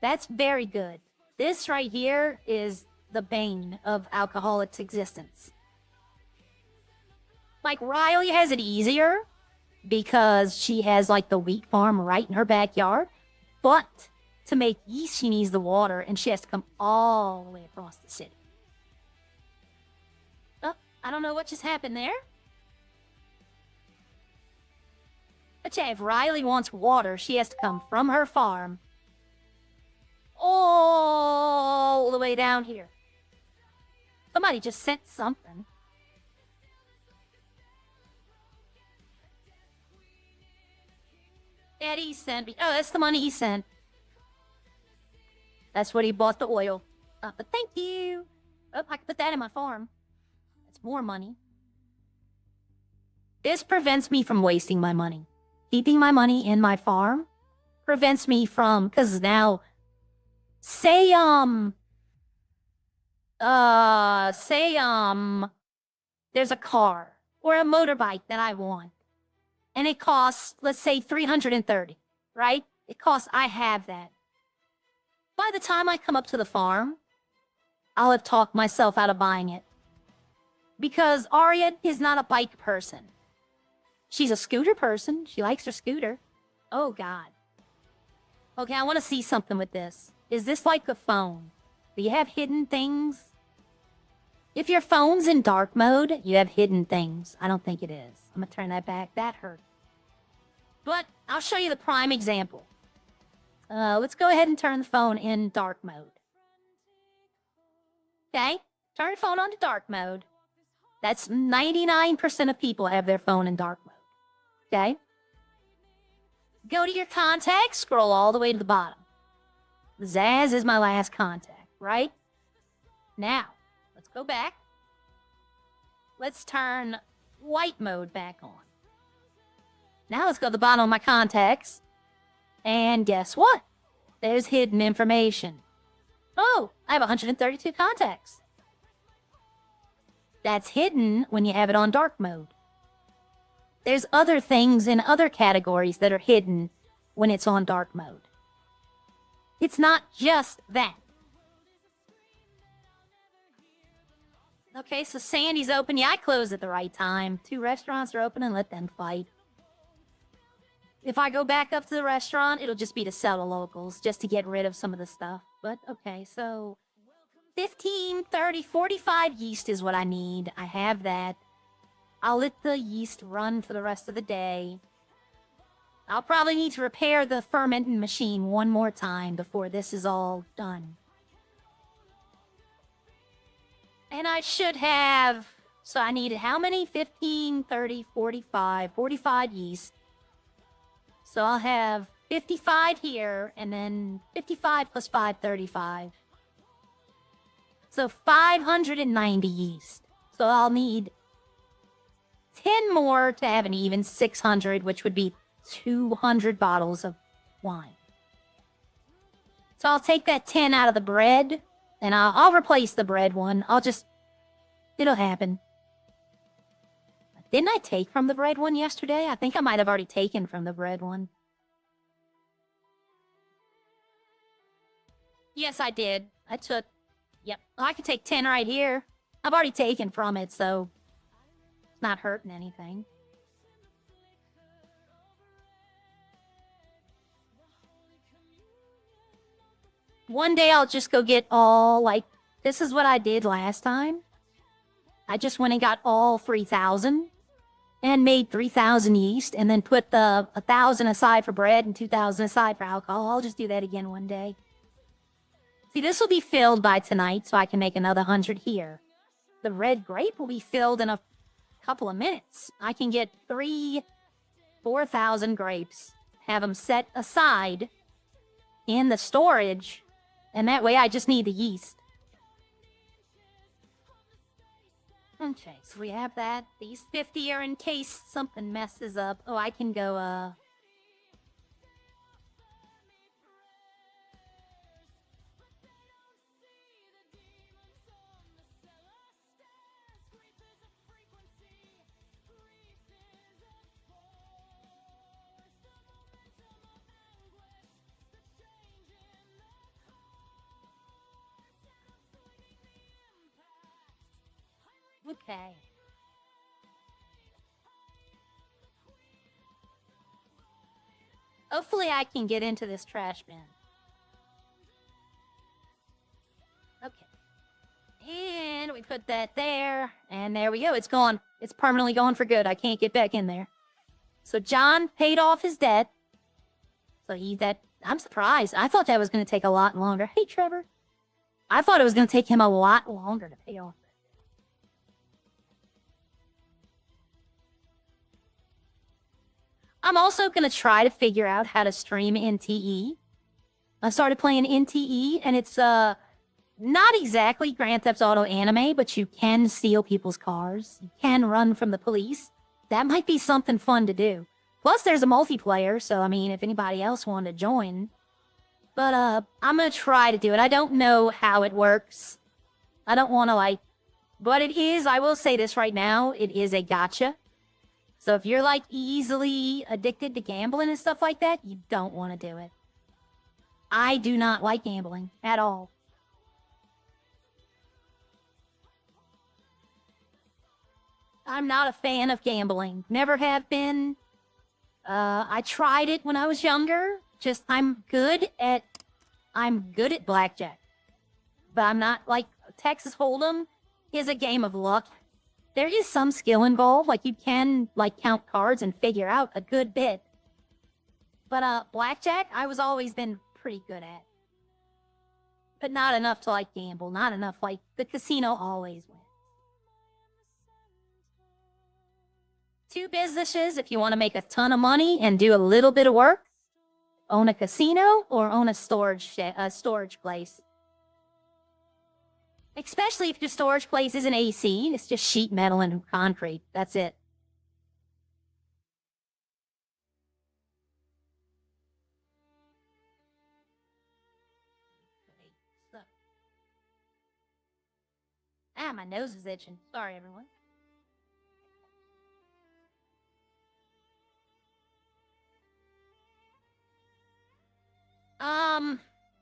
That's very good. This right here is the bane of alcoholic's existence. Like, Riley has it easier, because she has like the wheat farm right in her backyard. But to make yeast, she needs the water, and she has to come all the way across the city. Oh, I don't know what just happened there. But yeah, if Riley wants water, she has to come from her farm all the way down here. Somebody just sent something. Daddy sent me. Oh, that's the money he sent. That's what he bought the oil. But thank you. Oh, I can put that in my farm. That's more money. This prevents me from wasting my money. Keeping my money in my farm prevents me from, because now, say, there's a car or a motorbike that I want, and it costs, let's say, $330, right? It costs, I have that. By the time I come up to the farm, I'll have talked myself out of buying it. Because Arya is not a bike person. She's a scooter person. She likes her scooter. Oh, God. Okay, I want to see something with this. Is this like a phone? Do you have hidden things? If your phone's in dark mode, you have hidden things. I don't think it is. I'm going to turn that back. That hurt. But I'll show you the prime example. Let's go ahead and turn the phone in dark mode. Okay, turn your phone on to dark mode. That's 99% of people have their phone in dark mode. Okay? Go to your contacts, scroll all the way to the bottom. Zaz is my last contact, right? Now, let's go back. Let's turn white mode back on. Now let's go to the bottom of my contacts. And guess what? There's hidden information. Oh, I have 132 contacts. That's hidden when you have it on dark mode. There's other things in other categories that are hidden when it's on dark mode. It's not just that. Okay, so Sandy's open. Yeah, I closed at the right time. 2 restaurants are open and let them fight. If I go back up to the restaurant, it'll just be to sell to locals, just to get rid of some of the stuff. But, okay, so 15, 30, 45 yeast is what I need. I have that. I'll let the yeast run for the rest of the day. I'll probably need to repair the fermenting machine one more time before this is all done. And I should have... So I needed how many? 15, 30, 45. 45 yeast. So I'll have 55 here, and then 55 plus 5, 35. So 590 yeast. So I'll need 10 more to have an even 600, which would be 200 bottles of wine. So I'll take that 10 out of the bread, and I'll replace the bread one. It'll happen. Didn't I take from the bread one yesterday? I think I might have already taken from the bread one. Yes, I did. I took... Yep. I could take 10 right here. I've already taken from it, so... It's not hurting anything. One day I'll just go get all, like... This is what I did last time. I just went and got all 3,000. And made 3,000 yeast, and then put the 1,000 aside for bread and 2,000 aside for alcohol. I'll just do that again one day. See, this will be filled by tonight, so I can make another 100 here. The red grape will be filled in a couple of minutes. I can get 4,000 grapes, have them set aside in the storage, and that way I just need the yeast. Okay, so we have that. These 50 are in case something messes up. Oh, I can go, Okay. Hopefully I can get into this trash bin. Okay. And we put that there. And there we go. It's gone. It's permanently gone for good. I can't get back in there. So John paid off his debt. So I'm surprised. I thought that was going to take a lot longer. Hey, Trevor. I thought it was going to take him a lot longer to pay off. I'm also going to try to figure out how to stream NTE. I started playing NTE, and it's not exactly Grand Theft Auto anime, but you can steal people's cars. You can run from the police. That might be something fun to do. Plus, there's a multiplayer, so, I mean, if anybody else wanted to join. But, I'm going to try to do it. I don't know how it works. I don't want to, but it is, I will say this right now, it is a gacha. So if you're, easily addicted to gambling and stuff like that, you don't want to do it. I do not like gambling at all. I'm not a fan of gambling. Never have been. I tried it when I was younger. I'm good at blackjack. But I'm not, Texas Hold'em is a game of luck. There is some skill involved. You can, count cards and figure out a good bit. But, blackjack, I was always been pretty good at. But not enough to, gamble. Not enough, the casino always wins. 2 businesses if you want to make a ton of money and do a little bit of work. Own a casino or own a storage place. Especially if your storage place isn't AC, it's just sheet metal and concrete. That's it. My nose is itching. Sorry, everyone.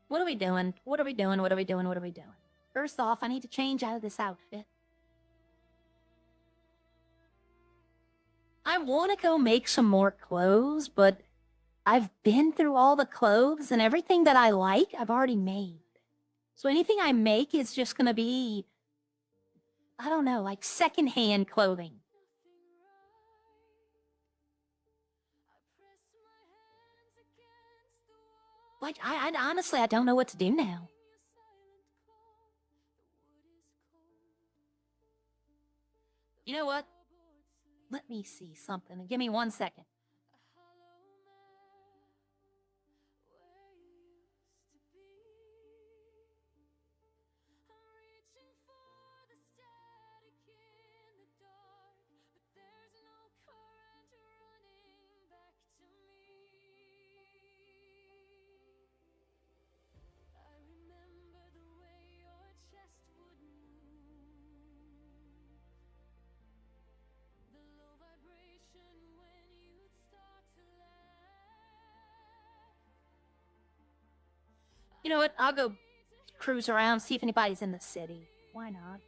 What are we doing? What are we doing? What are we doing? What are we doing? First off, I need to change out of this outfit. I want to go make some more clothes, but I've been through all the clothes and everything that I like, I've already made. So anything I make is just going to be, I don't know, secondhand clothing. I honestly, I don't know what to do now. You know what? Let me see something. Give me 1 second. You know what? I'll go cruise around, see if anybody's in the city. Why not?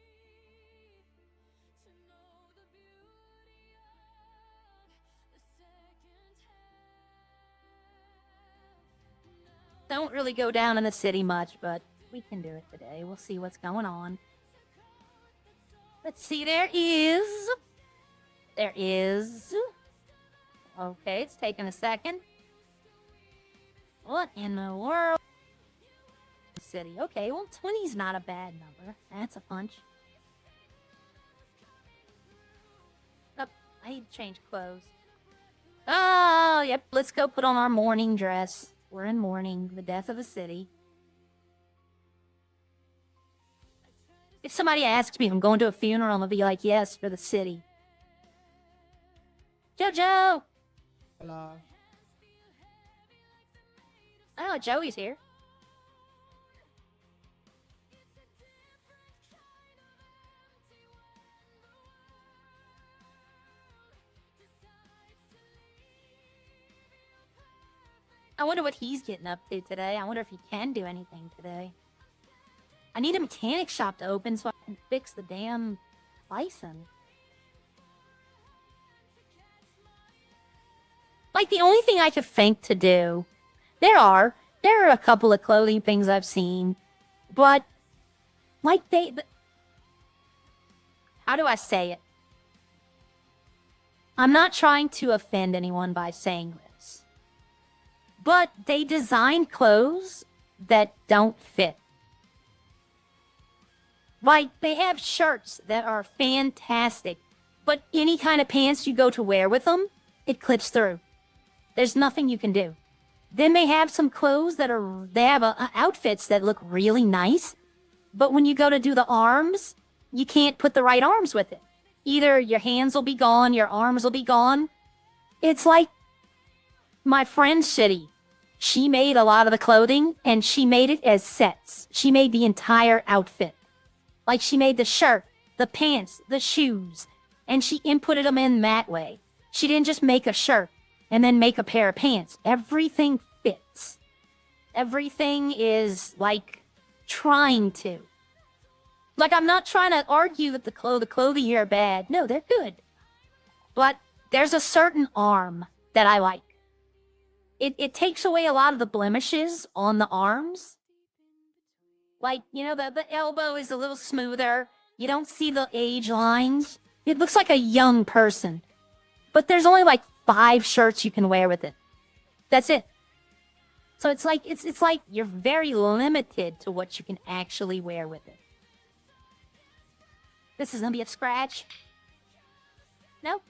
Don't really go down in the city much, but we can do it today. We'll see what's going on. Let's see, there is. Okay, it's taking a second. What in the world? City. Okay, well, 20's not a bad number. That's a punch. Oh, I need to change clothes. Oh, yep, let's go put on our mourning dress. We're in mourning, the death of a city. If somebody asks me if I'm going to a funeral, I'm gonna be like, yes, for the city. Jojo! Hello. Oh, Joey's here. I wonder what he's getting up to today. I wonder if he can do anything today. I need a mechanic shop to open so I can fix the damn bison. Like, the only thing I could think to do, there are a couple of clothing things I've seen, but, like, how do I say it? I'm not trying to offend anyone by saying this, but they design clothes that don't fit. Like, they have shirts that are fantastic, but any kind of pants you go to wear with them, it clips through. There's nothing you can do. Then they have some clothes that they have outfits that look really nice, but when you go to do the arms, you can't put the right arms with it. Either your hands will be gone, your arms will be gone. It's like my friend Shitty. She made a lot of the clothing, and she made it as sets. She made the entire outfit. Like, she made the shirt, the pants, the shoes, and she inputted them in that way. She didn't just make a shirt and then make a pair of pants. Everything fits. Everything is, like, trying to. Like, I'm not trying to argue that the clothing here are bad. No, they're good. But there's a certain arm that I like. It takes away a lot of the blemishes on the arms. Like, you know, the elbow is a little smoother. You don't see the age lines. It looks like a young person. But there's only like 5 shirts you can wear with it. That's it. So it's like you're very limited to what you can actually wear with it. This is gonna be a scratch. No?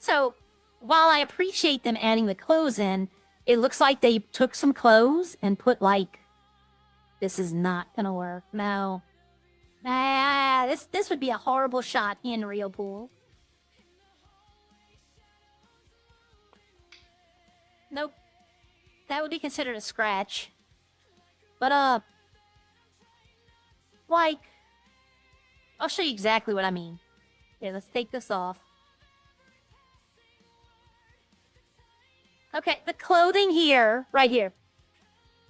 So, while I appreciate them adding the clothes in, it looks like they took some clothes and put, like, this is not gonna work. No. This would be a horrible shot in real pool. Nope. That would be considered a scratch. But, like, I'll show you exactly what I mean. Here, let's take this off. Okay, the clothing here, right here.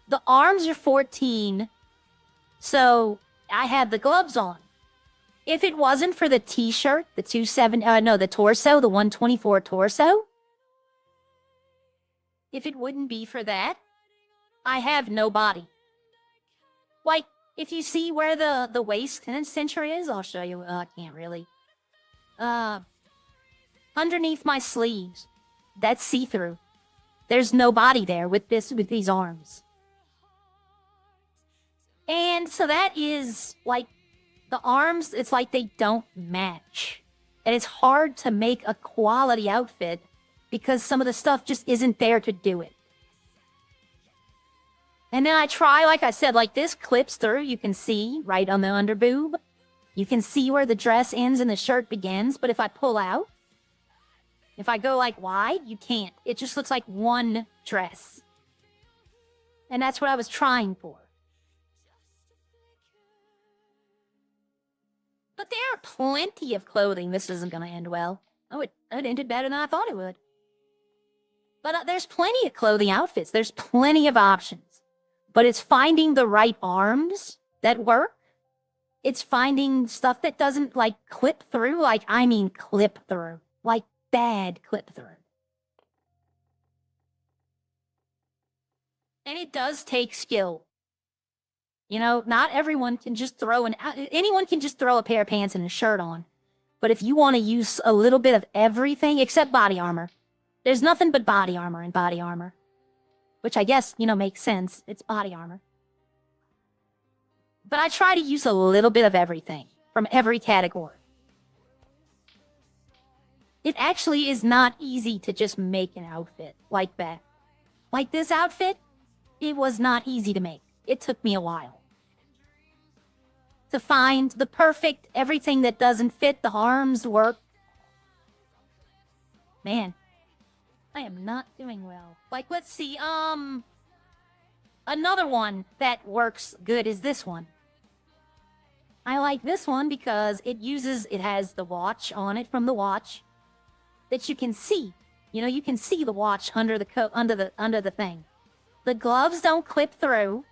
The arms are 14, so I had the gloves on. If it wasn't for the t-shirt, the the torso, the 124 torso, if it wouldn't be for that, I have no body. Like, if you see where the waist cincher is, I'll show you. I can't really. Underneath my sleeves, that's see-through. There's no body there with these arms. And so that is, like, the arms, it's like they don't match. And it's hard to make a quality outfit because some of the stuff just isn't there to do it. And then I try, like I said, like this clips through. You can see right on the underboob. You can see where the dress ends and the shirt begins. But if I pull out, if I go like wide, you can't. It just looks like one dress. And that's what I was trying for. But there are plenty of clothing. This isn't going to end well. Oh, it ended better than I thought it would. But there's plenty of clothing outfits. There's plenty of options. But it's finding the right arms that work. It's finding stuff that doesn't, like, clip through. Like, I mean clip through. Like, bad clip through. And it does take skill. You know, not everyone can just anyone can just throw a pair of pants and a shirt on. But if you want to use a little bit of everything except body armor, there's nothing but body armor in body armor. Which I guess, you know, makes sense. It's body armor. But I try to use a little bit of everything from every category. It actually is not easy to just make an outfit like that. Like this outfit, it was not easy to make. It took me a while to find the perfect everything that doesn't fit, the arms work. Man, I am not doing well. Like, let's see, another one that works good is this one. I like this one because it has the watch on it from the watch that you can see. You know, you can see the watch under the thing. The gloves don't clip through.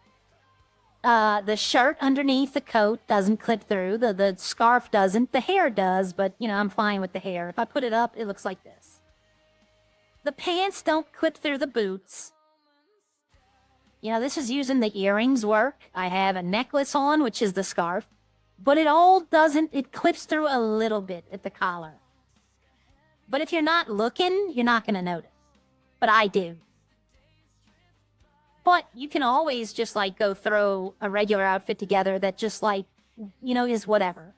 The shirt underneath the coat doesn't clip through. The scarf doesn't. The hair does, but, you know, I'm fine with the hair. If I put it up, it looks like this. The pants don't clip through the boots. You know, this is using the earrings work. I have a necklace on, which is the scarf. But it all doesn't, it clips through a little bit at the collar. But if you're not looking, you're not going to notice. But I do. But you can always just, like, go throw a regular outfit together that just, like, you know, is whatever.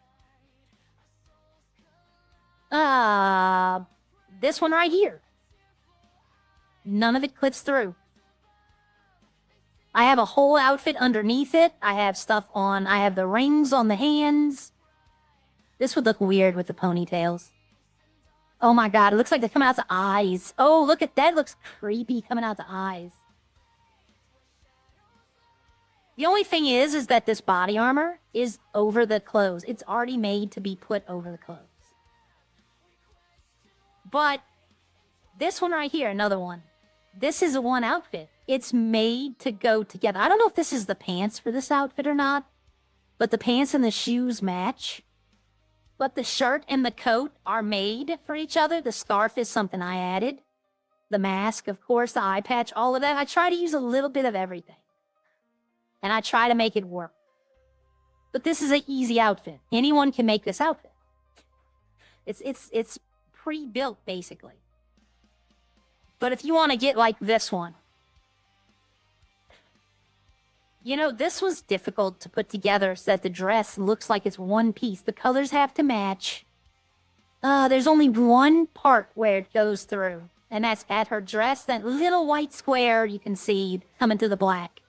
This one right here. None of it clips through. I have a whole outfit underneath it. I have stuff on. I have the rings on the hands. This would look weird with the ponytails. Oh my god, it looks like they're coming out the eyes. Oh, look at that. It looks creepy coming out the eyes. The only thing is that this body armor is over the clothes. It's already made to be put over the clothes. But this one right here, another one. This is a one outfit. It's made to go together. I don't know if this is the pants for this outfit or not, but the pants and the shoes match. But the shirt and the coat are made for each other. The scarf is something I added. The mask, of course, the eye patch, all of that. I try to use a little bit of everything. And I try to make it work. But this is an easy outfit. Anyone can make this outfit. It's pre-built, basically. But if you want to get like this one, you know, this was difficult to put together so that the dress looks like it's one piece. The colors have to match. There's only one part where it goes through, and that's at her dress, that little white square you can see coming through the black.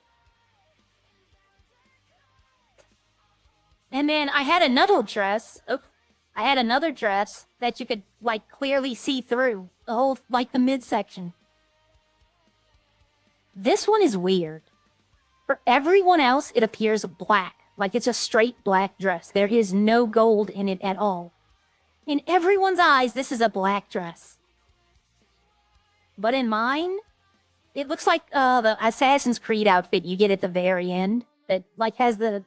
And then I had another dress. I had another dress that you could, like, clearly see through the whole, like, the midsection. This one is weird. For everyone else, it appears black, like it's a straight black dress. There is no gold in it at all. In everyone's eyes, this is a black dress. But in mine, it looks like the Assassin's Creed outfit you get at the very end. That, like, has the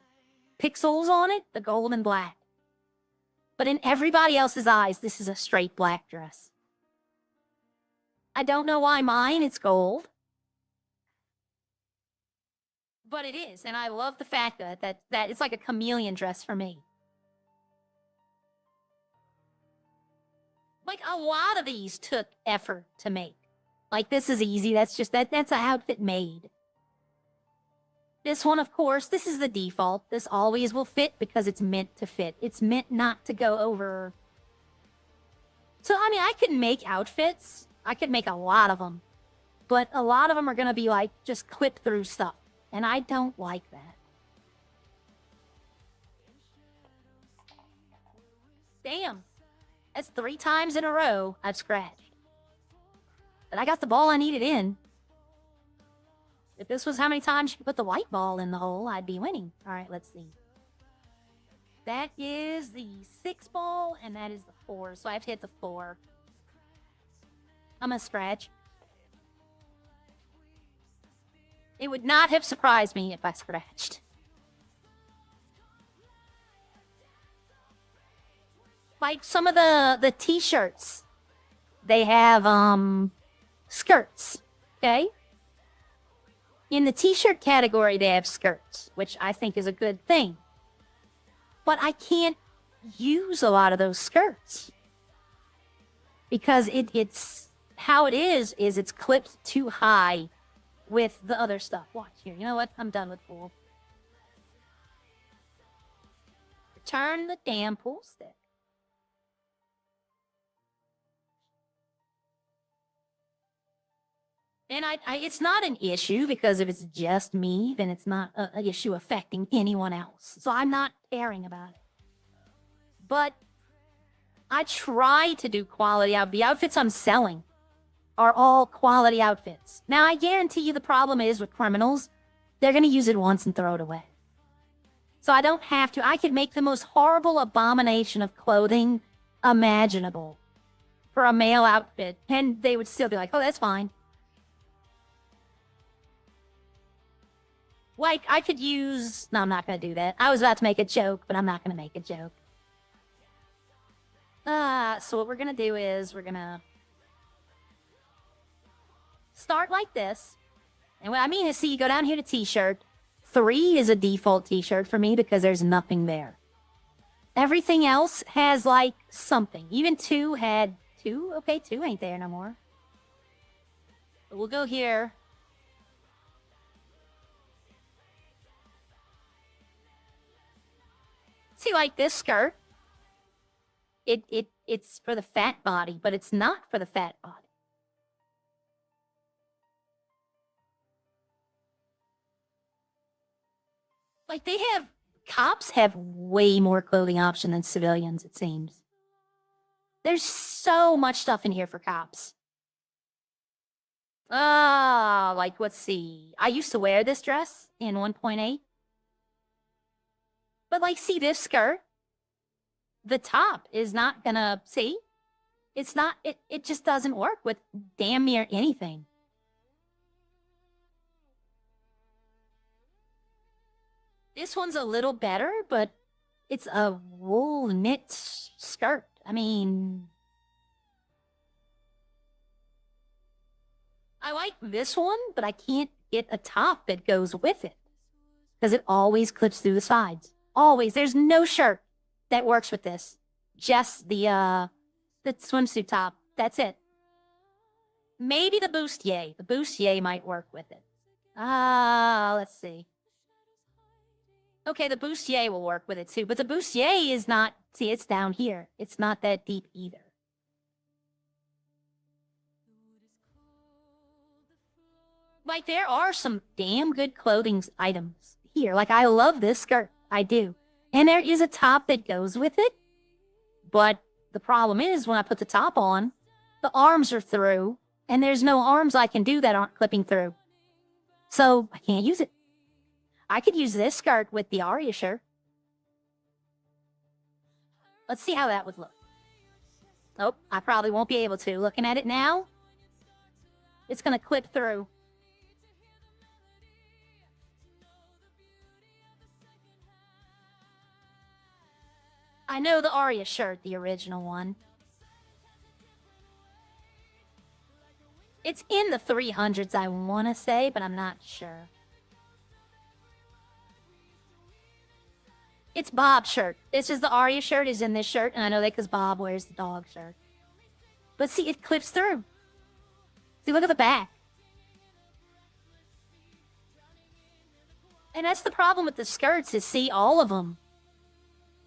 pixels on it, the gold and black. But in everybody else's eyes, this is a straight black dress. I don't know why mine, it's gold. But it is, and I love the fact that it's like a chameleon dress for me. Like, a lot of these took effort to make. Like, this is easy, that's an outfit made. This one, of course, this is the default. This always will fit because it's meant to fit. It's meant not to go over. So, I mean, I could make outfits. I could make a lot of them. But a lot of them are going to be, like, just clip-through stuff. And I don't like that. Damn. That's 3 times in a row I've scratched. But I got the ball I needed in. If this was how many times you could put the white ball in the hole, I'd be winning. Alright, let's see. That is the 6 ball, and that is the 4. So I have to hit the 4. I'm gonna scratch. It would not have surprised me if I scratched. Like some of the t-shirts, they have skirts, okay? In the t-shirt category, they have skirts, which I think is a good thing. But I can't use a lot of those skirts. Because it's how it is it's clipped too high with the other stuff. Watch here. You know what? I'm done with pool. Return the damn pool stick. And it's not an issue, because if it's just me, then it's not an issue affecting anyone else. So I'm not caring about it. But I try to do quality out. The outfits I'm selling are all quality outfits. Now, I guarantee you the problem is with criminals, they're going to use it once and throw it away. So I don't have to. I could make the most horrible abomination of clothing imaginable for a male outfit, and they would still be like, oh, that's fine. Like, I could use... No, I'm not going to do that. I was about to make a joke, but I'm not going to make a joke. So what we're going to do is we're going to start like this. And what I mean is, see, you go down here to t-shirt. 3 is a default t-shirt for me because there's nothing there. Everything else has, like, something. Even 2 had 2. Okay, 2 ain't there no more. But we'll go here. See, like this skirt, it's for the fat body, but it's not for the fat body. Like cops have way more clothing option than civilians, it seems. There's so much stuff in here for cops. Like, let's see. I used to wear this dress in 1.8. But, like, see this skirt? The top is not gonna, see? It's not, it just doesn't work with damn near anything. This one's a little better, but it's a wool knit skirt. I mean... I like this one, but I can't get a top that goes with it. Because it always clips through the sides. Always. There's no shirt that works with this. Just the swimsuit top. That's it. Maybe the bustier. The bustier might work with it. Let's see. Okay, the bustier will work with it too. But the bustier is not... See, it's down here. It's not that deep either. Like, there are some damn good clothing items here. Like, I love this skirt. I do. And there is a top that goes with it. But the problem is, when I put the top on, the arms are through. And there's no arms I can do that aren't clipping through. So, I can't use it. I could use this skirt with the Aria shirt. Let's see how that would look. Nope, I probably won't be able to. Looking at it now, it's going to clip through. I know the Aria shirt, the original one. It's in the 300s, I want to say, but I'm not sure. It's Bob's shirt. This is the Aria shirt is in this shirt, and I know that because Bob wears the dog shirt. But see, it clips through. See, look at the back. And that's the problem with the skirts is, see, all of them.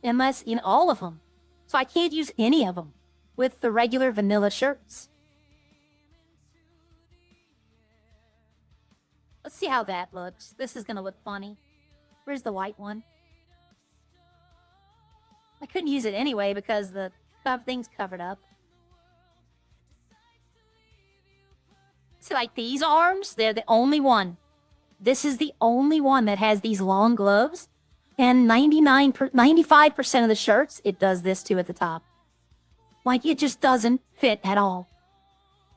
Unless, in all of them. So I can't use any of them with the regular vanilla shirts. Let's see how that looks. This is going to look funny. Where's the white one? I couldn't use it anyway because the thing's covered up. See, like these arms, they're the only one. This is the only one that has these long gloves. And 95% of the shirts, it does this too at the top. Like, it just doesn't fit at all.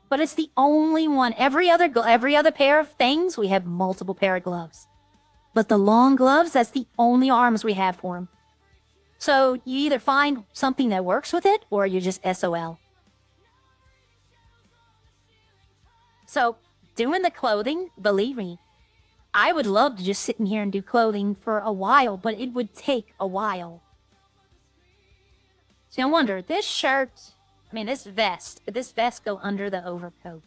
But it's the only one. Every other pair of things, we have multiple pair of gloves. But the long gloves, that's the only arms we have for them. So you either find something that works with it, or you're just SOL. So, doing the clothing, believe me, I would love to just sit in here and do clothing for a while, but it would take a while. So I wonder, this shirt, I mean this vest, could this vest go under the overcoat?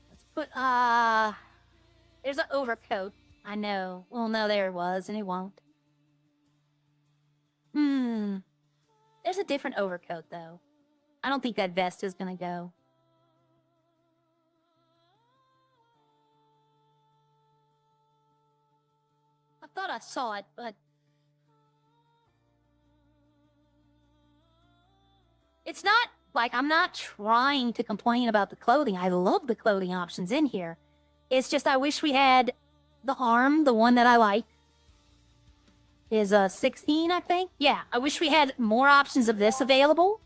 Let's put, there's an overcoat. I know. Well, no, there it was, and it won't. There's a different overcoat, though. I don't think that vest is gonna go. I thought I saw it, but... It's not, like, I'm not trying to complain about the clothing. I love the clothing options in here. It's just I wish we had the arm, the one that I like. Is 16, I think? Yeah, I wish we had more options of this available.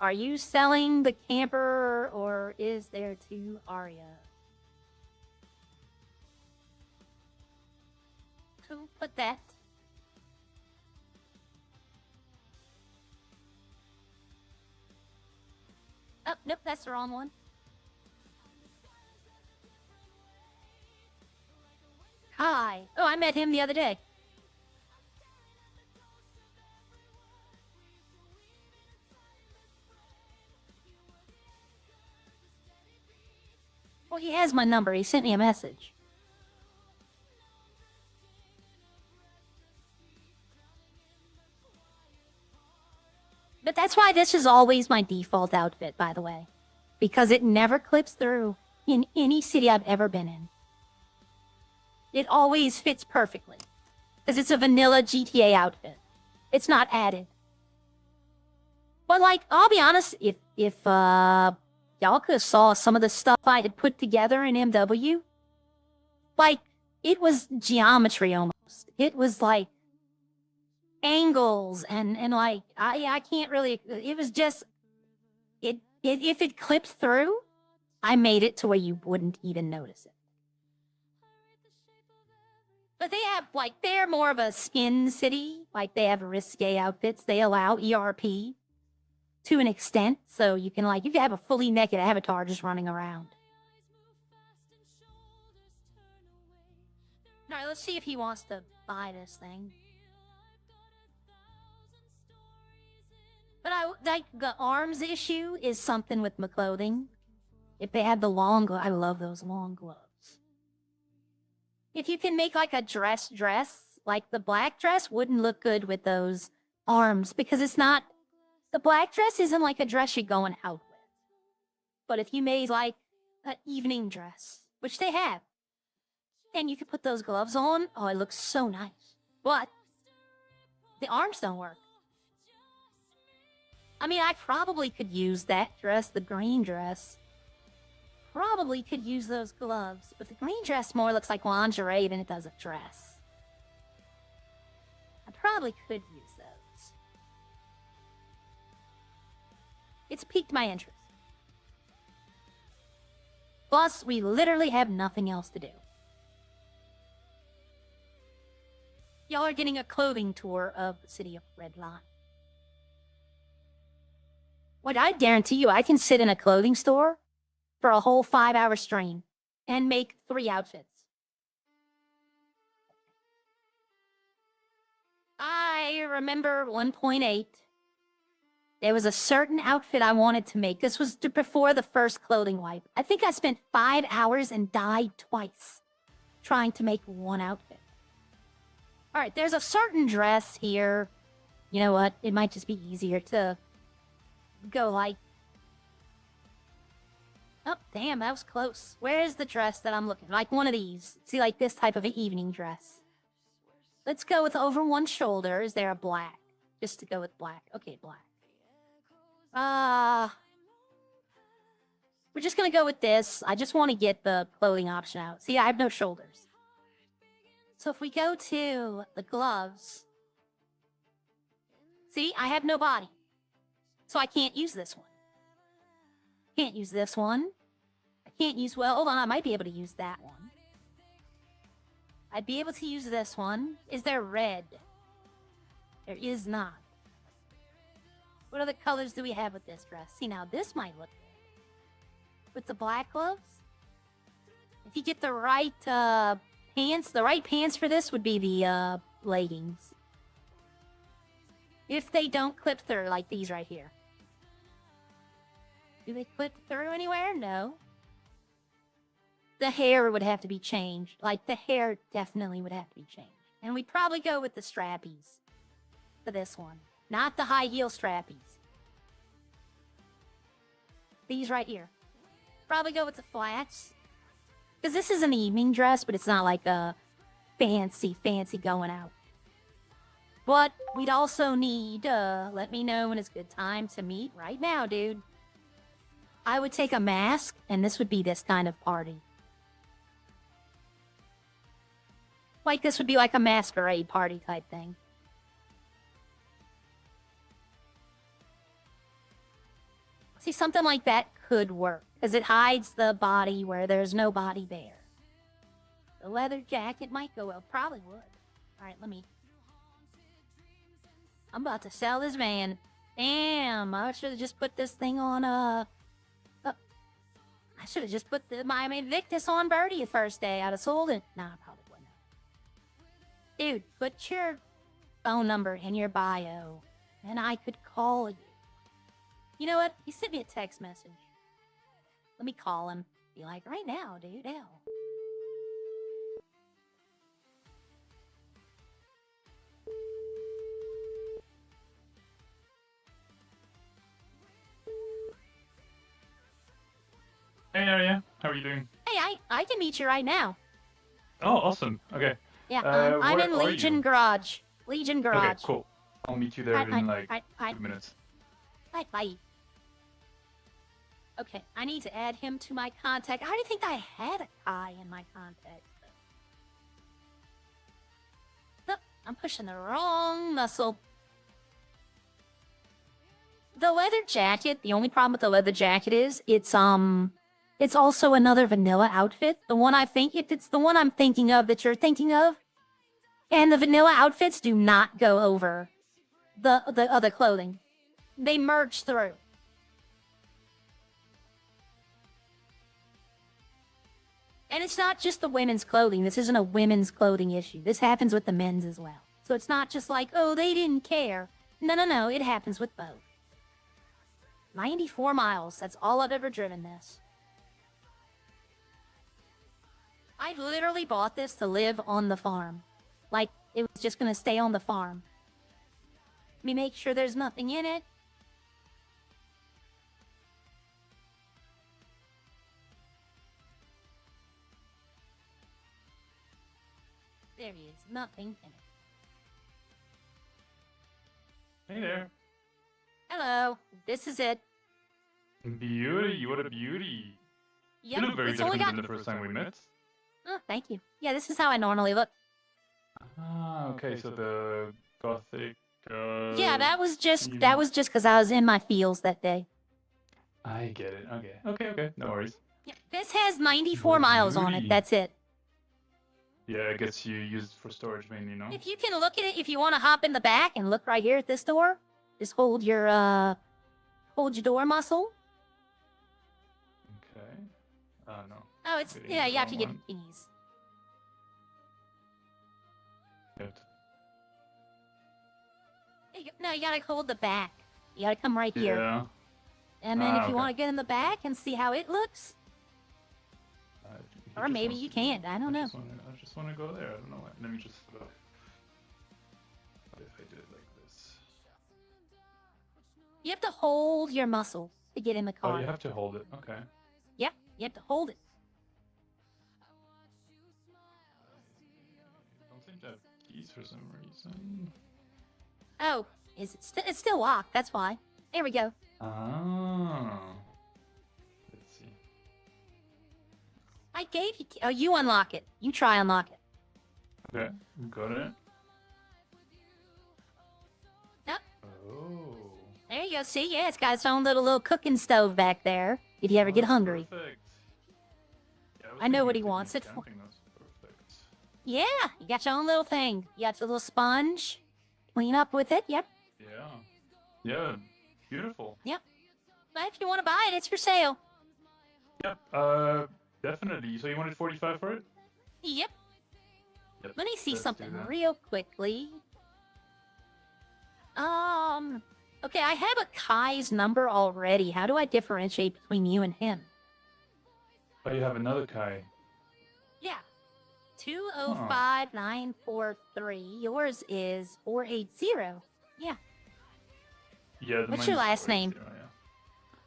Are you selling the camper, or is there two Aria? Who put that? Oh, nope, that's the wrong one. Hi. Oh, I met him the other day. Well, he has my number. He sent me a message. But that's why this is always my default outfit, by the way. Because it never clips through in any city I've ever been in. It always fits perfectly. Because it's a vanilla GTA outfit. It's not added. But, like, I'll be honest, if y'all could have saw some of the stuff I had put together in MW, like, it was geometry almost. It was, like, angles and like, I can't really, it was just, if it clipped through, I made it to where you wouldn't even notice it. But they have, like, they're more of a skin city. Like, they have risque outfits. They allow ERP to an extent. So you can, like, you can have a fully naked avatar just running around. All right, let's see if he wants to buy this thing. But like, the arms issue is something with my clothing. If they had the long gloves, I love those long gloves. If you can make like a dress, like the black dress wouldn't look good with those arms because it's not, the black dress isn't like a dress you're going out with. But if you made like an evening dress, which they have, and you could put those gloves on, oh, it looks so nice. But the arms don't work. I mean, I probably could use that dress, the green dress. Probably could use those gloves, but the green dress more looks like lingerie than it does a dress. I probably could use those. It's piqued my interest. Plus, we literally have nothing else to do. Y'all are getting a clothing tour of the city of Redline. What I guarantee you, I can sit in a clothing store for a whole 5-hour stream and make 3 outfits. I remember 1.8. There was a certain outfit I wanted to make. This was before the first clothing wipe. I think I spent 5 hours and died twice trying to make one outfit. All right, there's a certain dress here. You know what? It might just be easier to go like, oh, damn, that was close. Where is the dress that I'm looking? Like one of these. See, like this type of an evening dress. Let's go with over one shoulder. Is there a black? Just to go with black. Okay, black. We're just gonna go with this. I just want to get the clothing option out. See, I have no shoulders. So if we go to the gloves, see, I have no body. So I can't use this one. Can't use this one. I can't use, well, hold on, I might be able to use that one. I'd be able to use this one. Is there red? There is not. What other colors do we have with this dress? See, now this might look good. With the black gloves? If you get the right pants, the right pants for this would be the leggings. If they don't clip through, like these right here. Do they clip through anywhere? No. The hair would have to be changed. Like, the hair definitely would have to be changed. And we'd probably go with the strappies for this one. Not the high heel strappies. These right here. Probably go with the flats. Because this is an evening dress, but it's not like a fancy going out. But we'd also need, let me know when it's a good time to meet. Right now, dude. I would take a mask, and this would be this kind of party. Like, this would be like a masquerade party type thing. See, something like that could work, because it hides the body where there's no body there. The leather jacket might go well, probably would. Alright, let me... I'm about to sell this van. Damn, I should have just put this thing on, I should have just put the Miami Invictus on Birdie the first day. I'd have sold it. Nah, I probably wouldn't have. Dude, put your phone number in your bio, and I could call you. You know what? He sent me a text message. Let me call him. Be like, right now, dude, hell. Hey Arya, how are you doing? Hey, I can meet you right now. Oh, awesome. Okay. Yeah, I'm where in are Legion you? Garage. Legion Garage. Okay, cool. I'll meet you there in like 2 minutes. Bye. Okay, I need to add him to my contact. I didn't think I had a Kai in my contacts. No, I'm pushing the wrong muscle. The leather jacket, the only problem with the leather jacket is it's also another vanilla outfit. The one it's the one I'm thinking of that you're thinking of. And the vanilla outfits do not go over the other clothing. They merge through. And it's not just the women's clothing. This isn't a women's clothing issue. This happens with the men's as well. So it's not just like, oh, they didn't care. No. It happens with both. 94 miles. That's all I've ever driven this. I literally bought this to live on the farm. Like, it was just gonna stay on the farm. Let me make sure there's nothing in it. There is nothing in it. Hey there. Hello, this is it. Beauty, what a beauty. Yep, You look very it's only different got... than the first time we met. Oh, thank you. Yeah, this is how I normally look. Ah, okay, so the gothic. Yeah, that was just because I was in my feels that day. I get it. Okay. No worries. Yeah, this has 94 miles on it. Beauty. That's it. Yeah, I guess you use it for storage mainly, no? If you can look at it, if you want to hop in the back and look right here at this door, just hold your door muscle. Okay. No. Oh, it's Getting yeah. the You have to wrong get one. keys. Good. No, you gotta hold the back. You gotta come right here. Yeah. And then if you okay. want to get in the back and see how it looks, He or just maybe wants you to- can't. I don't know. I just want to go there. I don't know why. Let me just look. What if I did it like this? You have to hold your muscle to get in the car. Oh, you have to hold it. Okay. Yep, you have to hold it. I don't seem to have keys for some reason. Oh, is it? It's still locked. That's why. There we go. Ah. Let's see. I gave you. Oh, you unlock it. You try unlock it. Okay, got it. Yep. Oh. There you go. See, yeah, it's got its own little cooking stove back there. If you ever get that's hungry. Perfect. Yeah, was I know thinking what of he wants taking it for. camping, that's perfect. Yeah, you got your own little thing. You got your little sponge. Clean up with it. Yep. Yeah. Yeah. Beautiful. Yep. But if you want to buy it, it's for sale. Yep. Definitely. So you wanted 45 for it? Yep. Yep. Let me see let's do something that. real quickly. Okay, I have a Kai's number already. How do I differentiate between you and him? Oh, you have another Kai. Yeah. 205943. Yours is 480. Yeah. Yeah. What's mine your is last 480, name?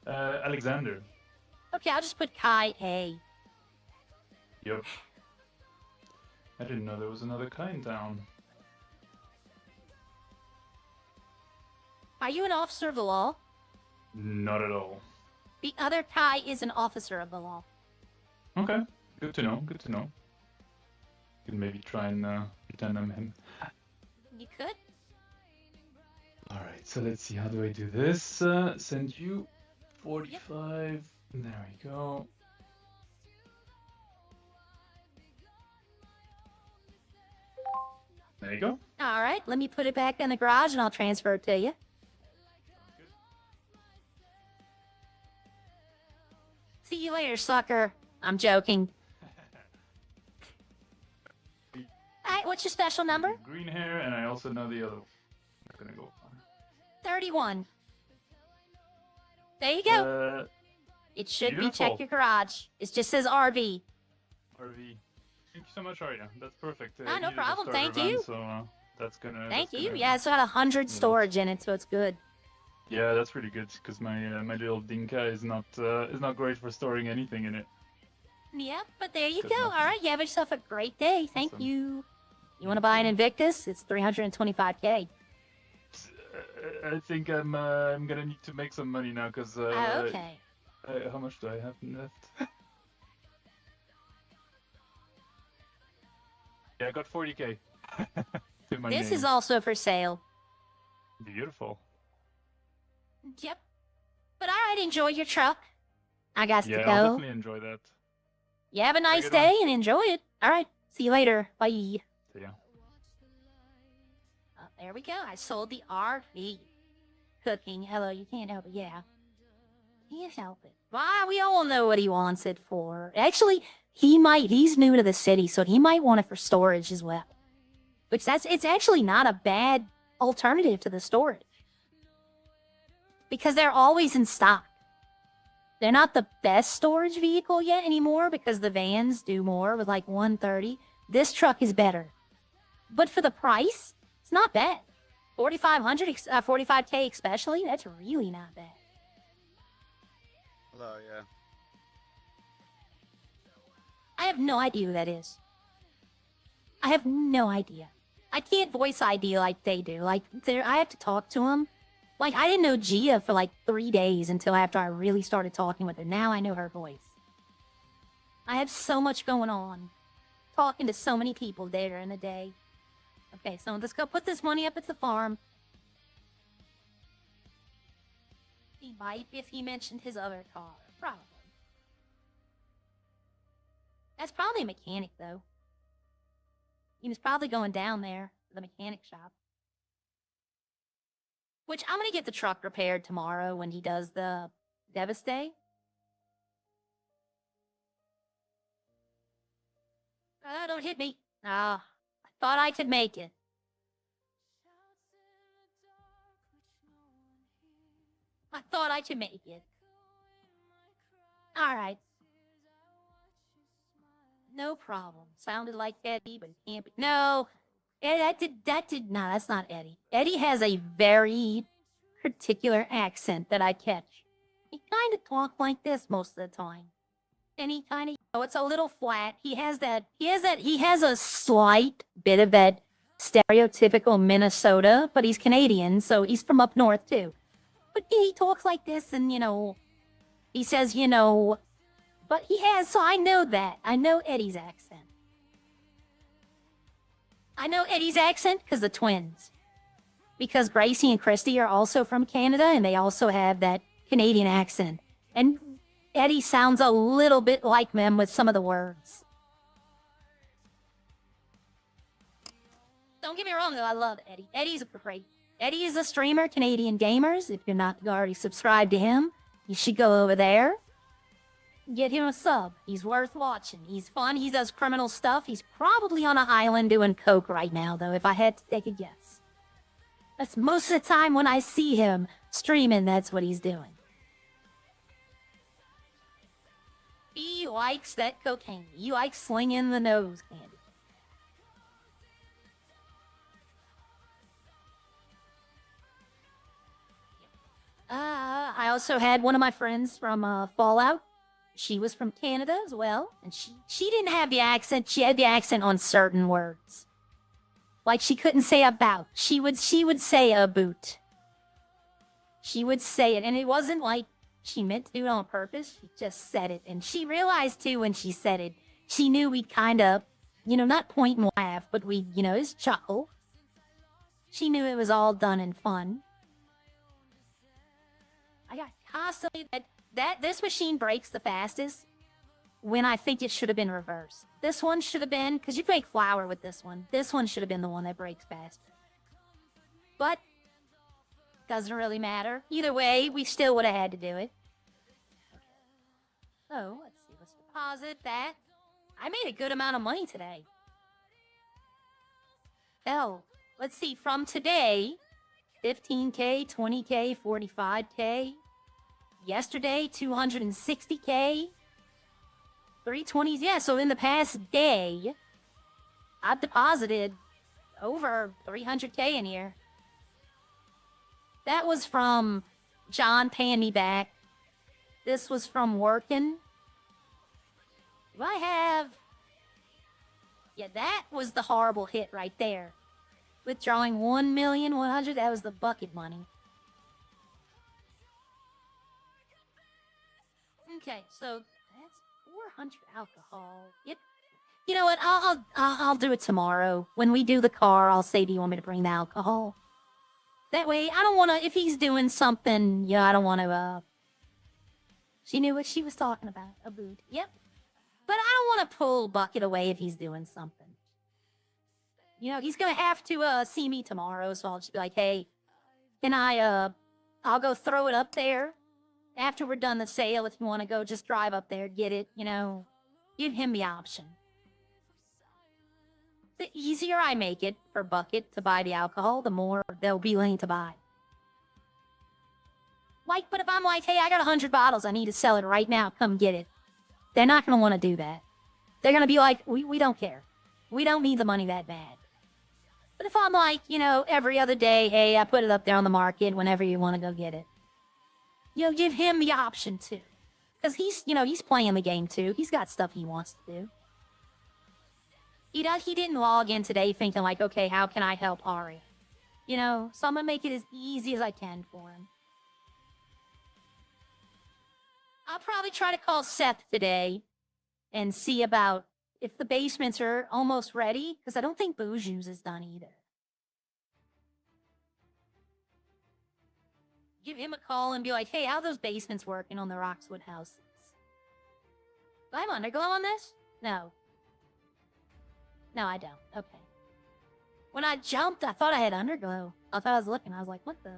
Yeah. Alexander. Okay, I'll just put Kai A. Yep. I didn't know there was another Kai in town. Are you an officer of the law? Not at all. The other Kai is an officer of the law. Okay. Good to know. Good to know. Could maybe try and pretend I'm him. You could? Alright, so let's see. How do I do this? Send you 45. There we go. There you go. All right, let me put it back in the garage and I'll transfer it to you. See you later, sucker. I'm joking. All right, what's your special number? Green hair, and I also know the other one. I'm gonna go for 31. There you go. It should be beautiful. check your garage. It just says RV. RV. Thank you so much, Arya. That's perfect. No Needed a problem. starter Thank van, you. So that's gonna. Thank that's you. gonna- Yeah, it's got 100 storage in it, so it's good. Yeah, that's really good because my little Dinka is not great for storing anything in it. Yep, but there you Good go. enough. All right, you have yourself a great day. Thank Awesome. you. You want to buy an Invictus? It's 325K. I think I'm gonna need to make some money now because Okay. how much do I have left? Yeah, I got 40K. To my This name. is also for sale. Beautiful. Yep. But all right, enjoy your truck. I got Yeah, to I'll go. definitely enjoy that. You have a nice it on. day and enjoy it. All right, see you later. Bye. See ya. There we go. I sold the RV. Cooking. Hello, you can't help it. Yeah. Can't help it. Why? We all know what he wants it for. Actually, he's new to the city, so he might want it for storage as well. It's actually not a bad alternative to the storage. Because they're always in stock. They're not the best storage vehicle yet anymore because the vans do more with like 130. This truck is better. But for the price, it's not bad. 4,500, 45K especially, that's really not bad. Hello, yeah. I have no idea who that is. I have no idea. I can't voice ID like they do. Like, I have to talk to him. Like, I didn't know Gia for like 3 days until after I really started talking with her. Now I know her voice. I have so much going on. Talking to so many people there in a day. Okay, so let's go put this money up at the farm. He might if he mentioned his other car. Probably. That's probably a mechanic, though. He was probably going down there to the mechanic shop. Which, I'm gonna get the truck repaired tomorrow when he does the Devastate. Don't hit me. Ah, I thought I could make it. I thought I could make it. Alright. No problem. Sounded like Eddie, but it can't be. No. That did, no, that's not Eddie. Eddie has a very particular accent that I catch. He kind of talks like this most of the time. And he kind of, it's a little flat. He has a slight bit of that stereotypical Minnesota, but he's Canadian, so he's from up north too. But he talks like this and, he says, but he has, so I know that. I know Eddie's accent. I know Eddie's accent because the twins. Because Gracie and Christy are also from Canada, and they also have that Canadian accent. And Eddie sounds a little bit like them with some of the words. Don't get me wrong, though, I love Eddie. Eddie's great. Eddie is a streamer, Canadian Gamers. If you're not already subscribed to him, you should go over there. Get him a sub. He's worth watching. He's fun. He does criminal stuff. He's probably on an island doing coke right now, though, if I had to take a guess. That's most of the time when I see him streaming, that's what he's doing. He likes that cocaine. He likes slinging the nose candy. I also had one of my friends from Fallout. She was from Canada as well, and she didn't have the accent. She had the accent on certain words. Like she couldn't say about. She would say a boot. She would say it, and it wasn't like she meant to do it on purpose. She just said it, and she realized too when she said it. She knew we'd kind of, not point and laugh, but we'd, just chuckle. She knew it was all done in fun. I got constantly that this machine breaks the fastest when I think it should have been reversed. This one should have been, because you make flour with this one. This one should have been the one that breaks faster. But, doesn't really matter. Either way, we still would have had to do it. So, let's see. Let's deposit that. I made a good amount of money today. Hell, let's see. From today, 15K, 20K, 45K. Yesterday, 260K. 320s. Yeah, so in the past day, I've deposited over 300K in here. That was from John paying me back. This was from working. Do I have... Yeah, that was the horrible hit right there. Withdrawing 1,100,000, that was the bucket money. Okay, so that's 400 alcohol. Yep. You know what? I'll do it tomorrow. When we do the car, I'll say, do you want me to bring the alcohol? That way, I don't want to, if he's doing something, I don't want to, she knew what she was talking about. A boot. Yep. But I don't want to pull Bucket away if he's doing something. He's going to have to, see me tomorrow, so I'll just be like, hey, can I, I'll go throw it up there. After we're done the sale, if you want to go, just drive up there, get it, give him the option. The easier I make it for Bucket to buy the alcohol, the more they'll be willing to buy. But if I'm like, hey, I got 100 bottles, I need to sell it right now, come get it. They're not going to want to do that. They're going to be like, we don't care. We don't need the money that bad. But if I'm like, every other day, hey, I put it up there on the market whenever you want to go get it. Give him the option too. Because he's playing the game too. He's got stuff he wants to do. He didn't log in today thinking like, okay, how can I help Ari? So I'm going to make it as easy as I can for him. I'll probably try to call Seth today and see about if the basements are almost ready, because I don't think Boujou's is done either. Give him a call and be like, hey, how are those basements working on the Roxwood houses? Do I have underglow on this? No. No, I don't. Okay. When I jumped, I thought I had underglow. I thought I was looking. I was like, what the...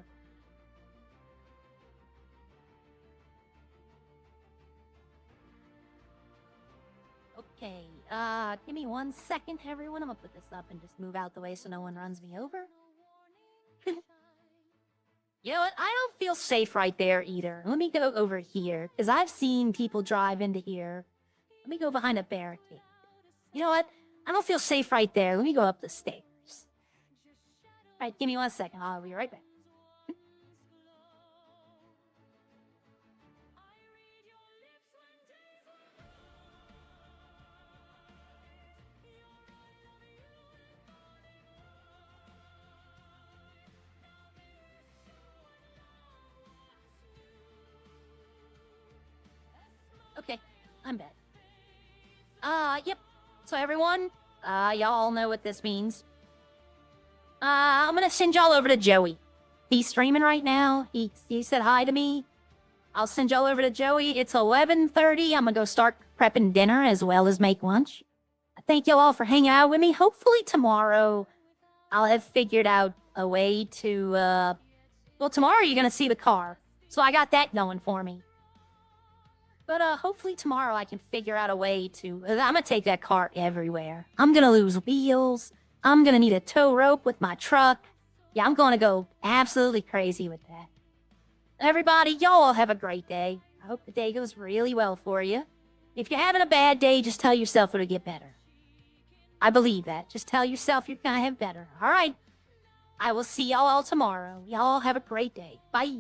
Okay, give me 1 second, everyone. I'm gonna put this up and just move out the way so no one runs me over. You know what? I don't feel safe right there either. Let me go over here, because I've seen people drive into here. Let me go behind a barricade. You know what? I don't feel safe right there. Let me go up the stairs. Alright, give me 1 second. I'll be right back. Okay, I'm back. Yep. So everyone, y'all know what this means. I'm gonna send y'all over to Joey. He's streaming right now. He said hi to me. I'll send y'all over to Joey. It's 11:30. I'm gonna go start prepping dinner as well as make lunch. I thank y'all all for hanging out with me. Hopefully tomorrow I'll have figured out a way to, well, tomorrow you're gonna see the car. So I got that going for me. But hopefully tomorrow I can figure out a way to... I'm gonna take that car everywhere. I'm gonna lose wheels. I'm gonna need a tow rope with my truck. Yeah, I'm gonna go absolutely crazy with that. Everybody, y'all all have a great day. I hope the day goes really well for you. If you're having a bad day, just tell yourself it'll get better. I believe that. Just tell yourself you're gonna have better. All right. I will see y'all all tomorrow. Y'all have a great day. Bye.